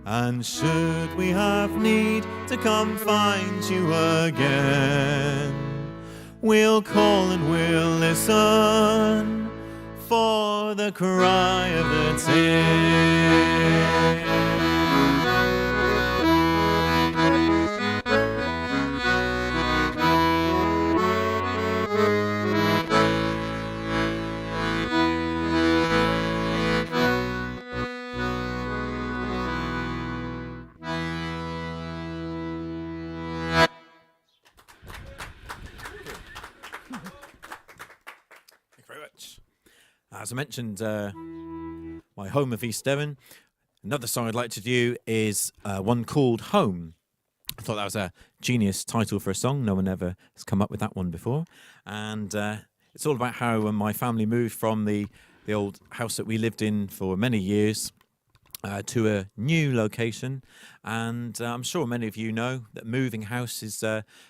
And should we have need to come find you again, we'll call and we'll listen for the cry of the tin. As I mentioned, my home of East Devon. Another song I'd like to do is one called Home. I thought that was a genius title for a song. No one ever has come up with that one before. And it's all about how my family moved from the old house that we lived in for many years to a new location. And I'm sure many of you know that moving house is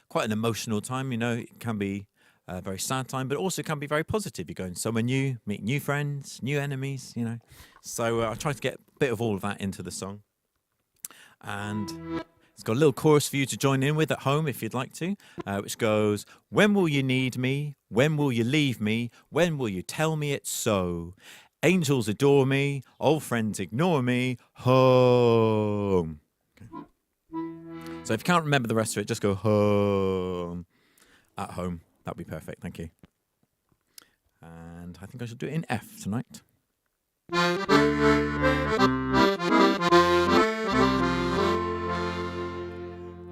quite an emotional time. You know, it can be a very sad time, but also can be very positive. You're going somewhere new, meeting new friends, new enemies, you know. So I tried to get a bit of all of that into the song. And it's got a little chorus for you to join in with at home if you'd like to, which goes, when will you need me? When will you leave me? When will you tell me it's so? Angels adore me, old friends ignore me, home. Okay. So if you can't remember the rest of it, just go home, at home. That'd be perfect, thank you. And I think I should do it in F tonight.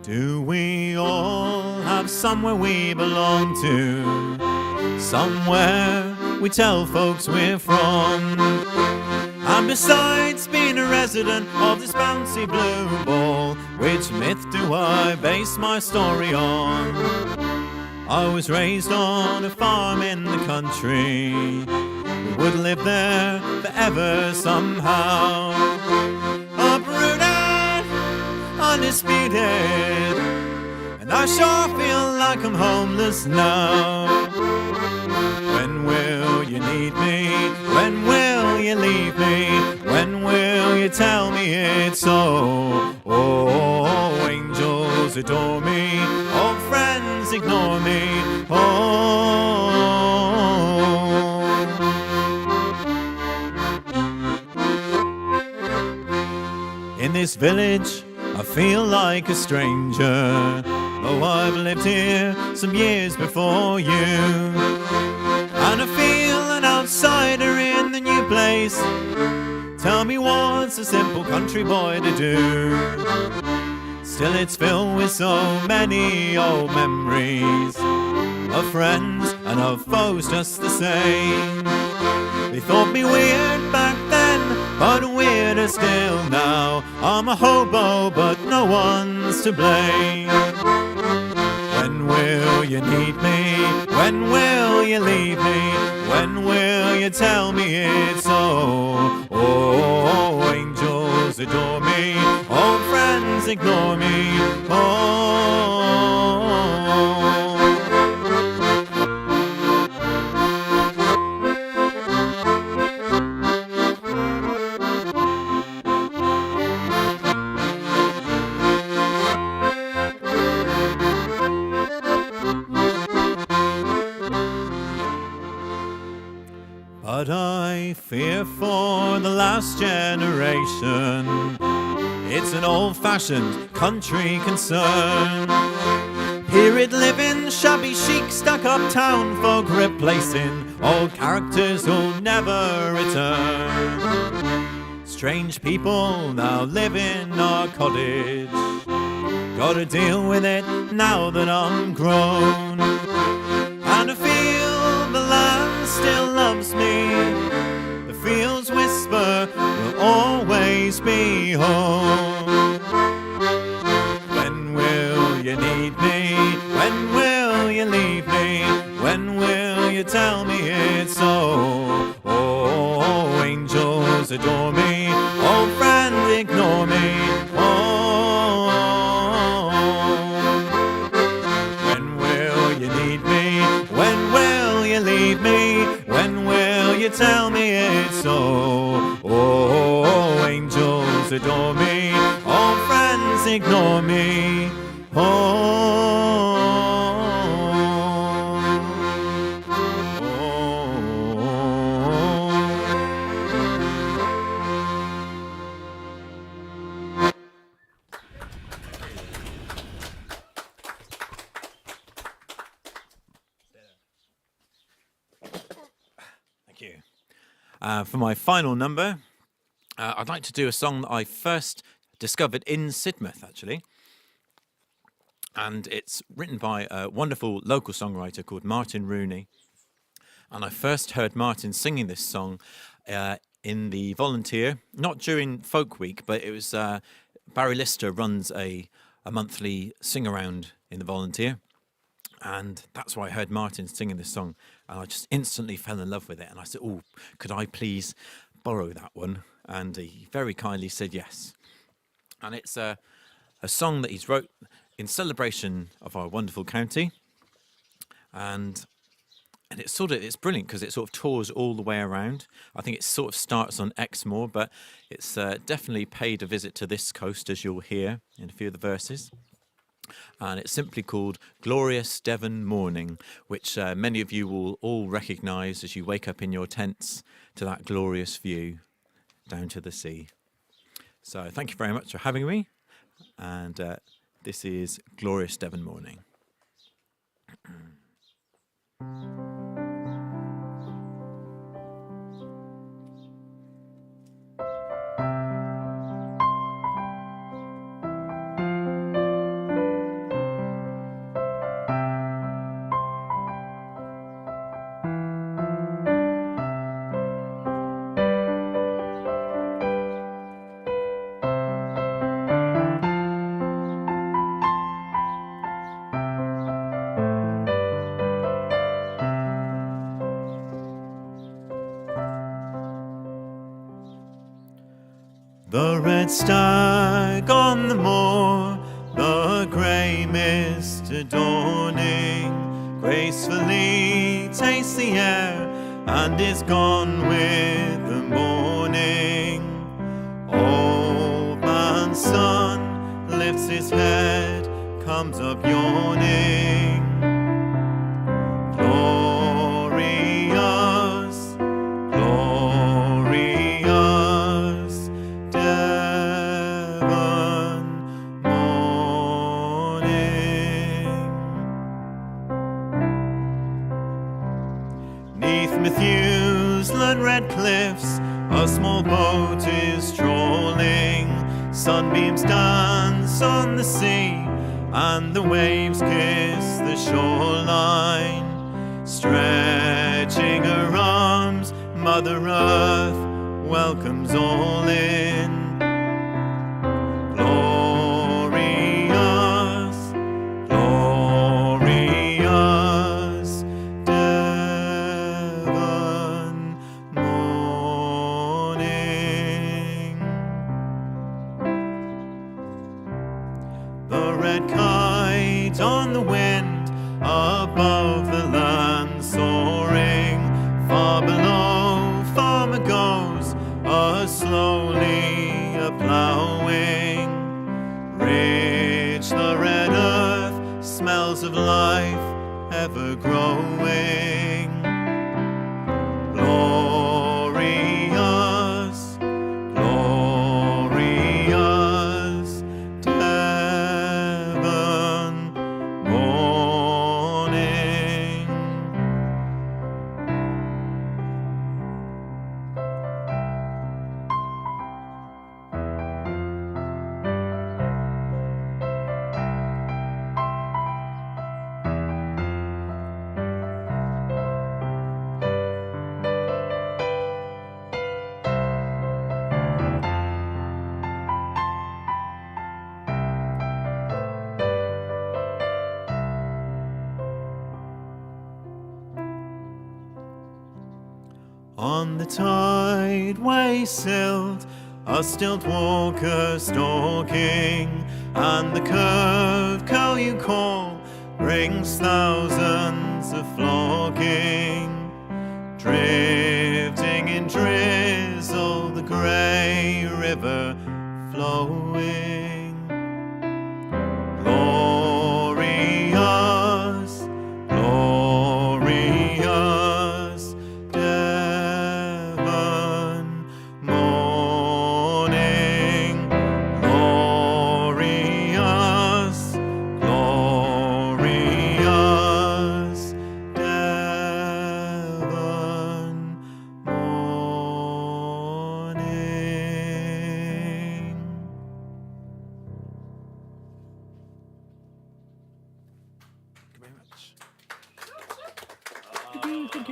Do we all have somewhere we belong to? Somewhere we tell folks we're from? And besides being a resident of this bouncy blue ball, which myth do I base my story on? I was raised on a farm in the country. We would live there forever somehow. Uprooted, undisputed, and I sure feel like I'm homeless now. When will you need me? When will you leave me? When will you tell me it's so? Oh, angels adore me, old friends ignore me. Oh, in this village I feel like a stranger, though I've lived here some years before you. And I feel an outsider in the new place. Tell me what's a simple country boy to do? Still it's filled with so many old memories of friends and of foes just the same. They thought me weird back then, but weirder still now. I'm a hobo, but no one's to blame. When will you need me? When will you leave me? When will you tell me it's so? Oh, angels adore me, old friends ignore me. Oh. But I I fear for the last generation. It's an old-fashioned country concern. Here it live in shabby chic stuck-up town folk, replacing old characters who'll never return. Strange people now live in our cottage. Gotta deal with it now that I'm grown. And I feel the land still loves me. The fields whisper we'll always be home. When will you need me? When will you leave me? When will you tell me it's so? Oh, angels adore me. Old friend, ignore me. Oh, when will you need me? When will you leave me? When will you tell me it's so? Oh, angels adore me. All friends ignore me. Thank you. For my final number, I'd like to do a song that I first discovered in Sidmouth, actually. And it's written by a wonderful local songwriter called Martin Rooney. And I first heard Martin singing this song in the Volunteer, not during Folk Week, but it was Barry Lister runs a monthly sing-around in the Volunteer. And that's why I heard Martin singing this song. And I just instantly fell in love with it. And I said, oh, could I please borrow that one? And he very kindly said yes. And it's a song that he's wrote in celebration of our wonderful county. And it's brilliant because it sort of tours all the way around. I think it sort of starts on Exmoor, but it's definitely paid a visit to this coast, as you'll hear in a few of the verses. And it's simply called Glorious Devon Morning, which many of you will all recognise as you wake up in your tents to that glorious view down to the sea. So thank you very much for having me. And this is Glorious Devon Morning. The red stag on the moor, the grey mist adorning, gracefully takes the air and is gone with the morning. Old man's son lifts his head, comes up yawning. Glorious, glorious Devon morning. 'Neath Methuselah red cliffs a small boat is trolling. Sunbeams dance on the sea and the waves kiss the shoreline. Stretching her arms, Mother Earth welcomes all in. Glorious, glorious Devon morning. The red kite on the wind above the land soaring. Far below, farmer goes slowly a-ploughing. Rich the red earth, smells of life ever growing. Glorious, On the tideway silt, a stilt walker stalking, and the curved cow you call brings thousands of flocking. Drifting in drizzle, the grey river flowing. Glorious, glorious Devon morning. Glorious, glorious Devon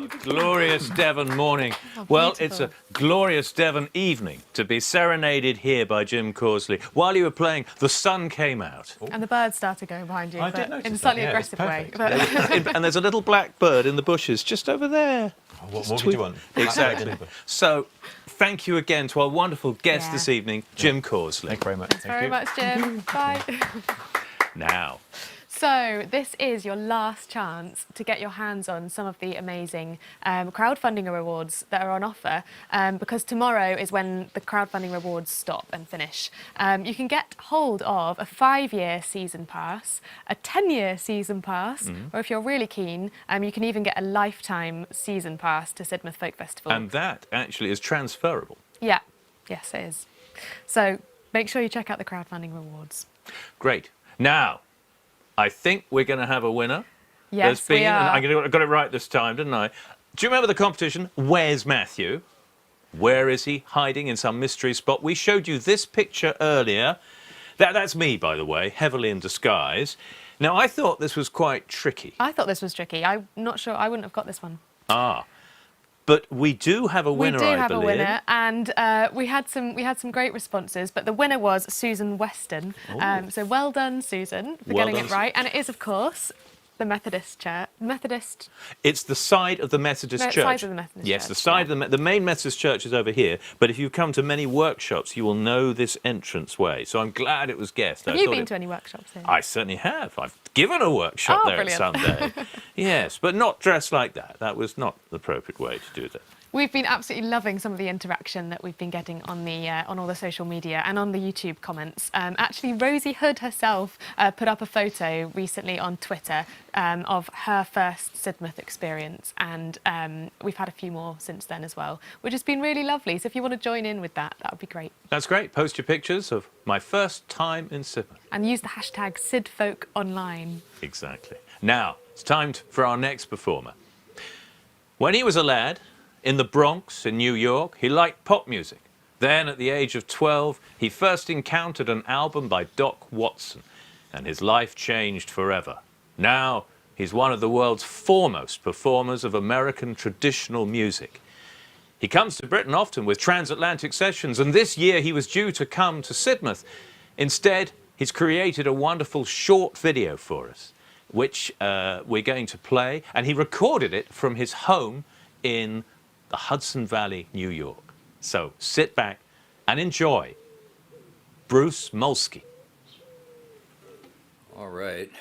morning. Glorious Devon morning. Well, it's a glorious Devon evening to be serenaded here by Jim Causley. While you were playing, the sun came out. And the birds started going behind you, I but did notice in a that, slightly yeah, it's aggressive way. perfect. But And there's a little black bird in the bushes just over there. What more could you want? Exactly. So, thank you again to our wonderful guest Yeah. this evening, Jim Causley. Thank you very much. Thanks very much, Jim. Bye. Now, So this is your last chance to get your hands on some of the amazing crowdfunding rewards that are on offer, because tomorrow is when the crowdfunding rewards stop and finish. You can get hold of a 5-year season pass, a 10-year season pass, or if you're really keen, you can even get a lifetime season pass to Sidmouth Folk Festival. and that actually is transferable. Yeah, yes it is. So make sure you check out the crowdfunding rewards. Great. Now, I think we're going to have a winner. Yes, we are. And I got it right this time, didn't I? Do you remember the competition? Where's Matthew? Where is he? Hiding in some mystery spot. We showed you this picture earlier. That's me, by the way, heavily in disguise. Now, I thought this was quite tricky. I thought this was tricky. I'm not sure. I wouldn't have got this one. But we do have a winner, We do have I a believe. winner, and we had some great responses. But the winner was Susan Weston. So well done, Susan, for Well getting done, it right. And it is, of course, the Methodist Church. It's the side of the Methodist No, church. side of the Methodist yes, church, the side yeah. of the main Methodist church is over here. But if you come to many workshops, you will know this entrance way. So I'm glad it was guessed. Have you been to any workshops here? I certainly have. I've given a workshop Oh, there brilliant. at Sunday. Yes, but not dressed like that. That was not the appropriate way to do that. We've been absolutely loving some of the interaction that we've been getting on the on all the social media and on the YouTube comments. Actually, Rosie Hood herself put up a photo recently on Twitter of her first Sidmouth experience, and we've had a few more since then as well, which has been really lovely. So if you want to join in with that, that would be great. That's great. Post your pictures of my first time in Sidmouth. And use the hashtag SidFolkOnline. Exactly. Now, it's time for our next performer. When he was a lad, in the Bronx in New York, he liked pop music. Then, at the age of 12, he first encountered an album by Doc Watson, and his life changed forever. Now, he's one of the world's foremost performers of American traditional music. He comes to Britain often with transatlantic sessions, and this year he was due to come to Sidmouth. Instead, he's created a wonderful short video for us, which we're going to play, and he recorded it from his home in the Hudson Valley, New York. So sit back and enjoy Bruce Molsky. All right.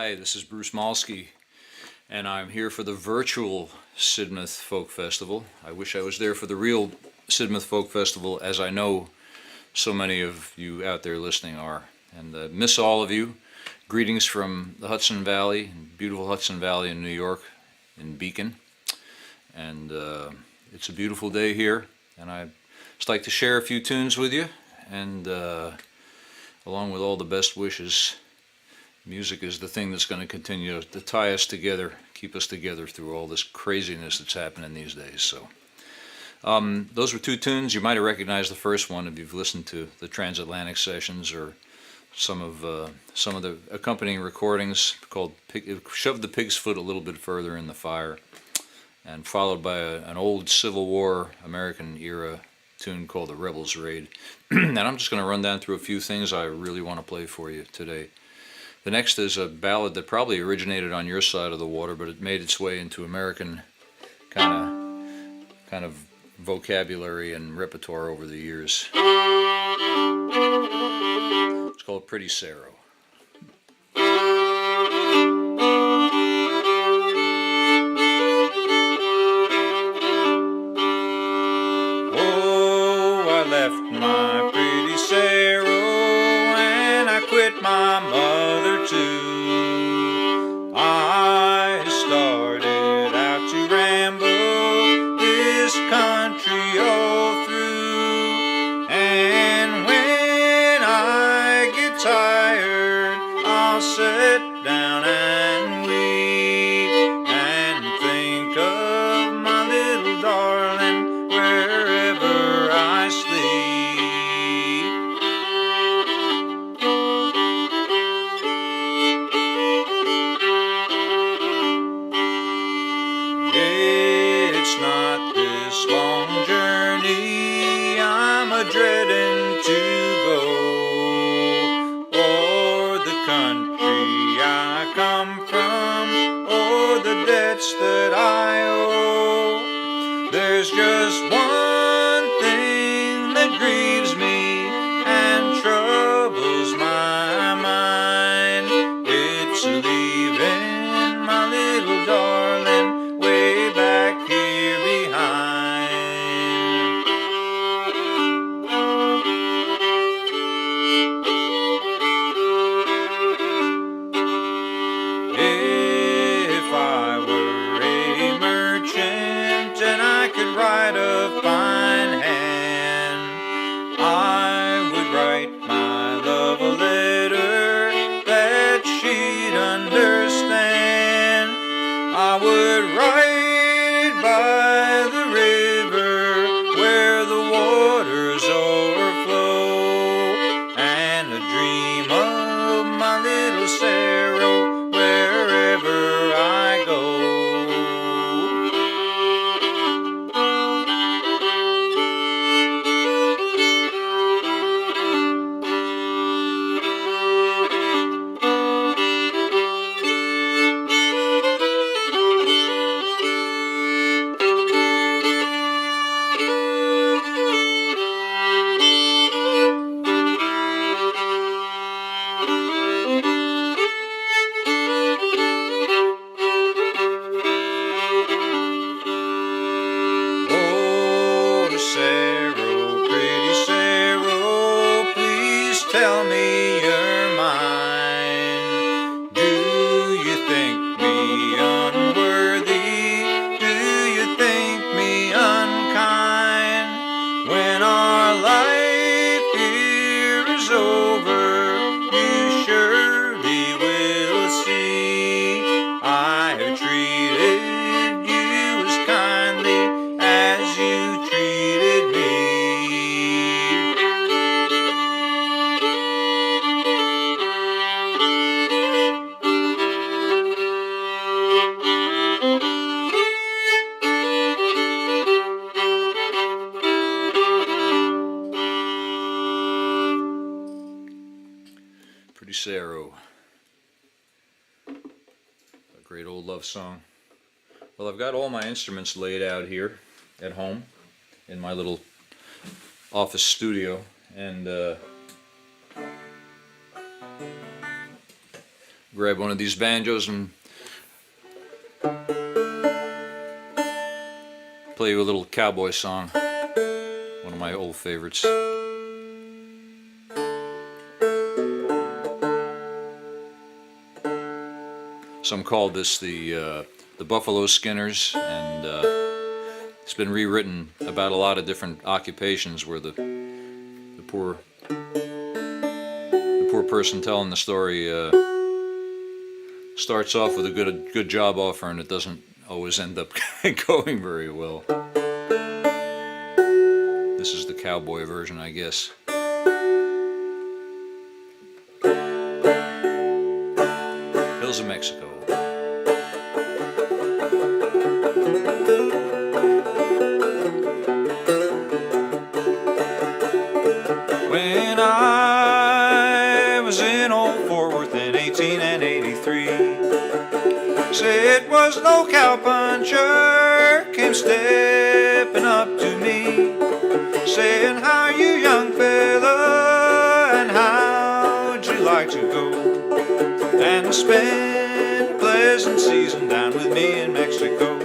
Hi, this is Bruce Malski, and I'm here for the virtual Sidmouth Folk Festival. I wish I was there for the real Sidmouth Folk Festival, as I know so many of you out there listening are. And miss all of you. Greetings from the Hudson Valley, beautiful Hudson Valley in New York, in Beacon. And it's a beautiful day here, and I'd just like to share a few tunes with you, and along with all the best wishes. Music is the thing that's going to continue to tie us together, keep us together through all this craziness that's happening these days. So, those were two tunes. You might have recognized the first one if you've listened to the Transatlantic sessions or some of the accompanying recordings, called "Shove the Pig's Foot a Little Bit Further in the Fire," and followed by an old Civil War American era tune called "The Rebels Raid." And I'm just going to run down through a few things I really want to play for you today. The next is a ballad that probably originated on your side of the water, but it made its way into American kind of vocabulary and repertoire over the years. It's called Pretty Sarah. Oh, I left my pretty Sarah and I quit my mother too. I started out to ramble this country all through, and when I get tired I'll sit down and weep and think of my little darling wherever I sleep. It's not this long journey I'm a-dreading to go, or the country I come from, or the debts that I owe. There's just one thing that grieves me and troubles my mind. It's leaving my little darling way back here behind. If I were a merchant and I could write a fine hand, I would write my love a letter that she'd understand. I would write by the river where the waters overflow, and a dream of my little Sarah wherever I go. Oh, Sarah, pretty Sarah, please tell me you're mine. Do you think me unworthy? Do you think me unkind? When our life here is over, you surely will see I have treated you as kindly as you treated me. Pretty Sarah. A great old love song. Well, I've got all my instruments laid out here at home in my little office studio, and grab one of these banjos and play you a little cowboy song, one of my old favorites. Some called this the Buffalo Skinners, and it's been rewritten about a lot of different occupations where the poor person telling the story starts off with a good job offer, and it doesn't always end up going very well. This is the cowboy version, I guess. Hills of Mexico. When I was in Old Fort Worth in 1883, say it was no cowpuncher came stepping up to me, saying, "How are you, young fella, and how'd you like to go and spend a pleasant season down with me in Mexico?"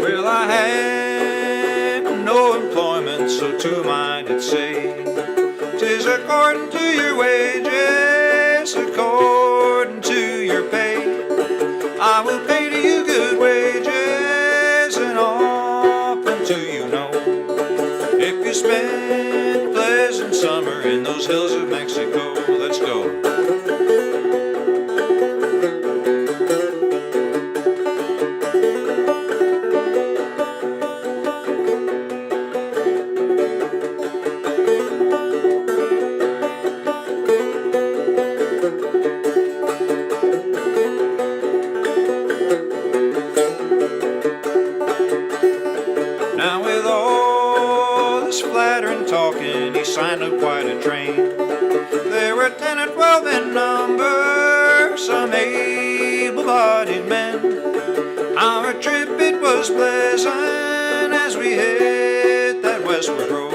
Well, I had no employment, so to mine did say, "'Tis according to your wages, according to your pay. I will pay to you good wages, and often to you know, if you spend a pleasant summer in those hills of Mexico." Let's go. Now with all this flattering talking, he signed up quite a train. There were 10 or 12 in number, some able-bodied men. Our trip, it was pleasant as we hit that westward road,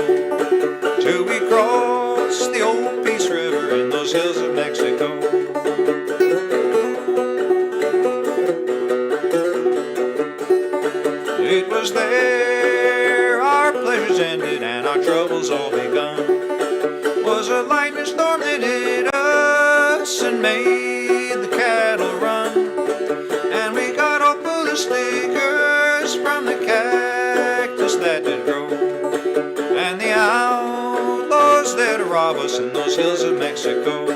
till we crossed the old Peace River in those hills of Mexico. It was there our pleasures ended and our troubles all begun. Was a lightning storm that hit us and made the cattle run, and we got all full of stickers from the cactus that did grow, and the outlaws there to rob us in those hills of Mexico.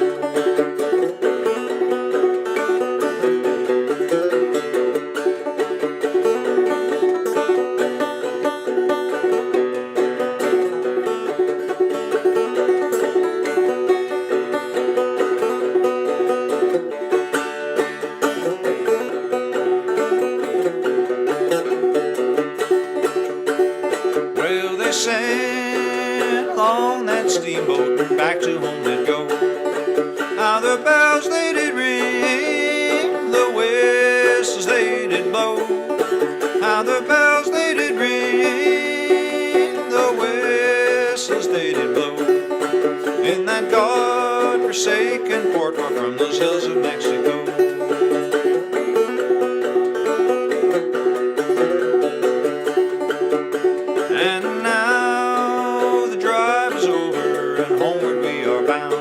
Well, they sent along that steamboat and back to home they'd go. How the bells they did ring, the whistles they did blow. How the bells they did ring, the whistles they did blow. In that God-forsaken port far from those hills of Mexico. And now the drive is over and homeward we are bound.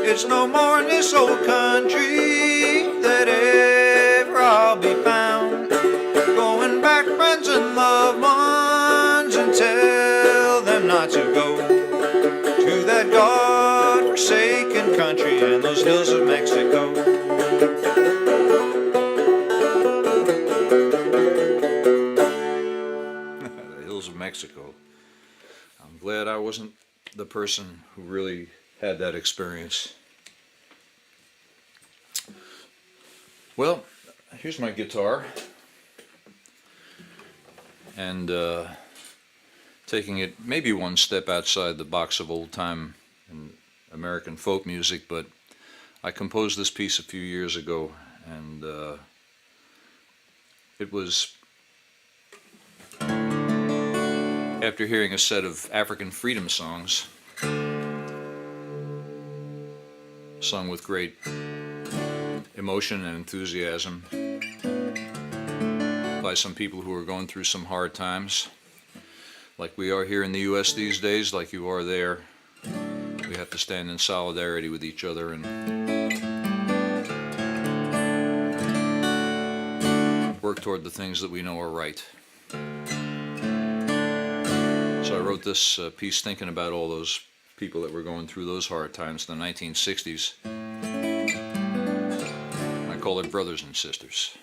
It's no more in this old country that ever I'll be found. Going back, friends and loved ones, and tell them not to go to that God-forsaken country and those hills of Mexico. The hills of Mexico. I'm glad I wasn't the person who really had that experience. Well, here's my guitar, and taking it maybe one step outside the box of old-time and American folk music, but I composed this piece a few years ago, and it was after hearing a set of African freedom songs sung with great emotion and enthusiasm by some people who are going through some hard times, like we are here in the U.S. these days, like you are there. We have to stand in solidarity with each other and work toward the things that we know are right. So I wrote this piece thinking about all those people that were going through those hard times in the 1960s. I call it Brothers and Sisters.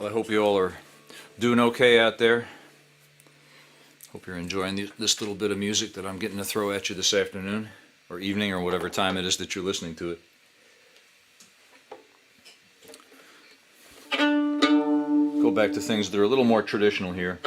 Well, I hope you all are doing okay out there. Hope you're enjoying this little bit of music that I'm getting to throw at you this afternoon, or evening, or whatever time it is that you're listening to it. Go back to things that are a little more traditional here.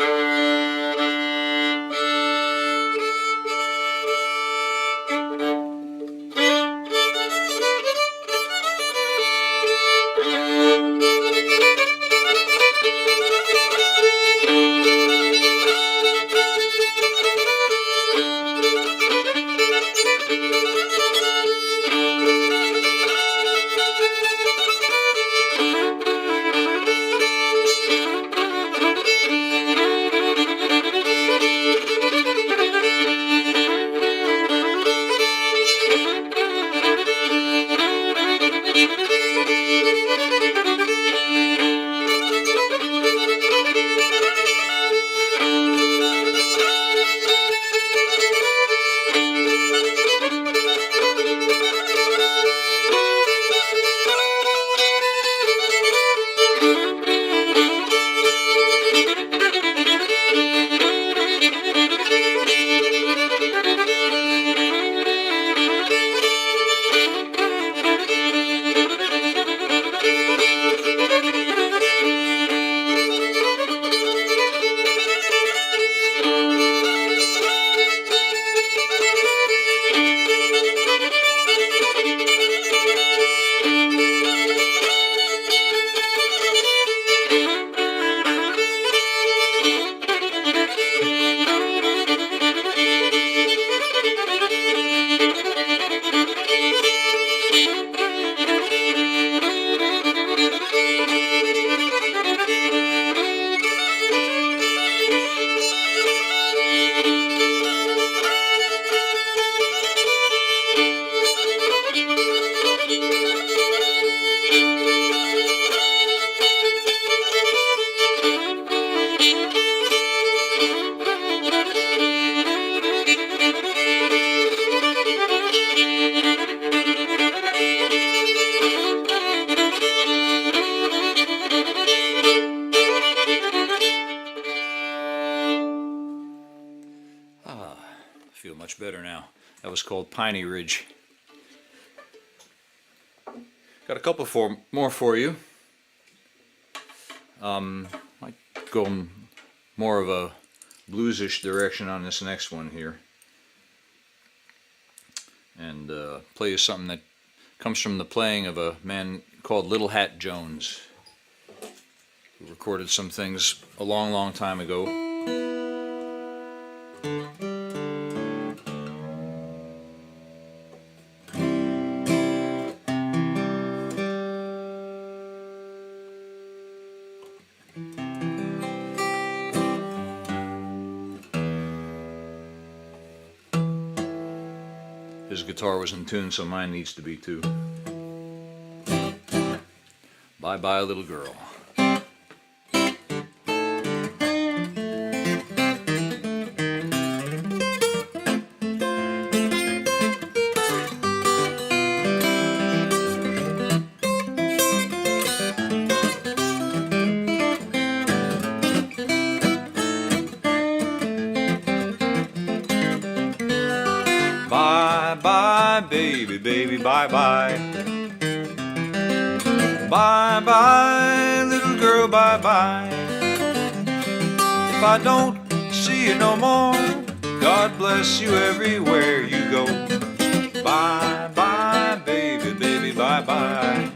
Much better now. That was called Piney Ridge. Got a couple more for you. Might go more of a bluesish direction on this next one here, and play you something that comes from the playing of a man called Little Hat Jones, who recorded some things a long, long time ago. His guitar was in tune, so mine needs to be too. Bye bye, little girl. Bye, baby, baby, bye-bye. Bye-bye, little girl, bye-bye. If I don't see you no more, God bless you everywhere you go. Bye-bye, baby, baby, bye-bye.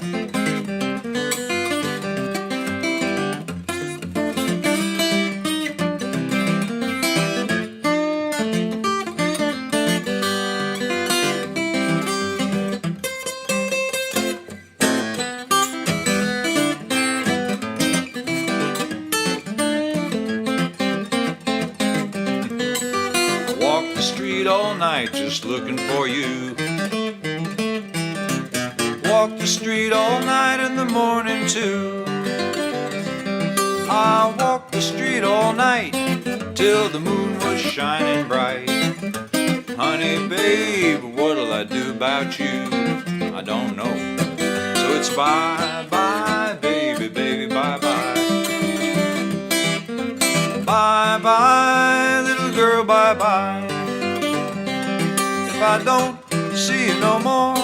All night just looking for you. Walk the street all night in the morning too. I walked the street all night till the moon was shining bright. Honey babe, what'll I do about you? I don't know. So it's bye bye baby, baby, bye bye. bye, little girl, bye bye. If I don't see you no more,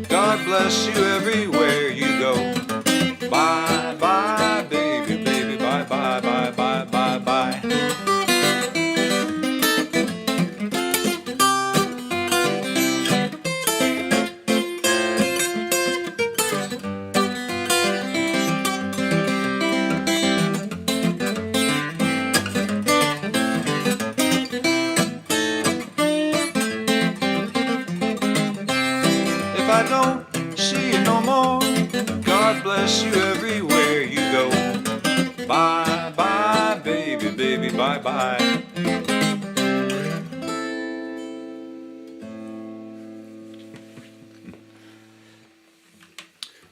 God bless you everywhere you go. Bye bye, baby, baby, bye bye, bye bye, bye bye. If I don't see you no more, God bless you everywhere you go. Bye bye, baby, baby, bye bye.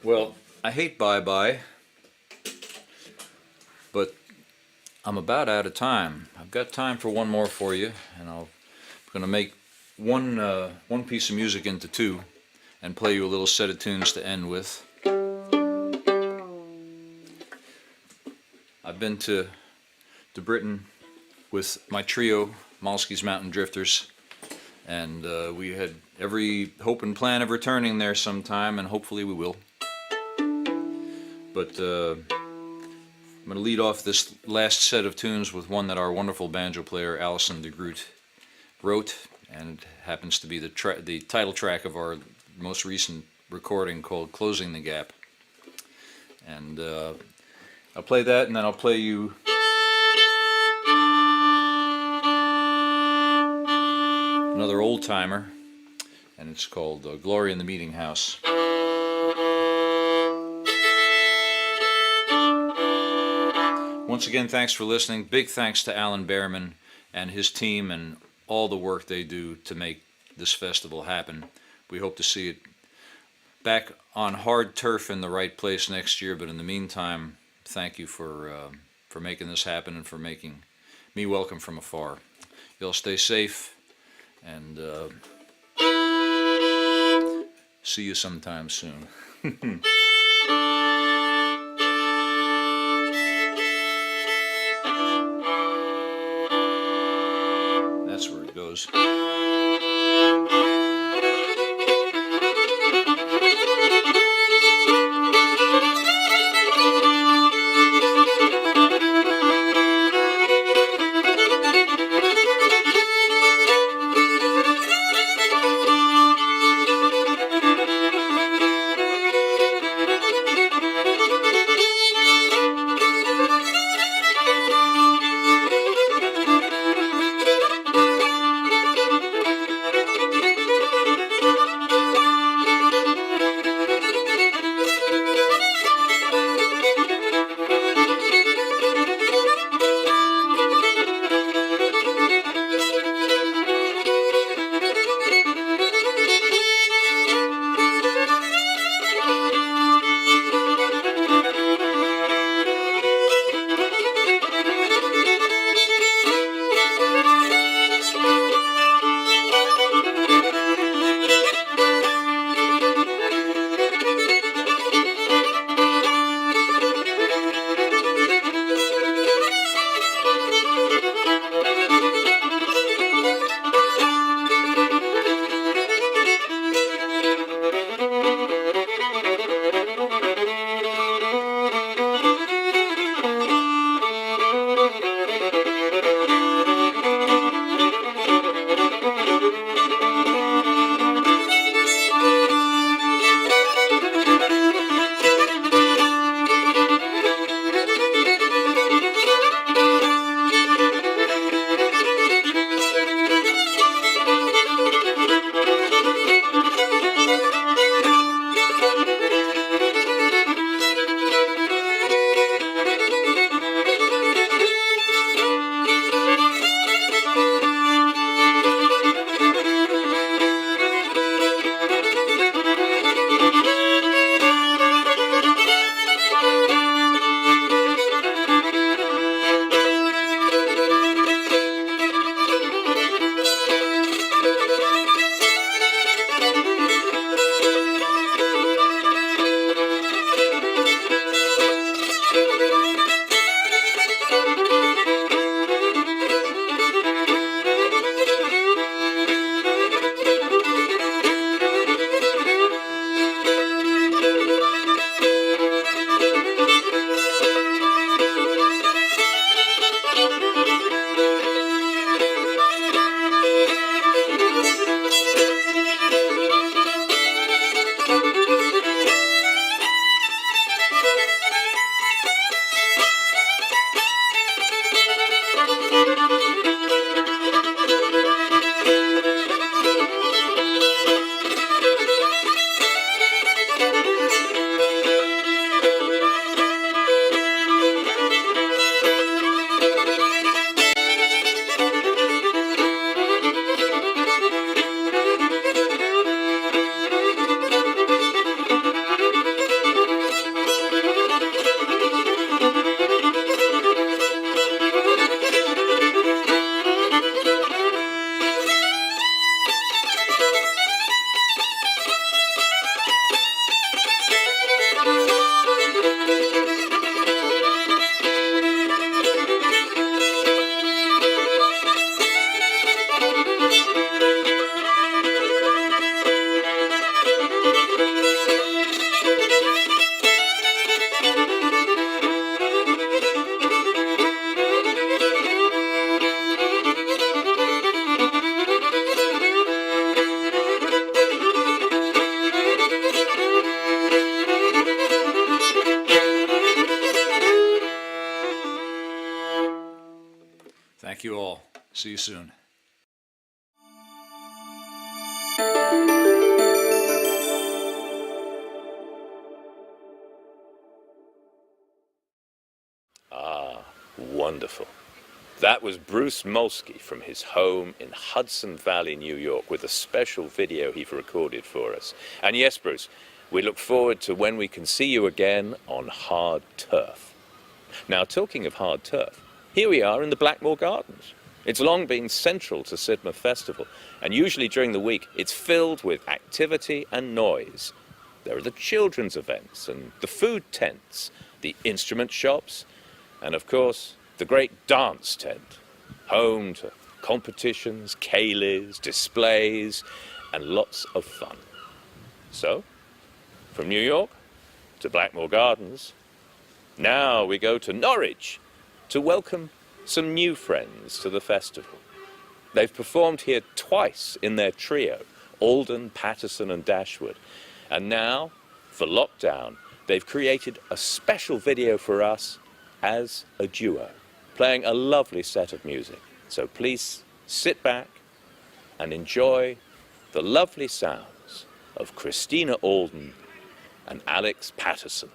Well, I hate bye bye, but I'm about out of time. I've got time for one more for you, and I'm going to make one piece of music into two and play you a little set of tunes to end with. I've been to Britain with my trio, Malsky's Mountain Drifters, and we had every hope and plan of returning there sometime, and hopefully we will. But I'm going to lead off this last set of tunes with one that our wonderful banjo player Alison de Groot wrote, and it happens to be the title track of our most recent recording called Closing the Gap. And I'll play that, and then I'll play you another old-timer, and it's called Glory in the Meeting House. Once again, thanks for listening. Big thanks to Alan Behrman and his team and all the work they do to make this festival happen. We hope to see it back on hard turf in the right place next year, but in the meantime, thank you for making this happen and for making me welcome from afar. Y'all stay safe, and see you sometime soon. That's where it goes. soon. Ah, wonderful. That was Bruce Molsky from his home in Hudson Valley, New York, with a special video he recorded for us. And yes, Bruce, we look forward to when we can see you again on hard turf. Now, talking of hard turf, here we are in the Blackmore Gardens. It's long been central to Sidmouth Festival, and usually during the week it's filled with activity and noise. There are the children's events and the food tents, the instrument shops, and of course, the great dance tent, home to competitions, ceilidhs, displays, and lots of fun. So, from New York to Blackmore Gardens, now we go to Norwich to welcome some new friends to the festival. They've performed here twice in their trio, Alden, Patterson and Dashwood. And now, for lockdown, they've created a special video for us as a duo, playing a lovely set of music. So please sit back and enjoy the lovely sounds of Christina Alden and Alex Patterson.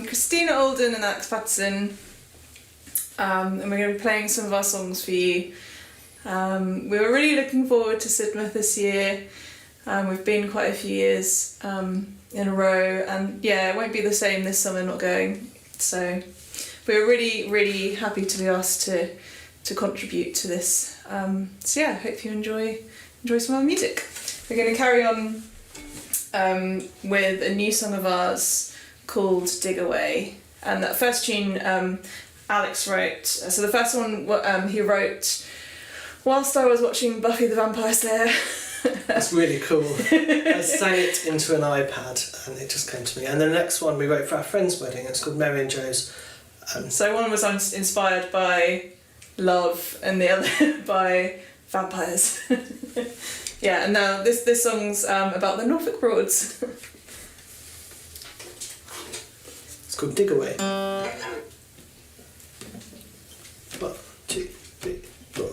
Christina Alden and Alex Patterson, and we're going to be playing some of our songs for you. We were really looking forward to Sidmouth this year. We've been quite a few years in a row, and yeah, it won't be the same this summer not going. So we were really, really happy to be asked to contribute to this. So yeah, I hope you enjoy some of our music. We're going to carry on with a new song of ours called Dig Away, and that first tune Alex wrote. So the first one he wrote whilst I was watching Buffy the Vampire Slayer. It's really cool. I sang it into an iPad and it just came to me. And the next one we wrote for our friend's wedding. It's called Mary and Joe's. So one was inspired by love and the other by vampires. Yeah, and now this song's about the Norfolk Broads. It's called Dig Away. 1, 2, 3, 4.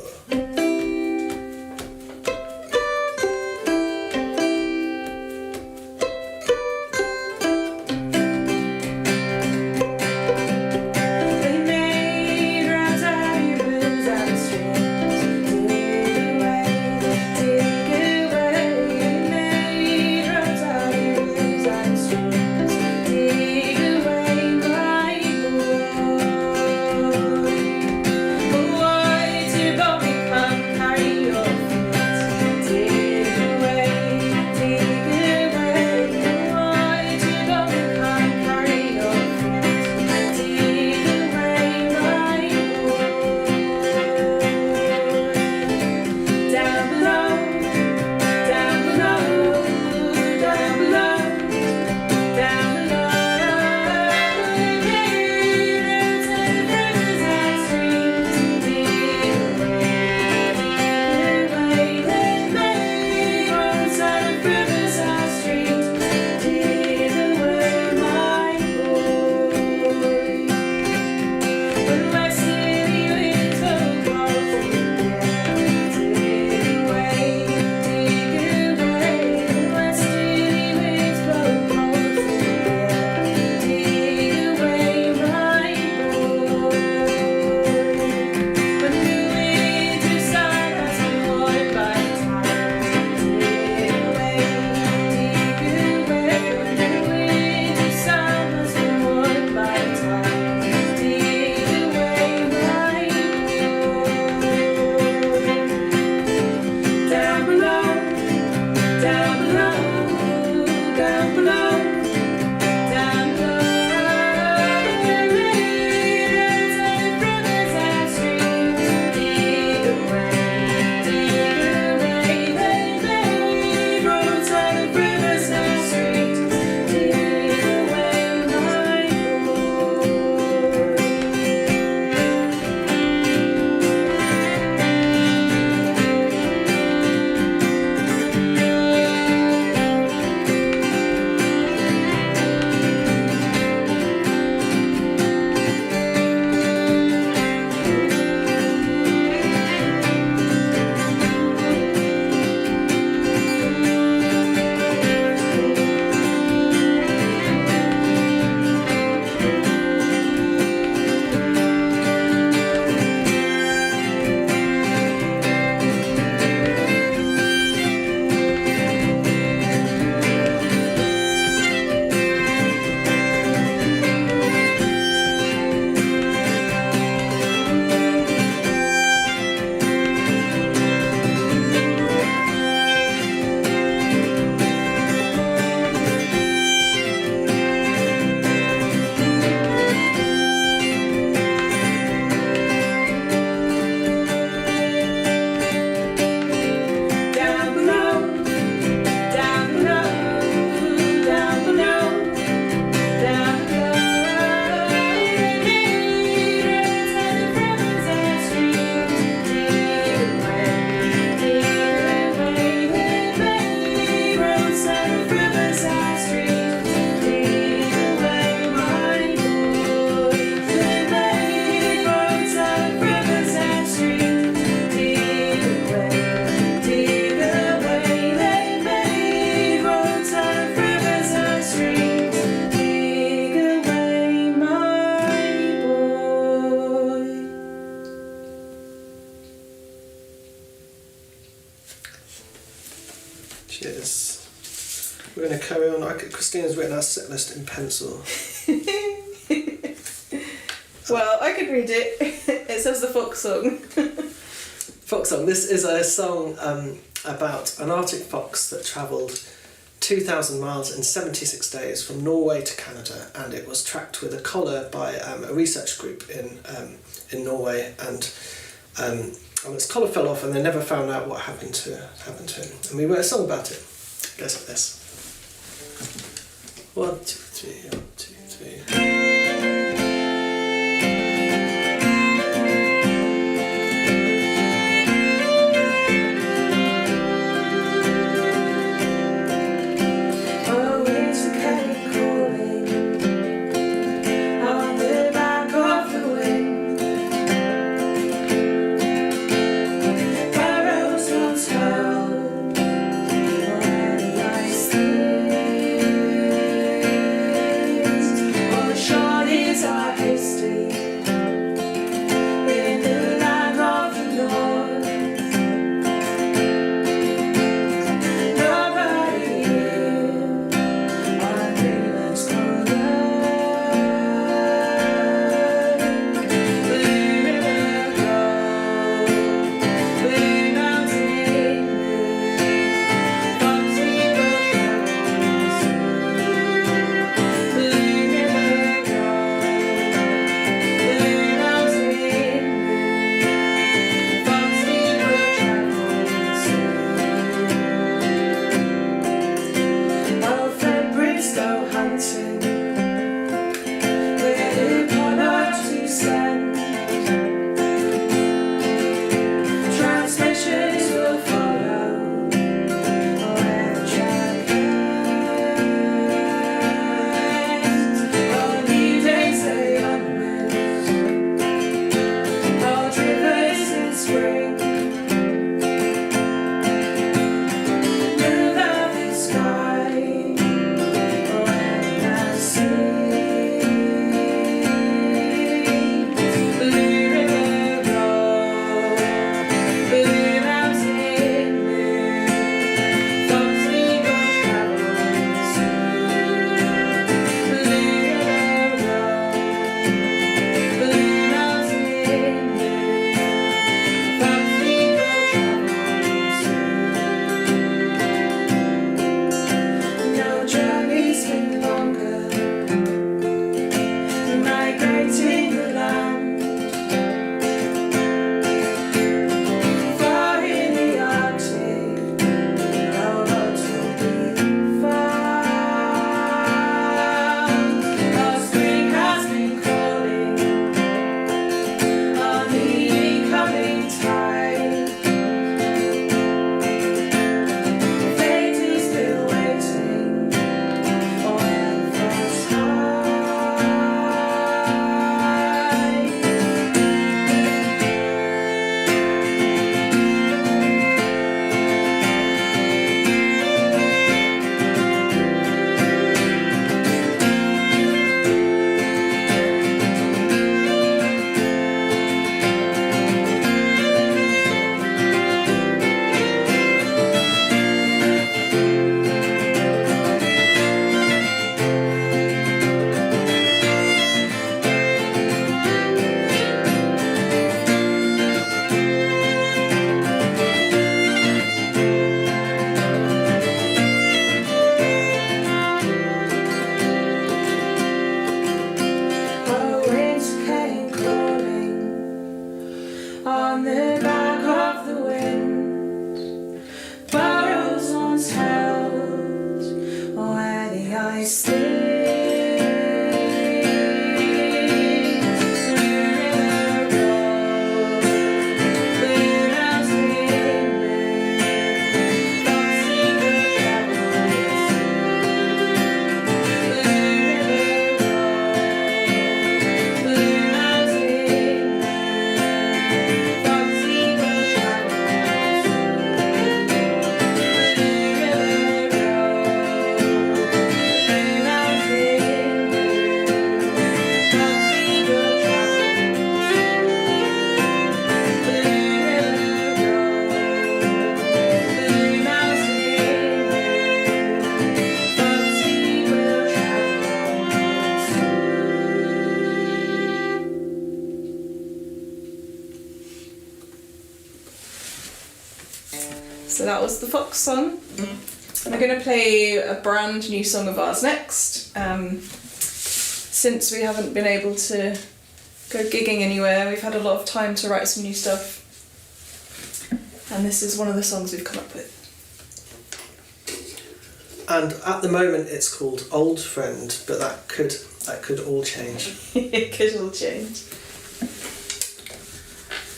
Dig away my Christina's written our set list in pencil. Well, I could read it. It says the folk song. Fox song. This is a song about an Arctic fox that travelled 2,000 miles in 76 days from Norway to Canada, and it was tracked with a collar by a research group in Norway, and his collar fell off, and they never found out what happened to him. And we wrote a song about it. It goes like this. 1, 2, 3, 1, 2, 3. All the So that was the Fox song. We're going to play a brand new song of ours next. Since we haven't been able to go gigging anywhere, we've had a lot of time to write some new stuff. And this is one of the songs we've come up with. And at the moment it's called Old Friend, but that could all change. It could all change.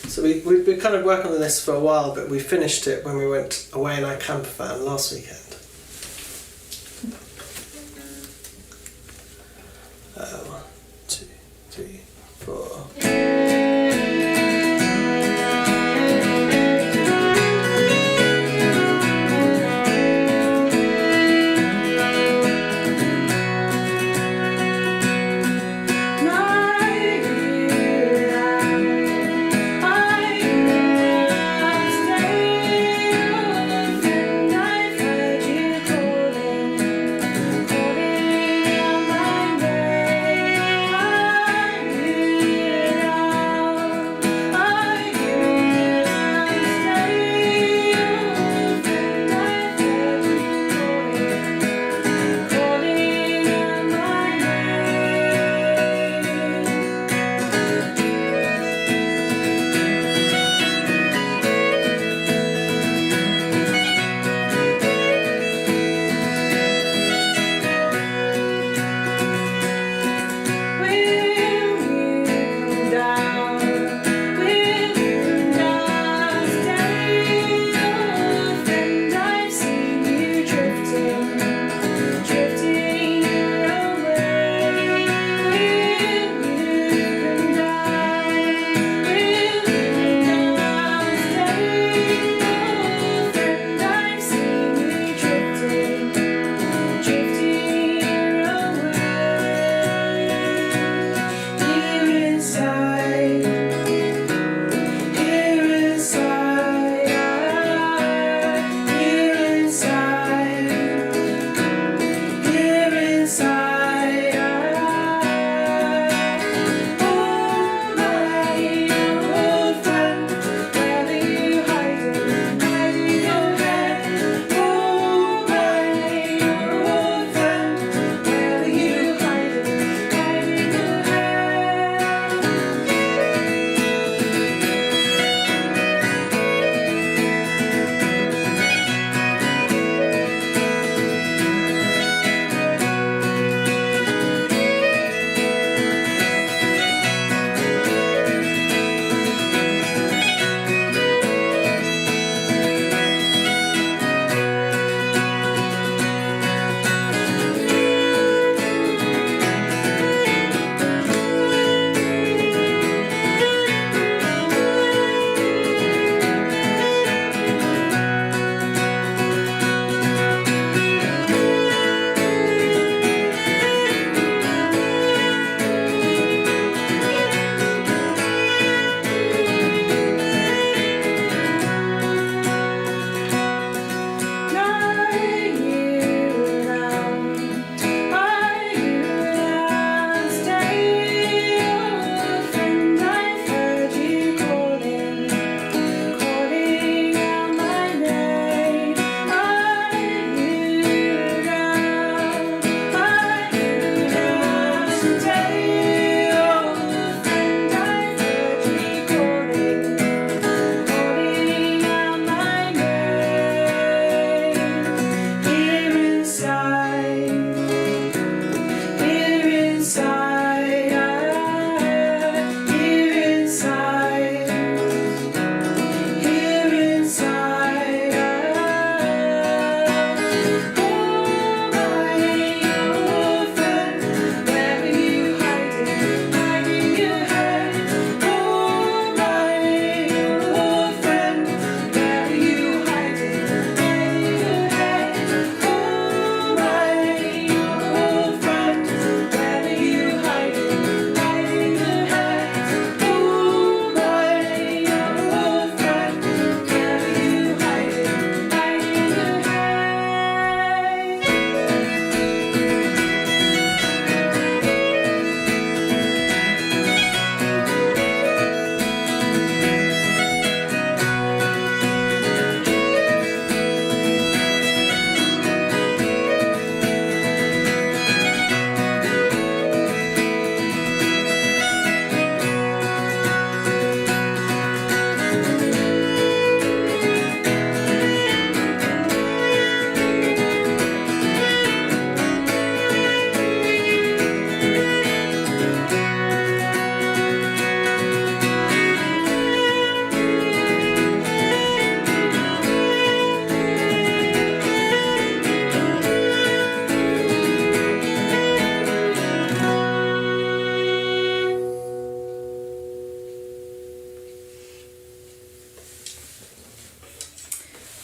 So we've been kind of working on this for a while, but we finished it when we went away in our camper van last weekend. 1, 2, 3, 4.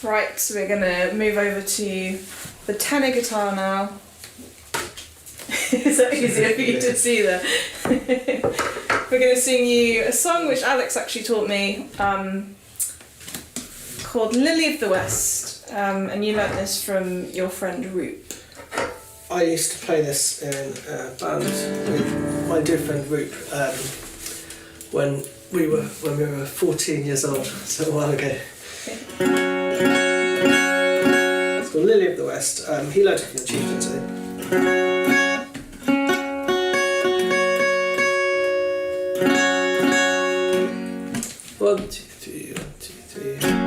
Right, so we're going to move over to the tenor guitar now. Is that easier for you to see there? We're going to sing you a song which Alex actually taught me called Lily of the West, and you learnt this from your friend Roop. I used to play this in a band with my dear friend Roop when we were 14 years old, so a while ago. It's called Lily of the West. He learnt it from the Chieftain too. 1, 2, 3, 1, 2, 3.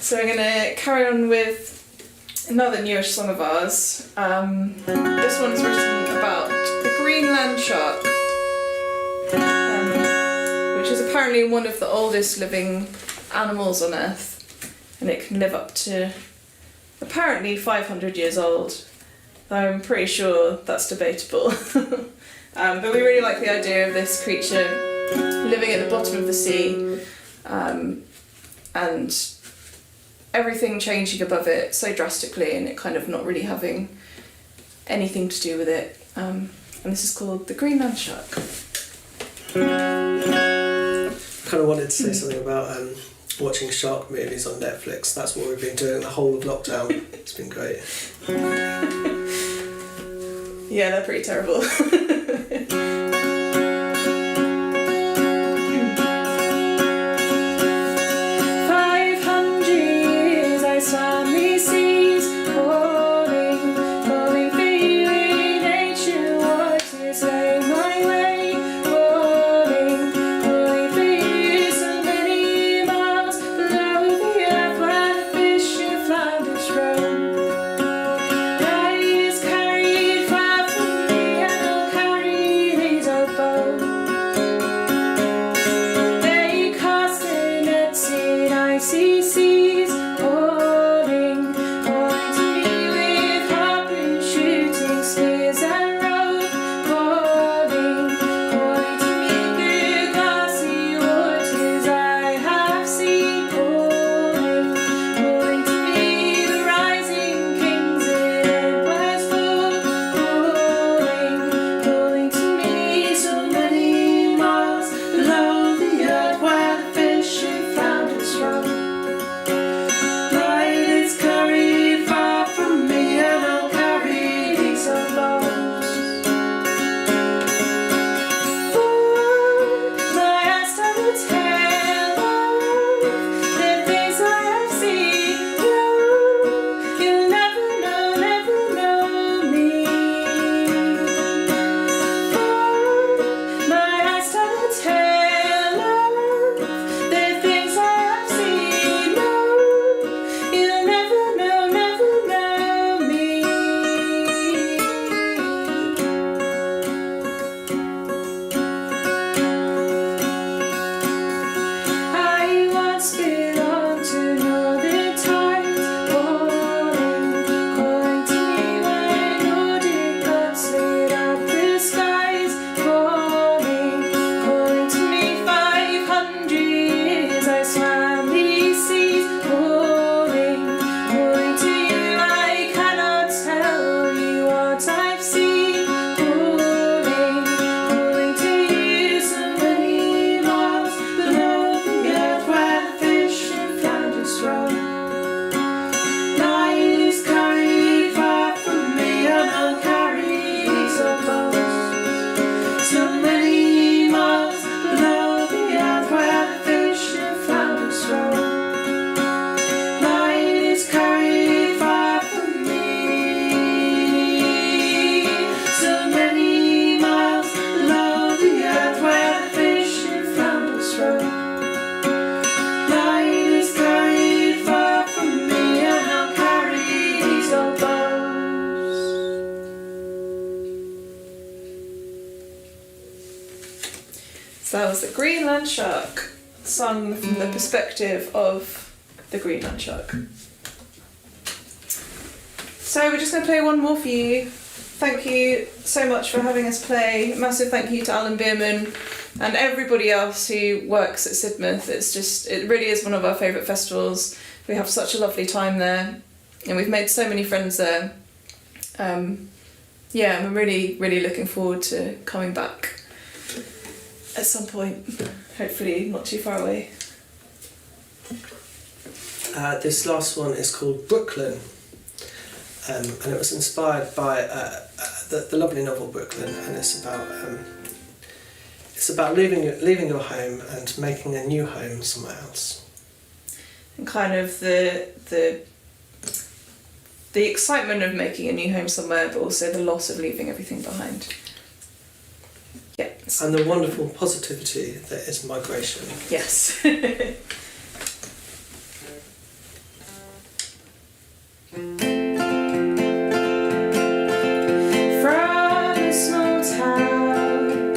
So we're going to carry on with another newish song of ours. This one's written about the Greenland shark, which is apparently one of the oldest living animals on Earth, and it can live up to apparently 500 years old. I'm pretty sure that's debatable. But we really like the idea of this creature living at the bottom of the sea, and everything changing above it so drastically and it kind of not really having anything to do with it. And this is called the Greenland shark. I kind of wanted to say something about watching shark movies on Netflix. That's what we've been doing the whole of lockdown. It's been great. Yeah, they're pretty terrible. 500 years I swam these seas, calling for you in ancient waters, lay my way, calling for you so many miles below the earth where the fish and flounders roam. Lies carried far from me, and I'll carry these above. They cast their nets in icy seas, calling to me with harpoon shooting spears and rope, calling to me through glassy waters I have seen, calling to me the rising kings in endless fall, calling to me so many miles below the earth where the fish and flounders roam. Light is carried far from me, and I'll carry these alone. My eyes tell a tale of the things I have seen. You'll never know me. My eyes tell a tale of the things I have seen. You'll never know me. I once belonged to northern times, calling to me when Nordic gods lit up the skies, calling to me 500 years I swam these seas, calling to you I cannot tell you what I've seen, calling to you so many miles below the earth where the fish and flounders roam. Light is carried far from me, and I'll carry these bones. So many miles below the earth where the fish and flounders roam. Light is carried far from me. So many miles below the earth where the fish and flounders roam. Light is carried far from me, and I'll carry these old bones. So that was the Greenland shark, sung from the perspective of the Greenland shark. So we're just going to play one more for you. Thank you so much for having us play. Massive thank you to Alan Bierman and everybody else who works at Sidmouth. It really is one of our favourite festivals. We have such a lovely time there, and we've made so many friends there. Yeah, I'm really, really looking forward to coming back at some point, hopefully not too far away. This last one is called Brooklyn, and it was inspired by the lovely novel Brooklyn, and it's about leaving your home and making a new home somewhere else. And kind of the excitement of making a new home somewhere, but also the loss of leaving everything behind. Yeah. And the wonderful positivity that is migration. Yes. From a small town,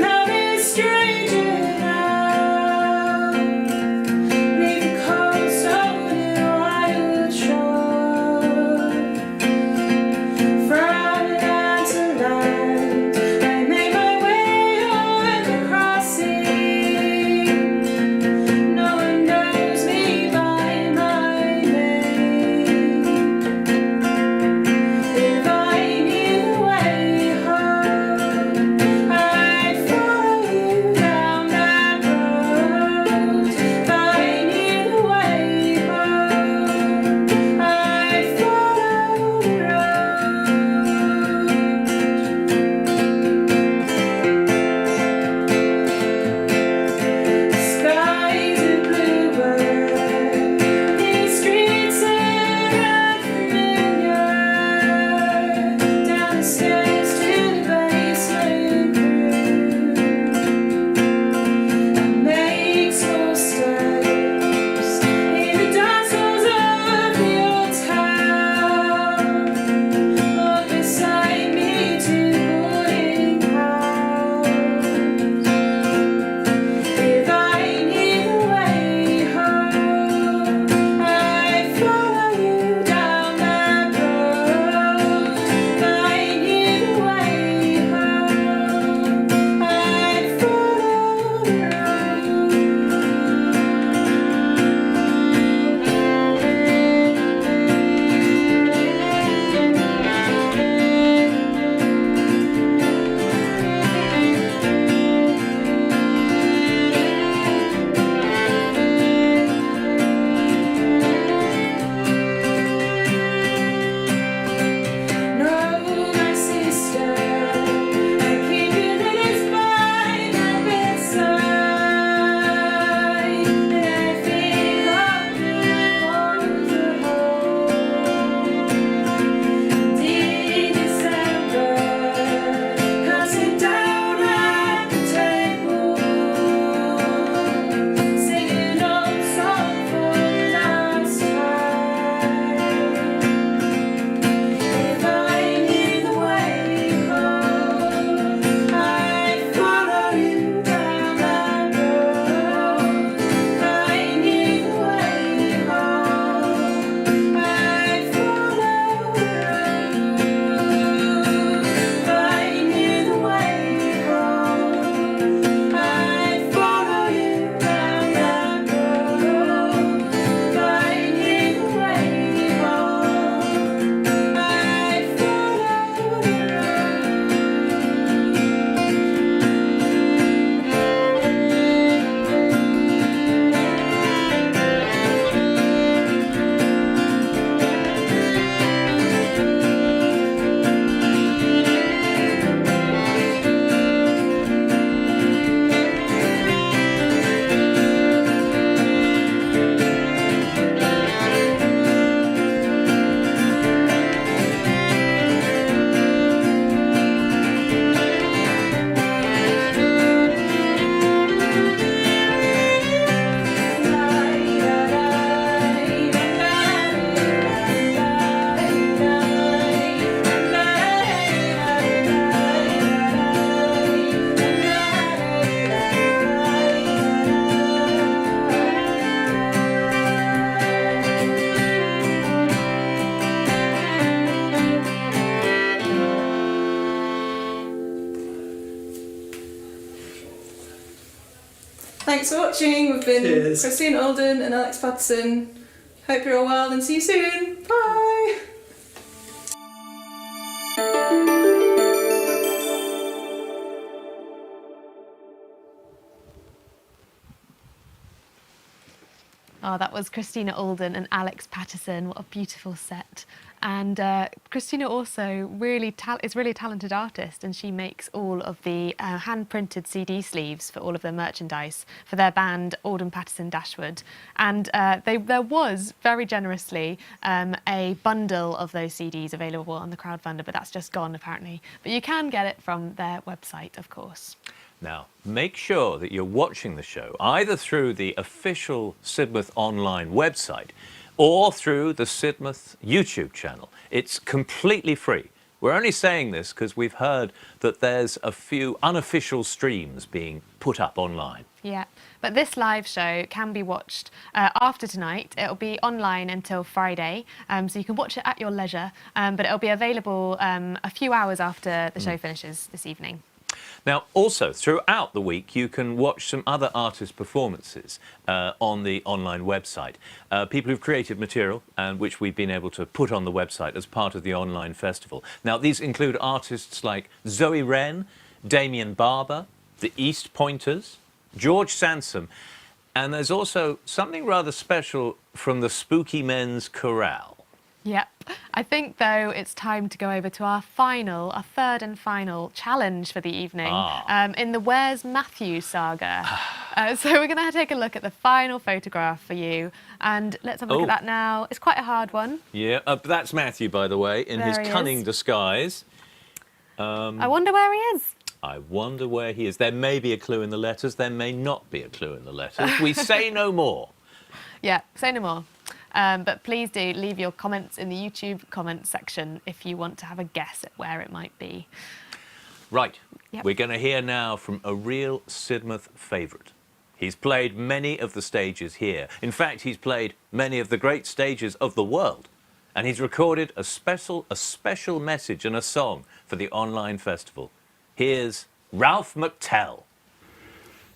not a stranger now, neath the cold stone and wild shore. Thanks for watching. We've been Cheers. Christine Alden and Alex Patterson. Hope you're all well and see you soon. Bye. Oh, that was Christina Alden and Alex Patterson. What a beautiful set. And Christina also is really a talented artist, and she makes all of the hand-printed CD sleeves for all of their merchandise for their band Alden Patterson Dashwood. And there was, very generously, a bundle of those CDs available on the crowdfunder, but that's just gone apparently. But you can get it from their website, of course. Now, make sure that you're watching the show either through the official Sidmouth online website or through the Sidmouth YouTube channel. It's completely free. We're only saying this because we've heard that there's a few unofficial streams being put up online. Yeah, but this live show can be watched after tonight. It'll be online until Friday, so you can watch it at your leisure, but it'll be available a few hours after the show finishes this evening. Now, also, throughout the week, you can watch some other artist performances on the online website. People who've created material, which we've been able to put on the website as part of the online festival. Now, these include artists like Zoe Wren, Damien Barber, the East Pointers, George Sansom, and there's also something rather special from the Spooky Men's Chorale. Yep. I think, though, it's time to go over to our third and final challenge for the evening in the Where's Matthew saga. So we're going to take a look at the final photograph for you, and let's have a look at that now. It's quite a hard one. Yeah, that's Matthew, by the way, in his cunning disguise. I wonder where he is. I wonder where he is. There may be a clue in the letters. There may not be a clue in the letters. We say no more. Yeah, say no more. But please do leave your comments in the YouTube comments section if you want to have a guess at where it might be. Right. Yep. We're going to hear now from a real Sidmouth favourite. He's played many of the stages here. In fact, he's played many of the great stages of the world. And he's recorded a special message and a song for the online festival. Here's Ralph McTell.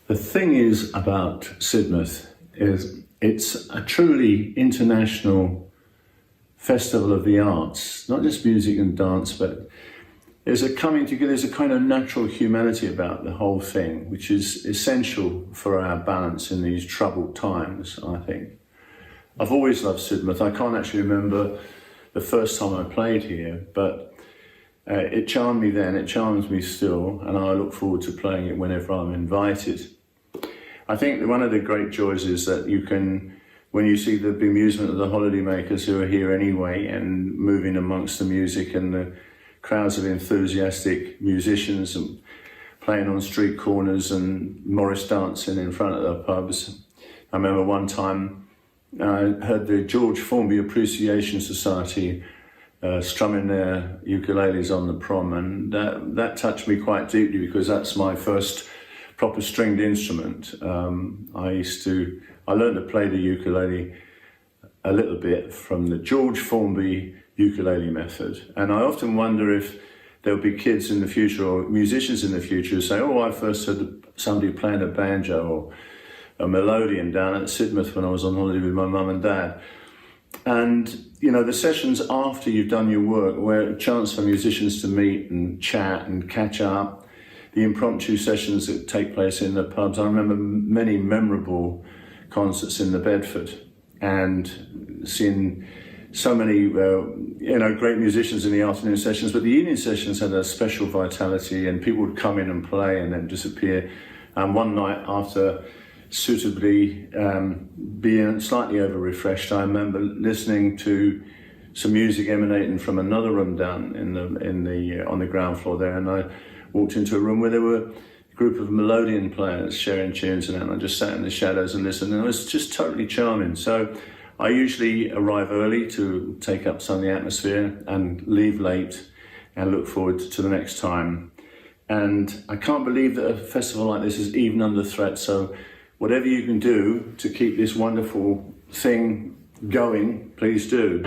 The thing is about Sidmouth is it's a truly international festival of the arts, not just music and dance, but there's a coming together, there's a kind of natural humanity about the whole thing, which is essential for our balance in these troubled times, I think. I've always loved Sidmouth. I can't actually remember the first time I played here, but it charmed me then, it charms me still, and I look forward to playing it whenever I'm invited. I think that one of the great joys is that you can, when you see the bemusement of the holidaymakers who are here anyway and moving amongst the music and the crowds of enthusiastic musicians and playing on street corners and Morris dancing in front of the pubs. I remember one time I heard the George Formby Appreciation Society strumming their ukuleles on the prom, and that touched me quite deeply because that's my first proper stringed instrument. I learned to play the ukulele a little bit from the George Formby ukulele method, and I often wonder if there'll be kids in the future or musicians in the future who say, oh, I first heard somebody playing a banjo or a melodeon down at Sidmouth when I was on holiday with my mum and dad. And, you know, the sessions after you've done your work, where a chance for musicians to meet and chat and catch up, the impromptu sessions that take place in the pubs. I remember many memorable concerts in the Bedford and seeing so many, great musicians in the afternoon sessions, but the evening sessions had a special vitality and people would come in and play and then disappear. And one night after suitably being slightly over-refreshed, I remember listening to some music emanating from another room down on the ground floor there, and I walked into a room where there were a group of melodeon players sharing tunes, and I just sat in the shadows and listened, and it was just totally charming. So I usually arrive early to take up some of the atmosphere and leave late and look forward to the next time. And I can't believe that a festival like this is even under threat, so whatever you can do to keep this wonderful thing going, please do.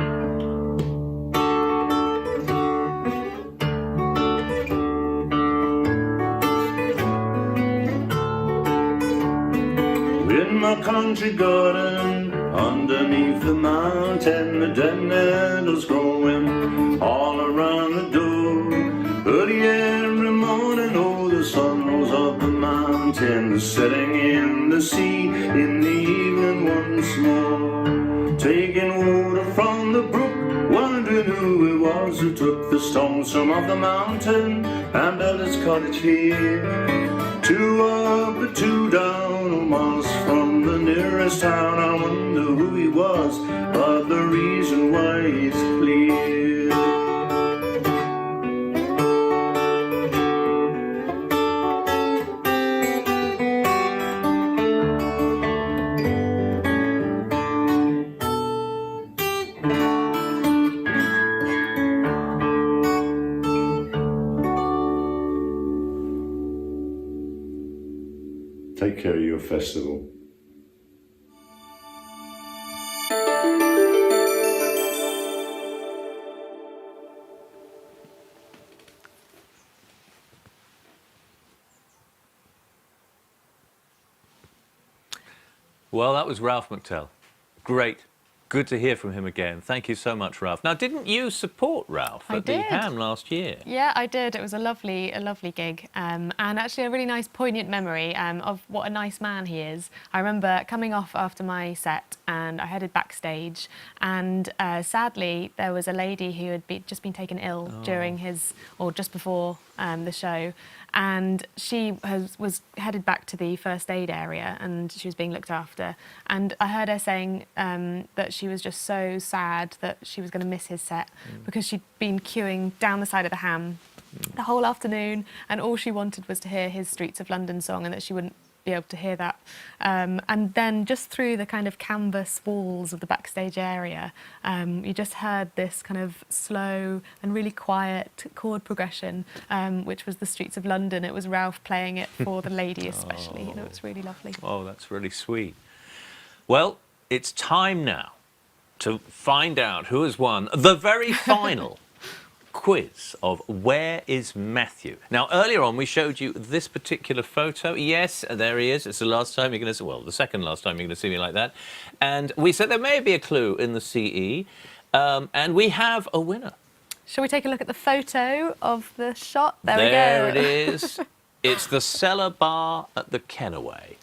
our country garden. Underneath the mountain, the dead needles growing all around the door. Early every morning, oh, the sun rose up the mountain, setting in the sea in the evening once more. Taking water from the brook, wondering who it was who took the stones from off the mountain and built his cottage here. 2 up and 2 down, oh, miles from the nearest town. I wonder who he was, but the reason why is clear. Take care of your festival. Well, that was Ralph McTell. Great. Good to hear from him again. Thank you so much, Ralph. Now, didn't you support Ralph at the Ham last year? Yeah, I did. It was a lovely gig, and actually a really nice, poignant memory of what a nice man he is. I remember coming off after my set, and I headed backstage, and sadly, there was a lady who had just been taken ill during just before the show. And she was headed back to the first aid area, and she was being looked after. And I heard her saying that she was just so sad that she was going to miss his set because she'd been queuing down the side of the Ham the whole afternoon, and all she wanted was to hear his Streets of London song, and that she wouldn't be able to hear that. And then just through the kind of canvas walls of the backstage area, you just heard this kind of slow and really quiet chord progression, which was the Streets of London. It was Ralph playing it for the lady especially. You know, it's really lovely. Oh, that's really sweet. Well, it's time now to find out who has won the very final quiz of Where is Matthew? Now, earlier on, we showed you this particular photo. Yes, there he is. It's the last time you're going to see, well, the second last time you're going to see me like that. And we said there may be a clue in the CE, and we have a winner. Shall we take a look at the photo of the shot? There we go. There it is. It's the Cellar Bar at the Kennaway.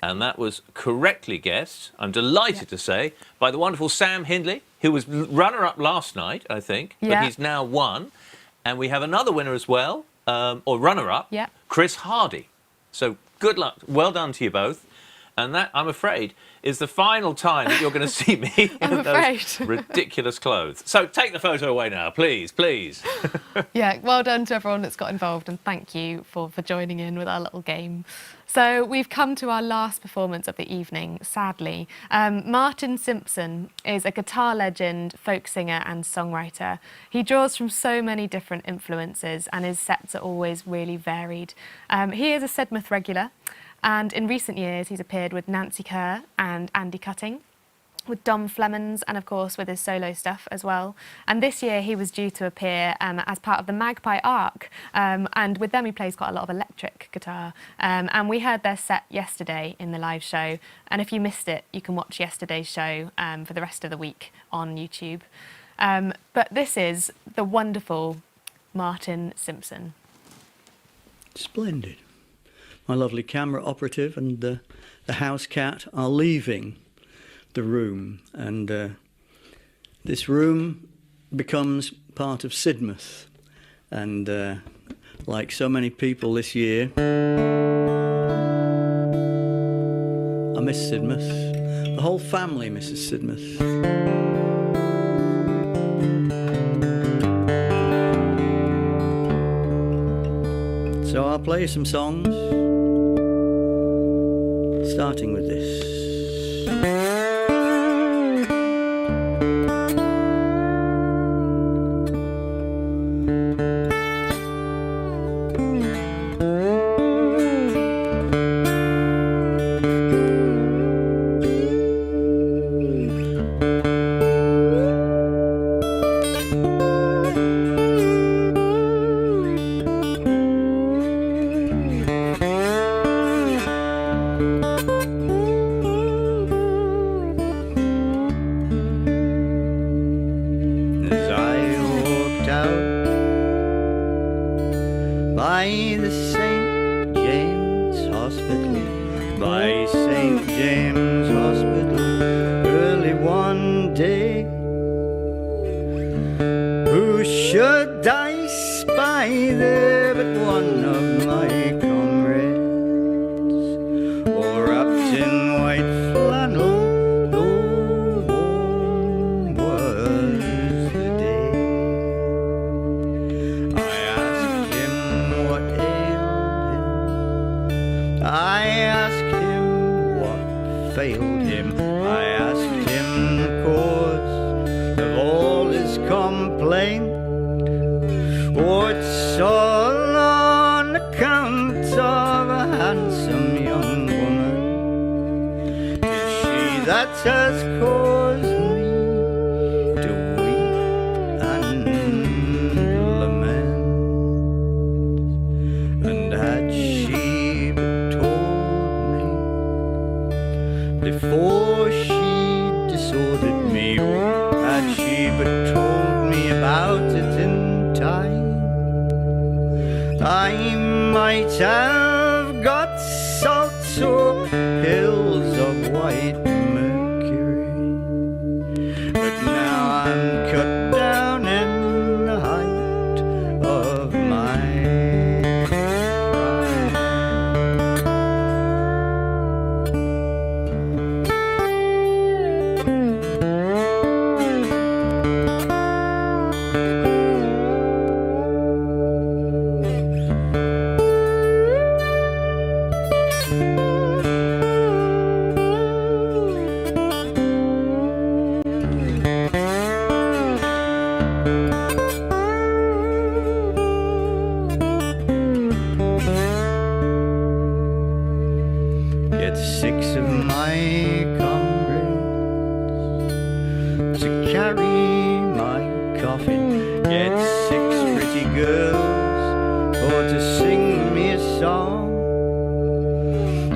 And that was correctly guessed, I'm delighted to say, by the wonderful Sam Hindley, who was runner-up last night, I think, but he's now won. And we have another winner as well, or runner-up, Chris Hardy. So good luck. Well done to you both. And that, I'm afraid, is the final time that you're going to see me in those ridiculous clothes. So take the photo away now, please, please. Yeah, well done to everyone that's got involved, and thank you for joining in with our little game. So we've come to our last performance of the evening, sadly. Martin Simpson is a guitar legend, folk singer and songwriter. He draws from so many different influences, and his sets are always really varied. He is a Sidmouth regular, and in recent years he's appeared with Nancy Kerr and Andy Cutting, with Dom Flemons, and of course with his solo stuff as well. And this year he was due to appear as part of the Magpie Arc, and with them he plays quite a lot of electric guitar. And we heard their set yesterday in the live show, and if you missed it, you can watch yesterday's show for the rest of the week on YouTube. But this is the wonderful Martin Simpson. Splendid. My lovely camera operative and the house cat are leaving the room, and this room becomes part of Sidmouth, and like so many people this year, I miss Sidmouth. The whole family misses Sidmouth. So I'll play some songs, starting with this. by the St. James Hospital, by St. James Hospital, early one day. Who should I spy there but one of my comrades, all wrapped in white flannel, though warm was the day. I asked him what ailed him, I asked him what failed him, I asked him the cause of all his complaint. Oh, it's all on account of a handsome young woman. It's she that has caused me to weep and lament. And had she but told me before she disordered me, had she but told me about it in time, I might have got salts or pills of white mercury. But now I'm cut down in the height of my Get 6 of my comrades to carry my coffin. Get 6 pretty girls for to sing me a song,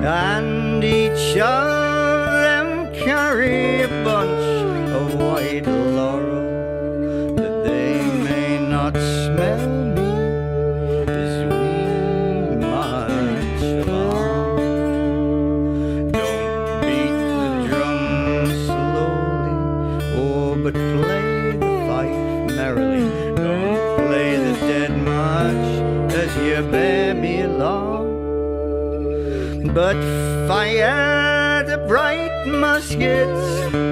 and each of them carry a bunch of white laurel, that they may not smell me as we march along. But play the fife merrily. Don't play the dead march as you bear me along, but fire the bright muskets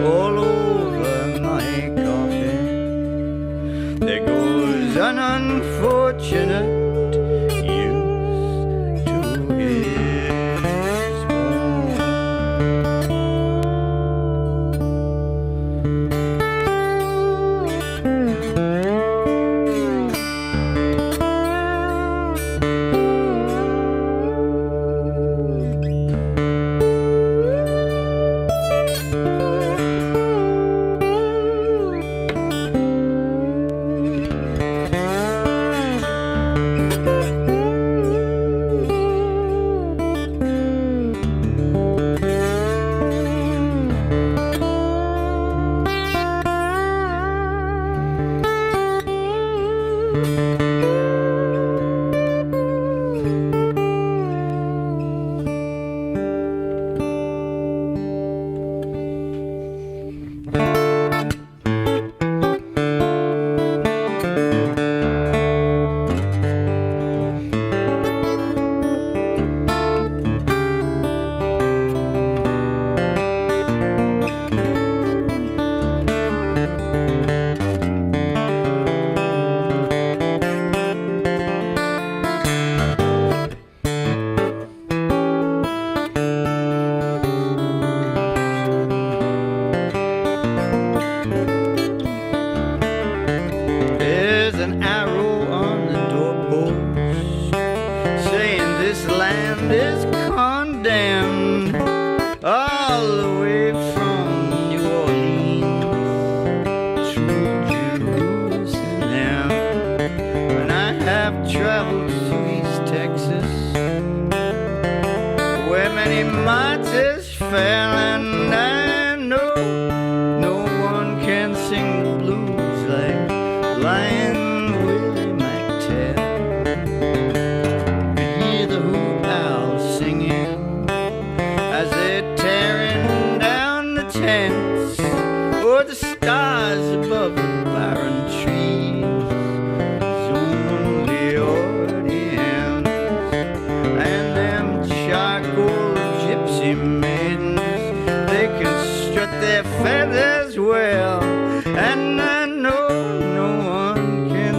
all over my coffin. There goes an unfortunate youth to his home.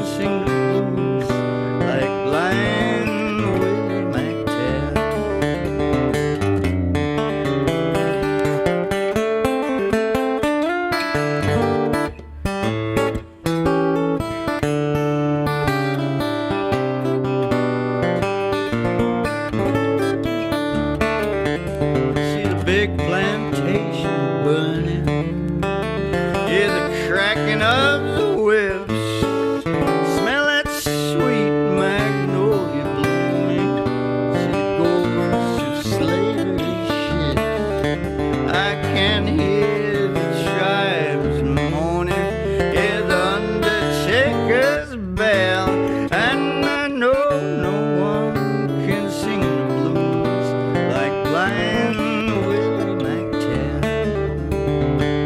can sing the blues like Blind Willie McTell. See the big plantation burning, hear the cracking of the whips, smell that sweet magnolia blooming, see the ghosts of slavery shit. I can hear the tribes mourning, hear the undertaker's bell, and I know no one can sing the blues like Blind Willie McTell.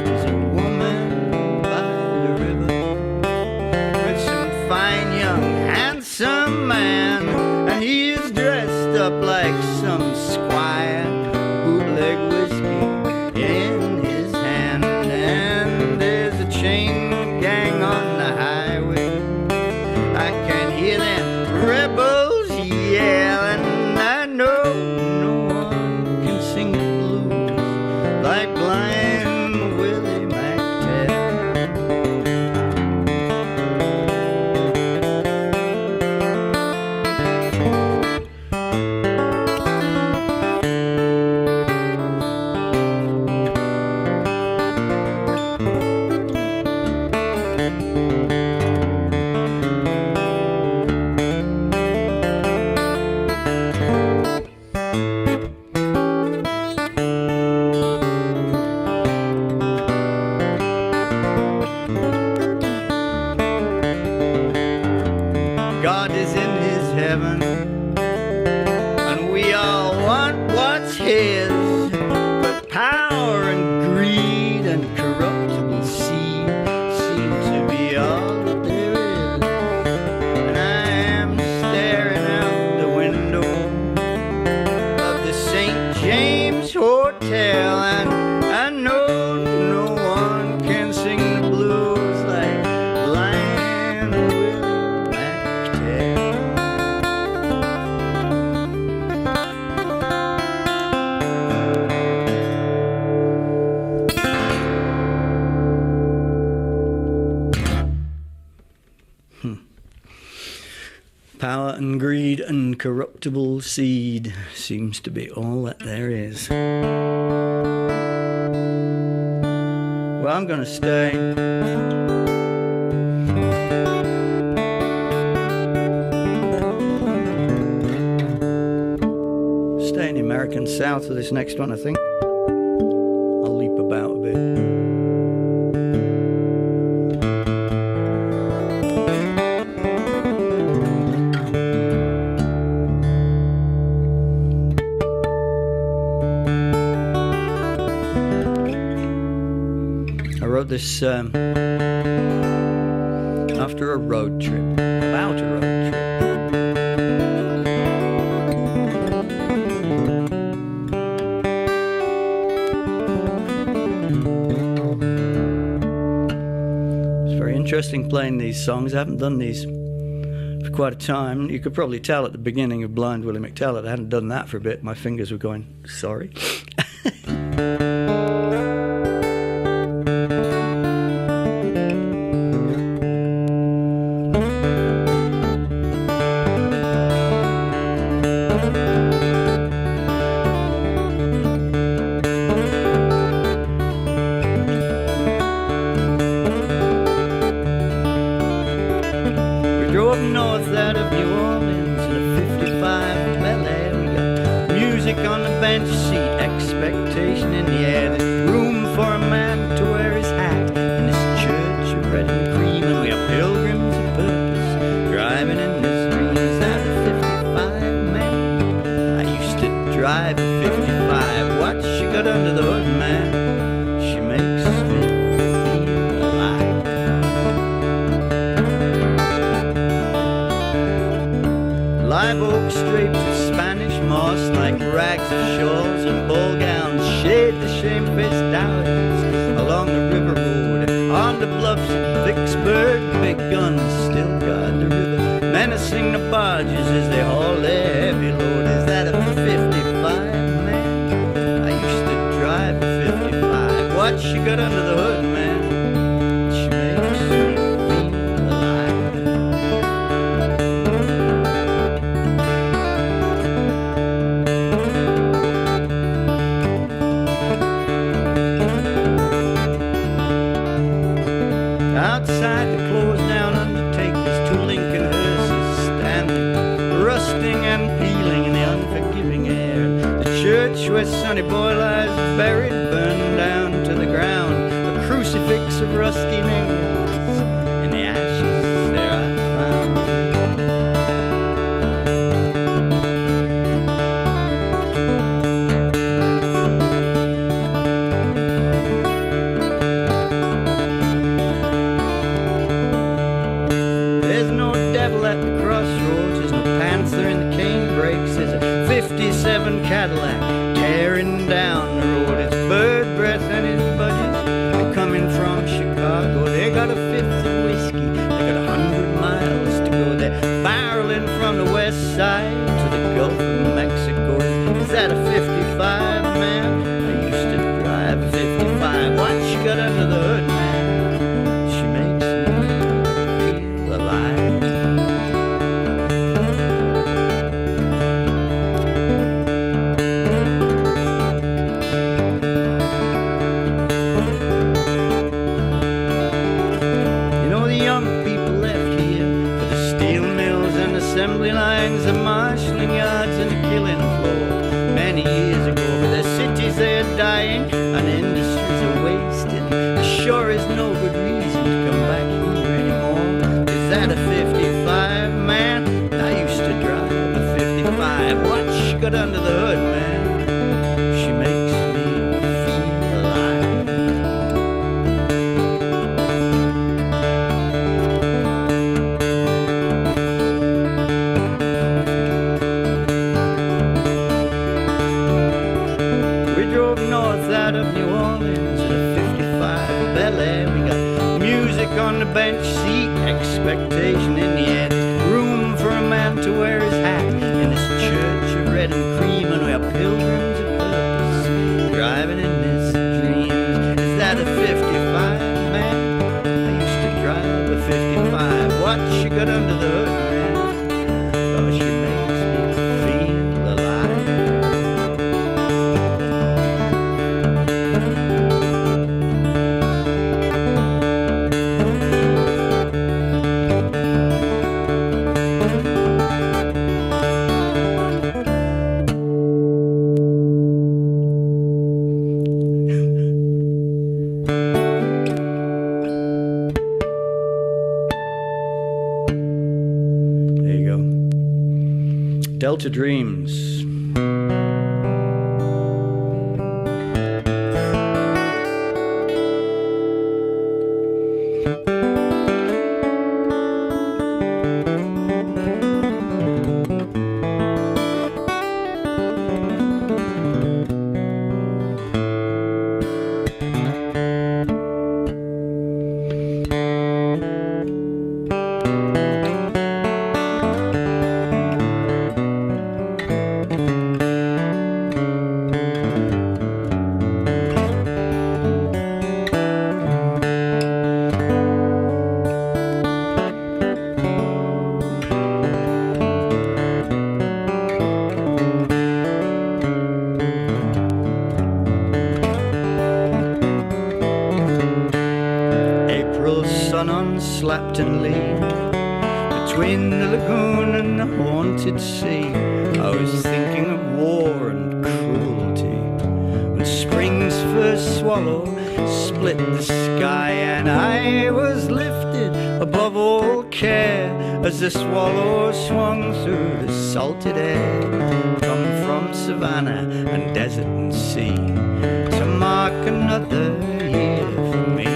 There's a woman by the river with some fine young handsome man, and he is dressed up like some squire, bootleg whiskey in his hand, and there's a chain gang on the highway. I can hear them rebels yell, and I know no one can sing the blues like Blind Willie McTell. God is in his heaven, and we all want what's his, but power and greed and corruptible seed seem to be all that there is. And I am staring out the window of the St. James Hotel, and I know no one can sing the blues like Blind Willie McTell. Power and greed and corruptible seed seems to be all that there is. Well, I'm gonna stay. Stay in the American South for this next one, I think. I'll leap about a bit. I wrote this after a road trip, about a road trip. It's very interesting playing these songs. I haven't done these for quite a time. You could probably tell at the beginning of Blind Willie McTell that I hadn't done that for a bit. My fingers were going, sorry. We drove north out of New Orleans in a 55 Bel Air. We got music on the bench seat, expectation in the air. There's room for a man to wear his hat in this church of red and cream, and we are pilgrims of purpose, driving in this dream. Is that a 55, man? I used to drive a 55. What she got under the hood, man? She makes me feel alive. Live oak straight to Spanish moss, like rags of shawls and ball gowns, shade the shamefaced downs along the river road. On the bluffs of Vicksburg, big guns still got menacing the barges as they haul their heavy load. Is that a 55, man? I used to drive a 55. What she got under the hood, man? She makes me feel alive. Outside the closed down undertakers, two Lincoln hearses standing, rusting and peeling in the unforgiving air. The church where Sonny Boy lies buried, burned down to the ground, a crucifix of rusty nails. In the ashes there I found there's no devil at the crossroads, there's no panther in the cane brakes, there's a 57 Cadillac tearing down the road. It's bird breath and his buddies are coming from Chicago. They got a fifth of whiskey, they got 100 miles to go. They're barreling from the west side to the Gulf of Mexico. Is that a 55, man? I used to drive a 55. What she got under the hood, man? She makes me feel alive. You know, the young people left here for the steel mills and assembly lines, the marshalling yards and the killing floor many years ago. But the cities, they're dying and industries are wasted. There sure is no good reason to come back here anymore. Is that a 55, man? I used to drive a 55. What she got under the hood, man? She makes me feel alive. We drove north out of New Orleans in a 55 Bel Air. We got music on the bench seat, expectation in the air. There's room for a man to wear his hat in this church of red and cream, and we are pilgrims of purpose, driving in this dream. Is that a 55, man? I used to drive a 55. What she got under the hood, man? Oh, she makes me feel alive. There you go. Delta Dreams. April sun on Slapton Lea, between the lagoon and the haunted sea. I was thinking of war and cruelty, when spring's first swallow split the sky, and I was lifted above all care as the swallow swung through the salted air. Come from savannah and desert and sea to mark another year for me.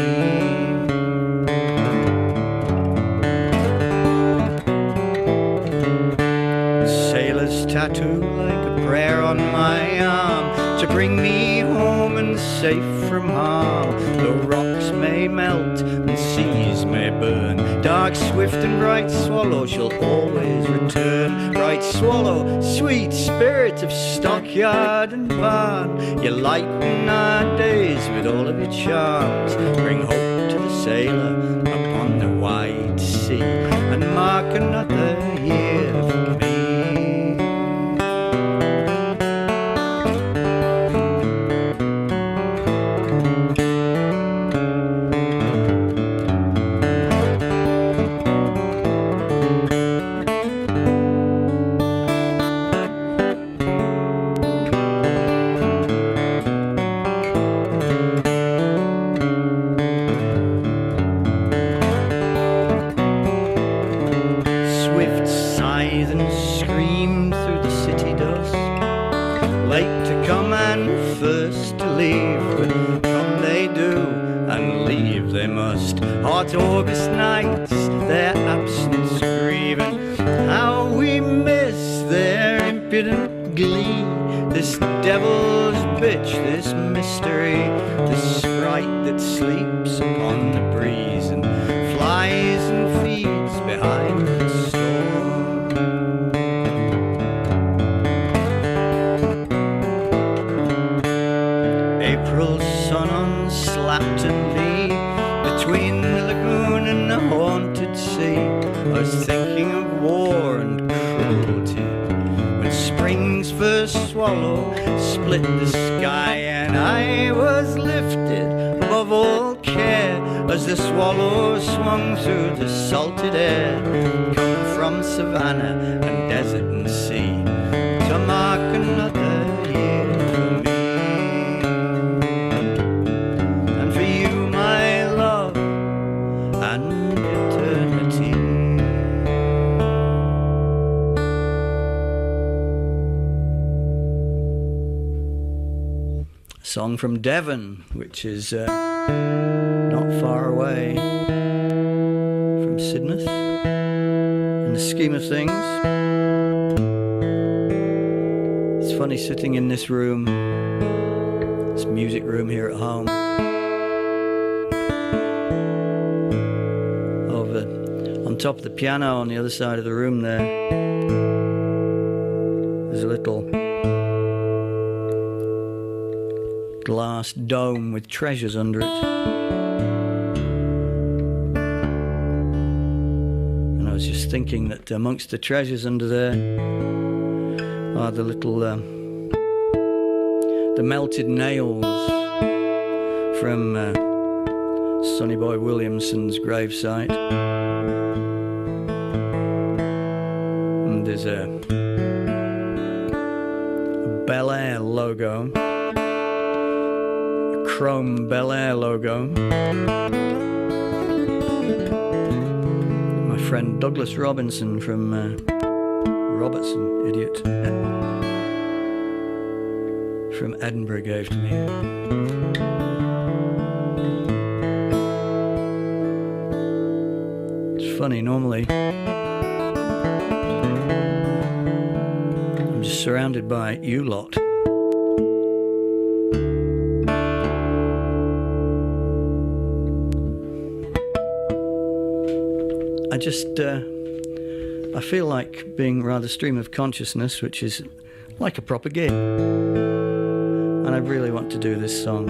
Sailor's tattoo like a prayer on my arm, to bring me home and safe from harm. Though rocks may melt and seas may burn, dark, swift and bright swallow shall always return. Bright swallow, sweet spirit of stockyard and barn, you lighten our days with all of your charms. Bring hope to the sailor upon the wide sea, and mark another year for me. Hot August nights, their absence grieving, how we miss their impudent glee. This devil's bitch, this mystery, this sprite that sleeps upon the breeze and flies and feeds behind the storm. April sun on Slapton Lee, between the lagoon and the haunted sea, I was thinking of war and cruelty. When spring's first swallow split the sky, and I was lifted above all care as the swallow swung through the salted air, come from savannah and desert and sea to mark another year for me. And for you, my love, and eternity. A song from Devon, which is not far away from Sidmouth in the scheme of things. It's funny sitting in this room, this music room here at home. On top of the piano on the other side of the room there's a little glass dome with treasures under it. And I was just thinking that amongst the treasures under there are the little the melted nails from Sonny Boy Williamson's gravesite. There's a Bel Air logo, a chrome Bel Air logo. My friend Douglas Robinson from Robertson, idiot, from Edinburgh gave to me. It's funny, normally surrounded by you lot. I feel like being rather stream of consciousness, which is like a proper gig. And I really want to do this song.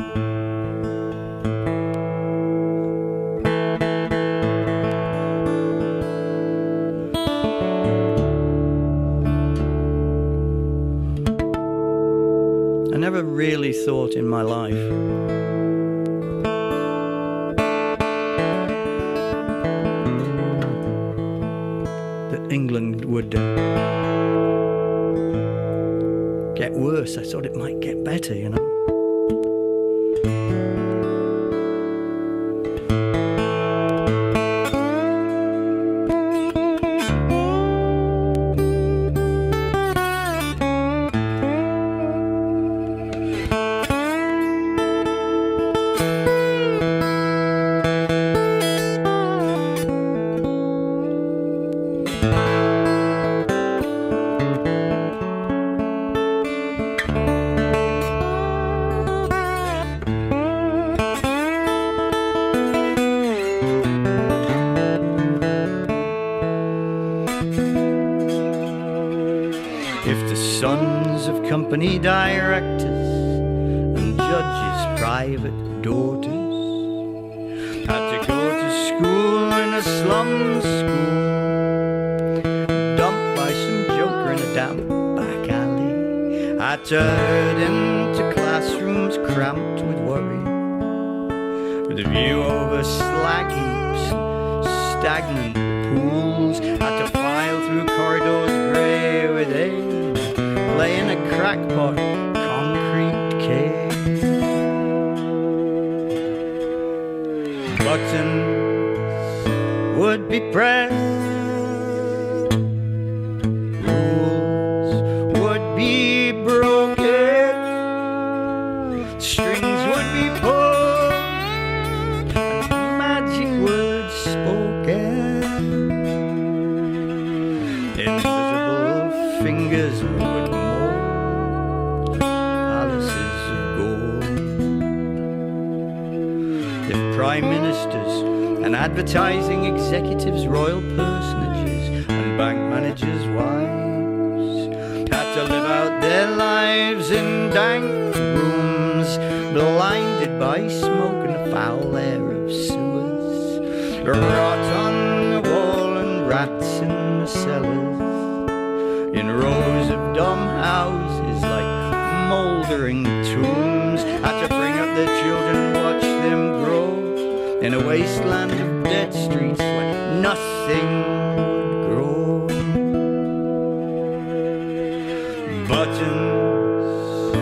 Really thought in my life that England would get worse. I thought it might get better, you know. If the sons of company directors and judges' private daughters had to go to school in a slum school, dumped by some joker in a damp back alley, had to herd into classrooms cramped with worry, with a view over slag heaps and stagnant pools, had to file through corridors grey with age, lay in a crackpot concrete cave. Buttons would be pressed, rules would be broken, strings would be pulled, and magic words spoken. Invisible fingers would mold palaces of gold. If prime ministers and advertising executives, royal personages and bank managers' wives had to live out their lives in dank rooms, blinded by smoke and the foul air of sewers, rot on the wall and rats in the cellars, in rows of dumb houses like mouldering tombs, had to bring up their children and watch them grow in a wasteland of dead streets where nothing would grow. Buttons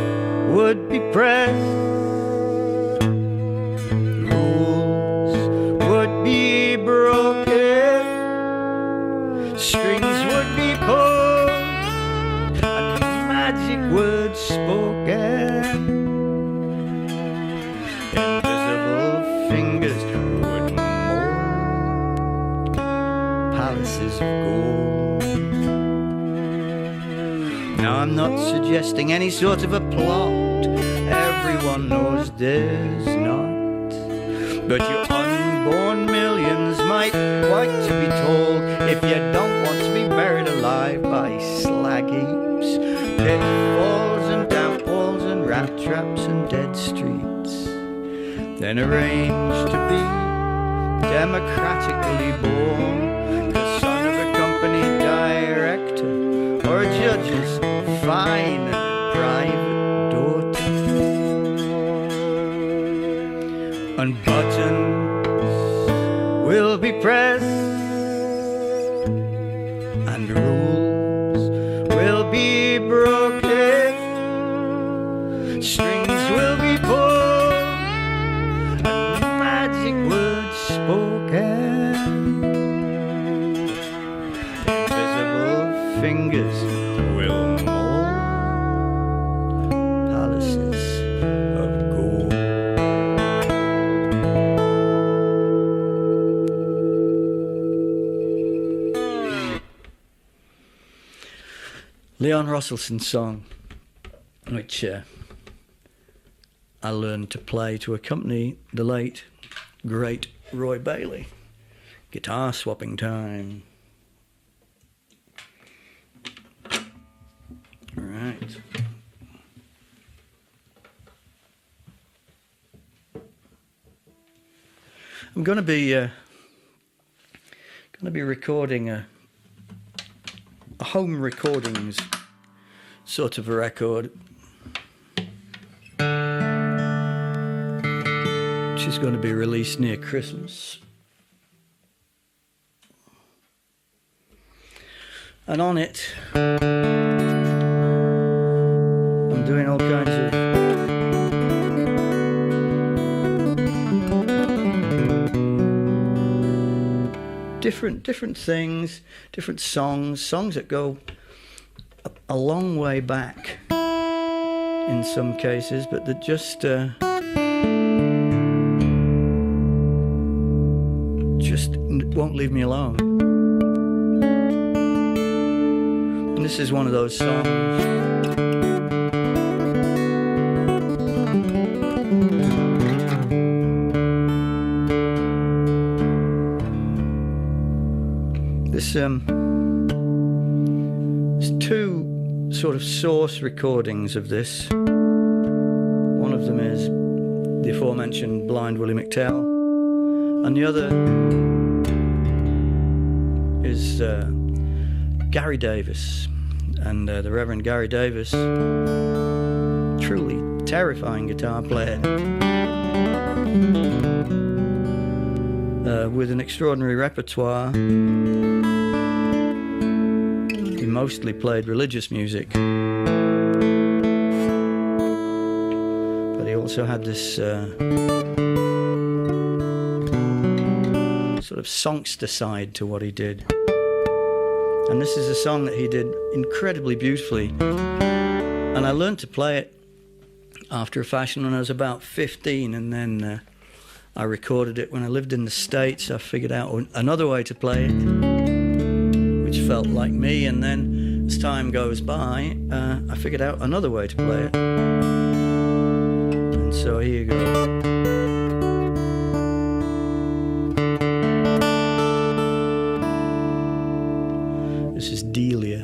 would be pressed, rules would be broken, strings would be pulled, and magic words spoken. Invisible fingers would mold palaces of gold. Now I'm not suggesting any sort of a plot, everyone knows there's not, but you unborn millions might like to be told, if you don't want to be buried alive by slag heaps, pitfalls and damp walls and rat traps and dead streets, then arrange to be democratically born, the son of a company director or a judge's fine and private daughter. And buttons will be pressed, and rules will be broken, strings will be pulled, and magic words spoken. Invisible fingers will mold palaces of gold. Leon Russellson's song, which I learned to play to accompany the late, great Roy Bailey. Guitar swapping time. All right. I'm going to be recording a home recordings sort of a record, which is going to be released near Christmas. And on it, I'm doing all kinds of different things, different songs that go a long way back in some cases, but that just won't leave me alone. And this is one of those songs. This sort of source recordings of this. One of them is the aforementioned Blind Willie McTell, and the other is Gary Davis, and the Reverend Gary Davis, truly terrifying guitar player, with an extraordinary repertoire. He mostly played religious music, but he also had this sort of songster side to what he did. And this is a song that he did incredibly beautifully. And I learned to play it after a fashion when I was about 15, and then I recorded it when I lived in the States. I figured out another way to play it, which felt like me, and then as time goes by, I figured out another way to play it. And so here you go. This is Delia.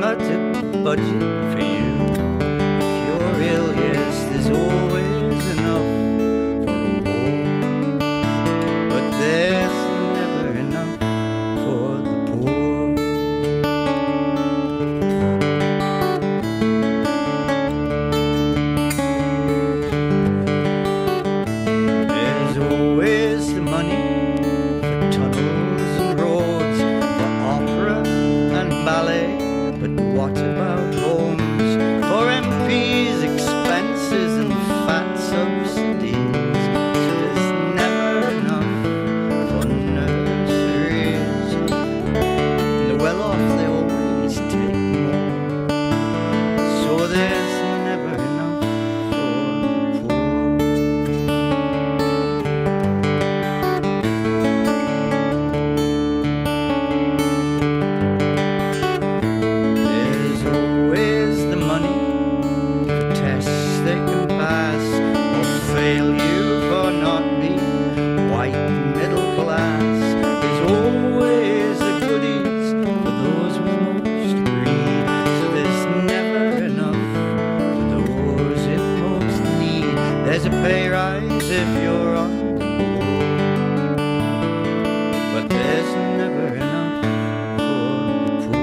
unlimited budget for you. If you're real, yes, there's always enough for a war. But there's never enough for the poor. There's always the money for tunnels and roads, for opera and ballet. But what about homes for MPs, expenses and fat subsidies? So there's never enough for nurseries. And the well-off, they always take more. So there's never enough for the poor. There's always the money for tests they can pass or fail you for not being white middle class. There's always the goodies for those with most greed. So there's never enough for those in most need. There's a pay rise if you're on the board, but there's never enough for the poor.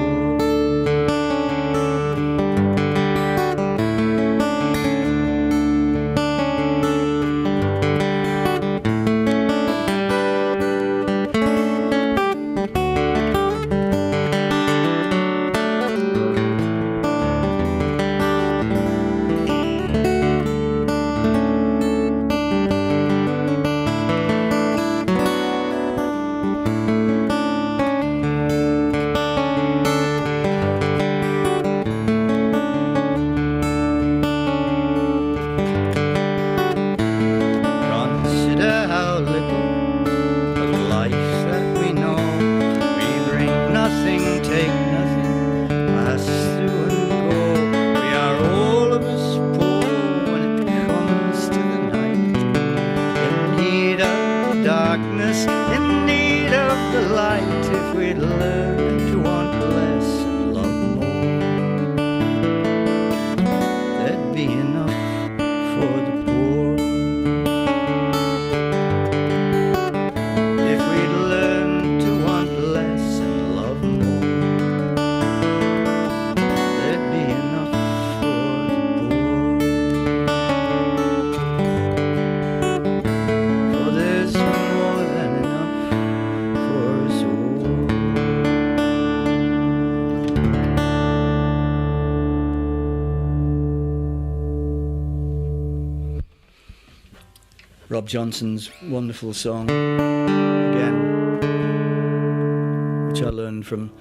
Consider how little of life that we know. We bring nothing, take nothing, pass through and go. We are all of us poor when it comes to the night. In need of the darkness, in need of the light. If we'd learn to want less and love more, there'd be enough for the poor. If we'd learn to want less and love more, there'd be enough for the poor. For there's more than enough for us all. Rob Johnson's wonderful song, again, which I learned from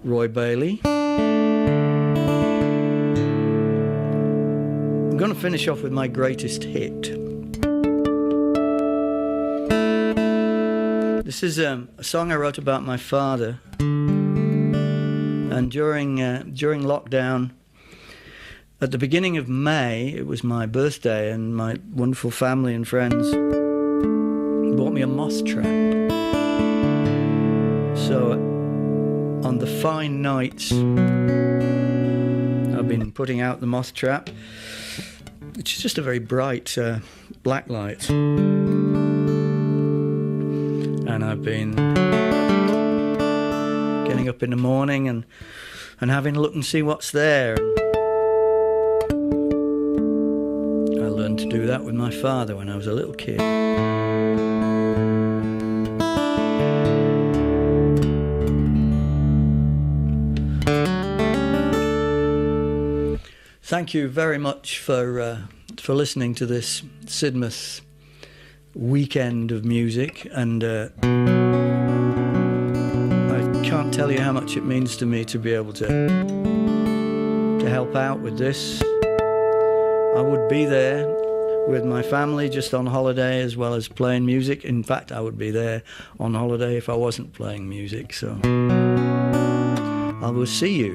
Roy Bailey. I'm going to finish off with my greatest hit. This is a song I wrote about my father, and during lockdown, at the beginning of May, it was my birthday, and my wonderful family and friends bought me a moth trap. So on the fine nights, I've been putting out the moth trap, which is just a very bright black light. And I've been getting up in the morning and having a look and see what's there. I learned to do that with my father when I was a little kid. Thank you very much for listening to this Sidmouth weekend of music, and I can't tell you how much it means to me to be able to help out with this. I would be there with my family just on holiday as well as playing music. In fact, I would be there on holiday if I wasn't playing music. So I will see you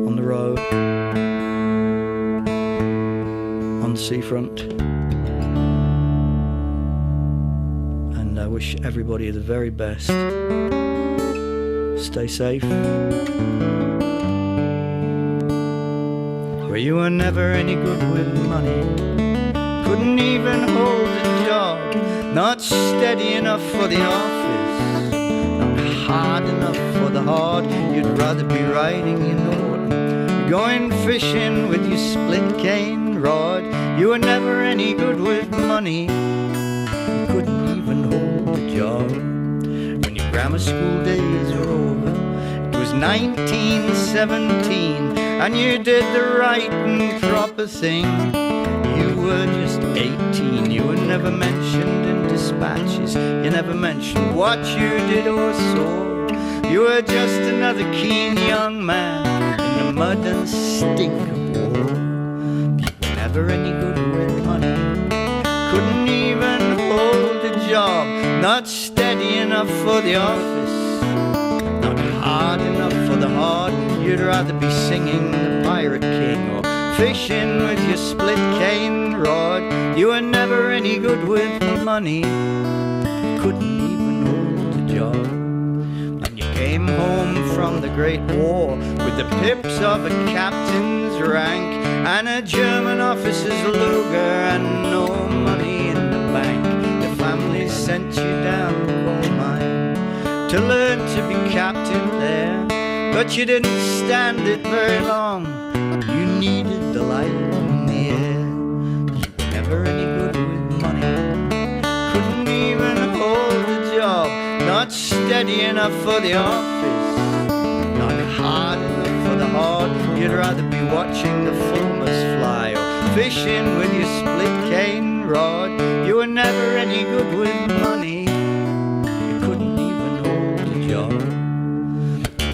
on the road, on the seafront, and I wish everybody the very best. stay safe. Where you were never any good with money, couldn't even hold a job, not steady enough for the office, not hard enough for the hard. You'd rather be riding your Norton, going fishing with your split cane rod. You were never any good with money, couldn't even hold a job. When your grammar school days were over, it was 1917, and you did the right and proper thing. You were just 18, you were never mentioned in dispatches, you never mentioned what you did or saw. You were just another keen young man in the mud and stink of war. You were never any good with money, couldn't even hold a job, not steady enough for the office, not hard enough for the hard. You'd rather be singing the Pirate King or fishing with your split cane rod. You were never any good with money, couldn't even hold a job. When you came home from the Great War with the pips of a captain's rank and a German officer's Luger and no money in the bank, the family sent you down the coal mine to learn to be captain there. But you didn't stand it very long, you needed the light in the air. You were never any good with money, couldn't even hold a job, not steady enough for the office, not hard enough for the hard. You'd rather be watching the fulmars fly or fishing with your split cane rod. You were never any good with money, you couldn't even hold a job.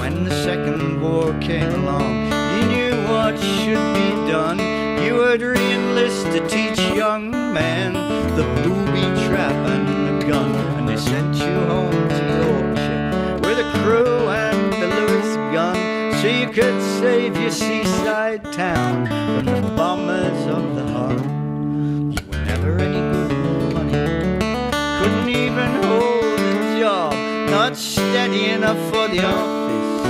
When the Second War came along, you knew what should be done. You would re-enlist to teach young men the booby trap and the gun, and they sent you home to Yorkshire with a crew and the Lewis gun, so you could save your seaside town from the bombers of the Hun. You were never any good with money, couldn't even hold a job, not steady enough for the office,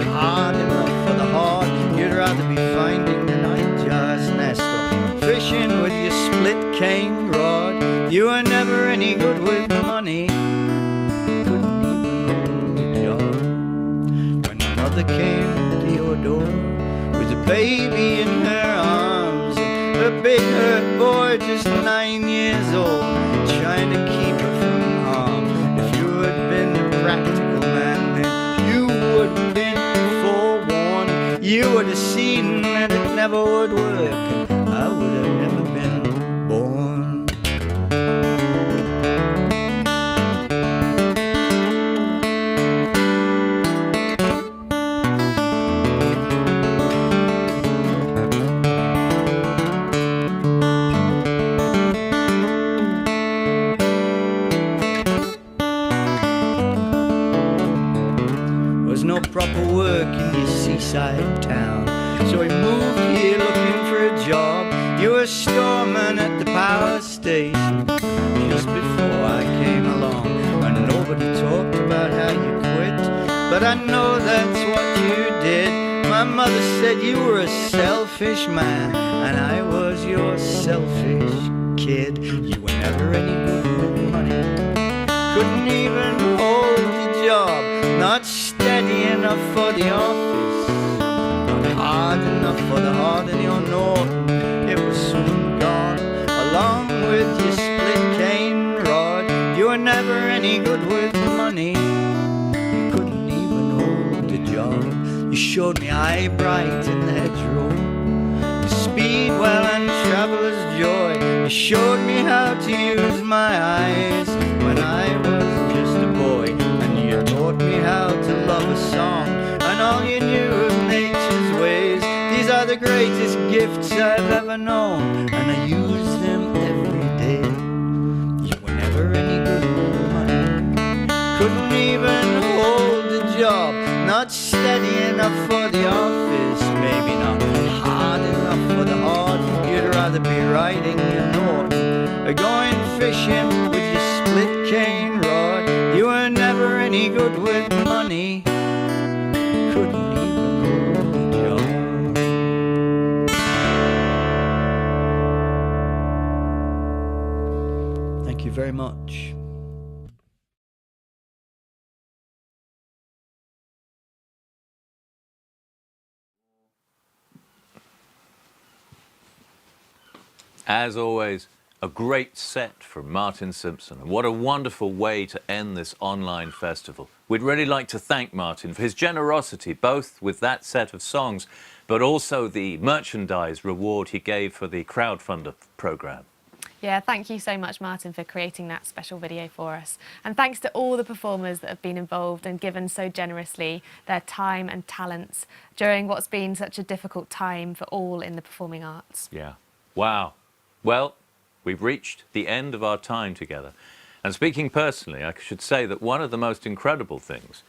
hard enough for the hard. You'd rather be finding the nightjar's nest or fishing with your split cane rod. You were never any good with money, couldn't even hold a job. When your mother came to your door with a baby in her arms, and a big hurt boy just 9 years old, trying to keep her from harm, if you had been a practical man, then you would have been forewarned. You would have seen that it never would work, and I would have never been born. No proper work in your seaside town, so he moved here looking for a job. You were a storeman at the power station just before I came along, and nobody talked about how you quit, but I know that's what you did. My mother said you were a selfish man, and I was your selfish kid. You were never any good with money, couldn't even hold a job, not steady enough for the office, not hard enough for the hard in your Norton. It was soon gone, along with your split cane rod. You were never any good with money, you couldn't even hold a job. You showed me eye bright in the hedgerow, speed well and traveller's joy. You showed me how to use my eyes when I was just a boy, and you taught me how to love a song and all you knew of nature's ways. These are the greatest gifts I've ever known, and I use them every day. You were never any good with money, couldn't even hold a job, not steady enough for the office, maybe not hard enough for the hard. You'd rather be riding your Norton or going fishing with your split cane rod. You were never any any good with money. Couldn't even hold a job. Thank you very much. As always, a great set from Martin Simpson. And what a wonderful way to end this online festival. We'd really like to thank Martin for his generosity, both with that set of songs, but also the merchandise reward he gave for the crowdfunder programme. Yeah, thank you so much, Martin, for creating that special video for us. And thanks to all the performers that have been involved and given so generously their time and talents during what's been such a difficult time for all in the performing arts. Yeah. Wow. Well, we've reached the end of our time together. And speaking personally, I should say that one of the most incredible things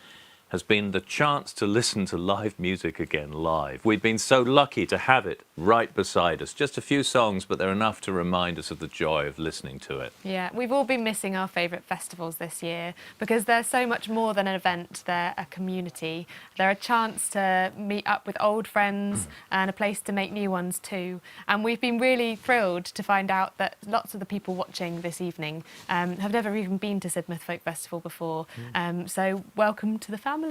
has been the chance to listen to live music again live. We've been so lucky to have it right beside us. Just a few songs, but they're enough to remind us of the joy of listening to it. Yeah, we've all been missing our favourite festivals this year because they're so much more than an event. They're a community. They're a chance to meet up with old friends and a place to make new ones too. And we've been really thrilled to find out that lots of the people watching this evening have never even been to Sidmouth Folk Festival before. So welcome to the family.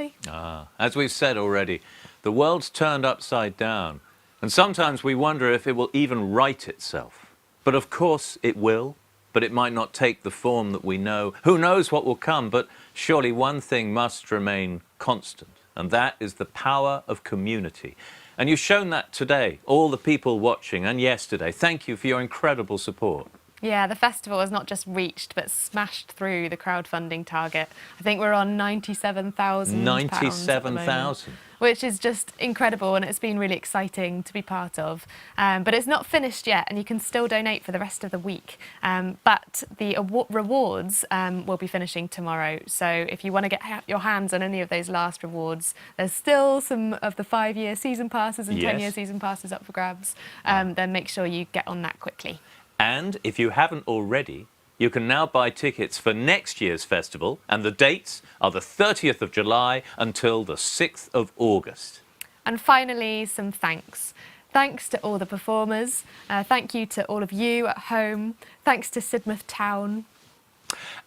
As we've said already, the world's turned upside down, and sometimes we wonder if it will even right itself. But of course it will, but it might not take the form that we know. Who knows what will come, but surely one thing must remain constant, and that is the power of community. And you've shown that today, all the people watching, and yesterday. Thank you for your incredible support. Yeah, the festival has not just reached, but smashed through the crowdfunding target. I think we're on £97,000. 97,000. Which is just incredible, and it's been really exciting to be part of. But it's not finished yet, and you can still donate for the rest of the week. But the rewards will be finishing tomorrow. So if you want to get your hands on any of those last rewards, there's still some of the 5-year season passes and 10-year season passes up for grabs. Then make sure you get on that quickly. And if you haven't already, you can now buy tickets for next year's festival, and the dates are the 30th of July until the 6th of August. And finally, some thanks. Thanks to all the performers. Thank you to all of you at home. Thanks to Sidmouth Town.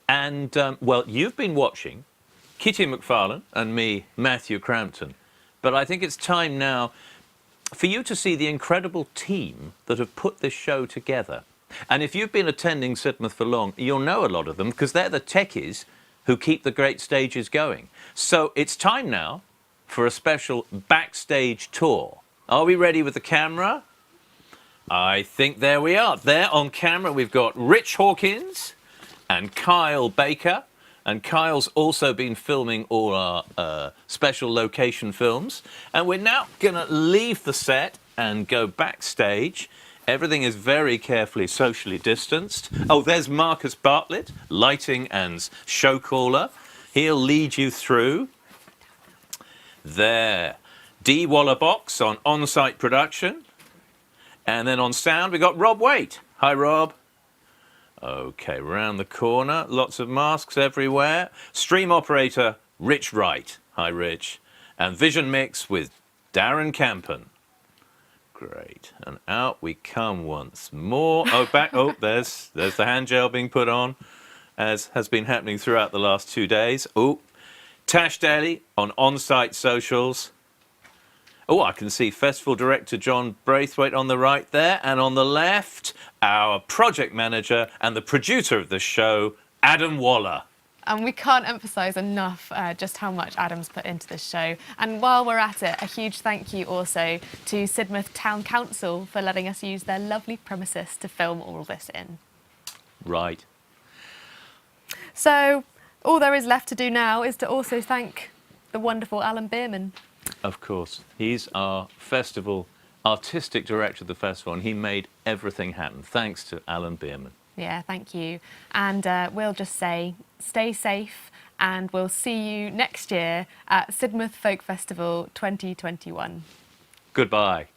And, well, you've been watching Kitty Macfarlane and me, Matthew Crampton. But I think it's time now for you to see the incredible team that have put this show together. And if you've been attending Sidmouth for long, you'll know a lot of them because they're the techies who keep the great stages going. So it's time now for a special backstage tour. Are we ready with the camera? I think there we are. There on camera we've got Rich Hawkins and Kyle Baker. And Kyle's also been filming all our special location films. And we're now going to leave the set and go backstage. Everything is very carefully socially distanced. Oh, there's Marcus Bartlett, lighting and show caller. He'll lead you through. There. Dee Wallerbox on on-site production. And then on sound, we've got Rob Waite. Hi, Rob. OK, round the corner, lots of masks everywhere. Stream operator, Rich Wright. Hi, Rich. And vision mix with Darren Campen. Great. And out we come once more. Oh, back. Oh, there's the hand gel being put on, as has been happening throughout the last 2 days. Oh, Tash Daly on-site socials. Oh, I can see Festival Director John Braithwaite on the right there. And on the left, our project manager and the producer of the show, Adam Waller. And we can't emphasise enough just how much Adam's put into this show. And while we're at it, a huge thank you also to Sidmouth Town Council for letting us use their lovely premises to film all this in. Right. So all there is left to do now is to also thank the wonderful Alan Bierman. Of course. He's our festival artistic director of the festival, and he made everything happen. Thanks to Alan Bierman. Yeah, thank you. And we'll just say, stay safe, and we'll see you next year at Sidmouth Folk Festival 2021. Goodbye.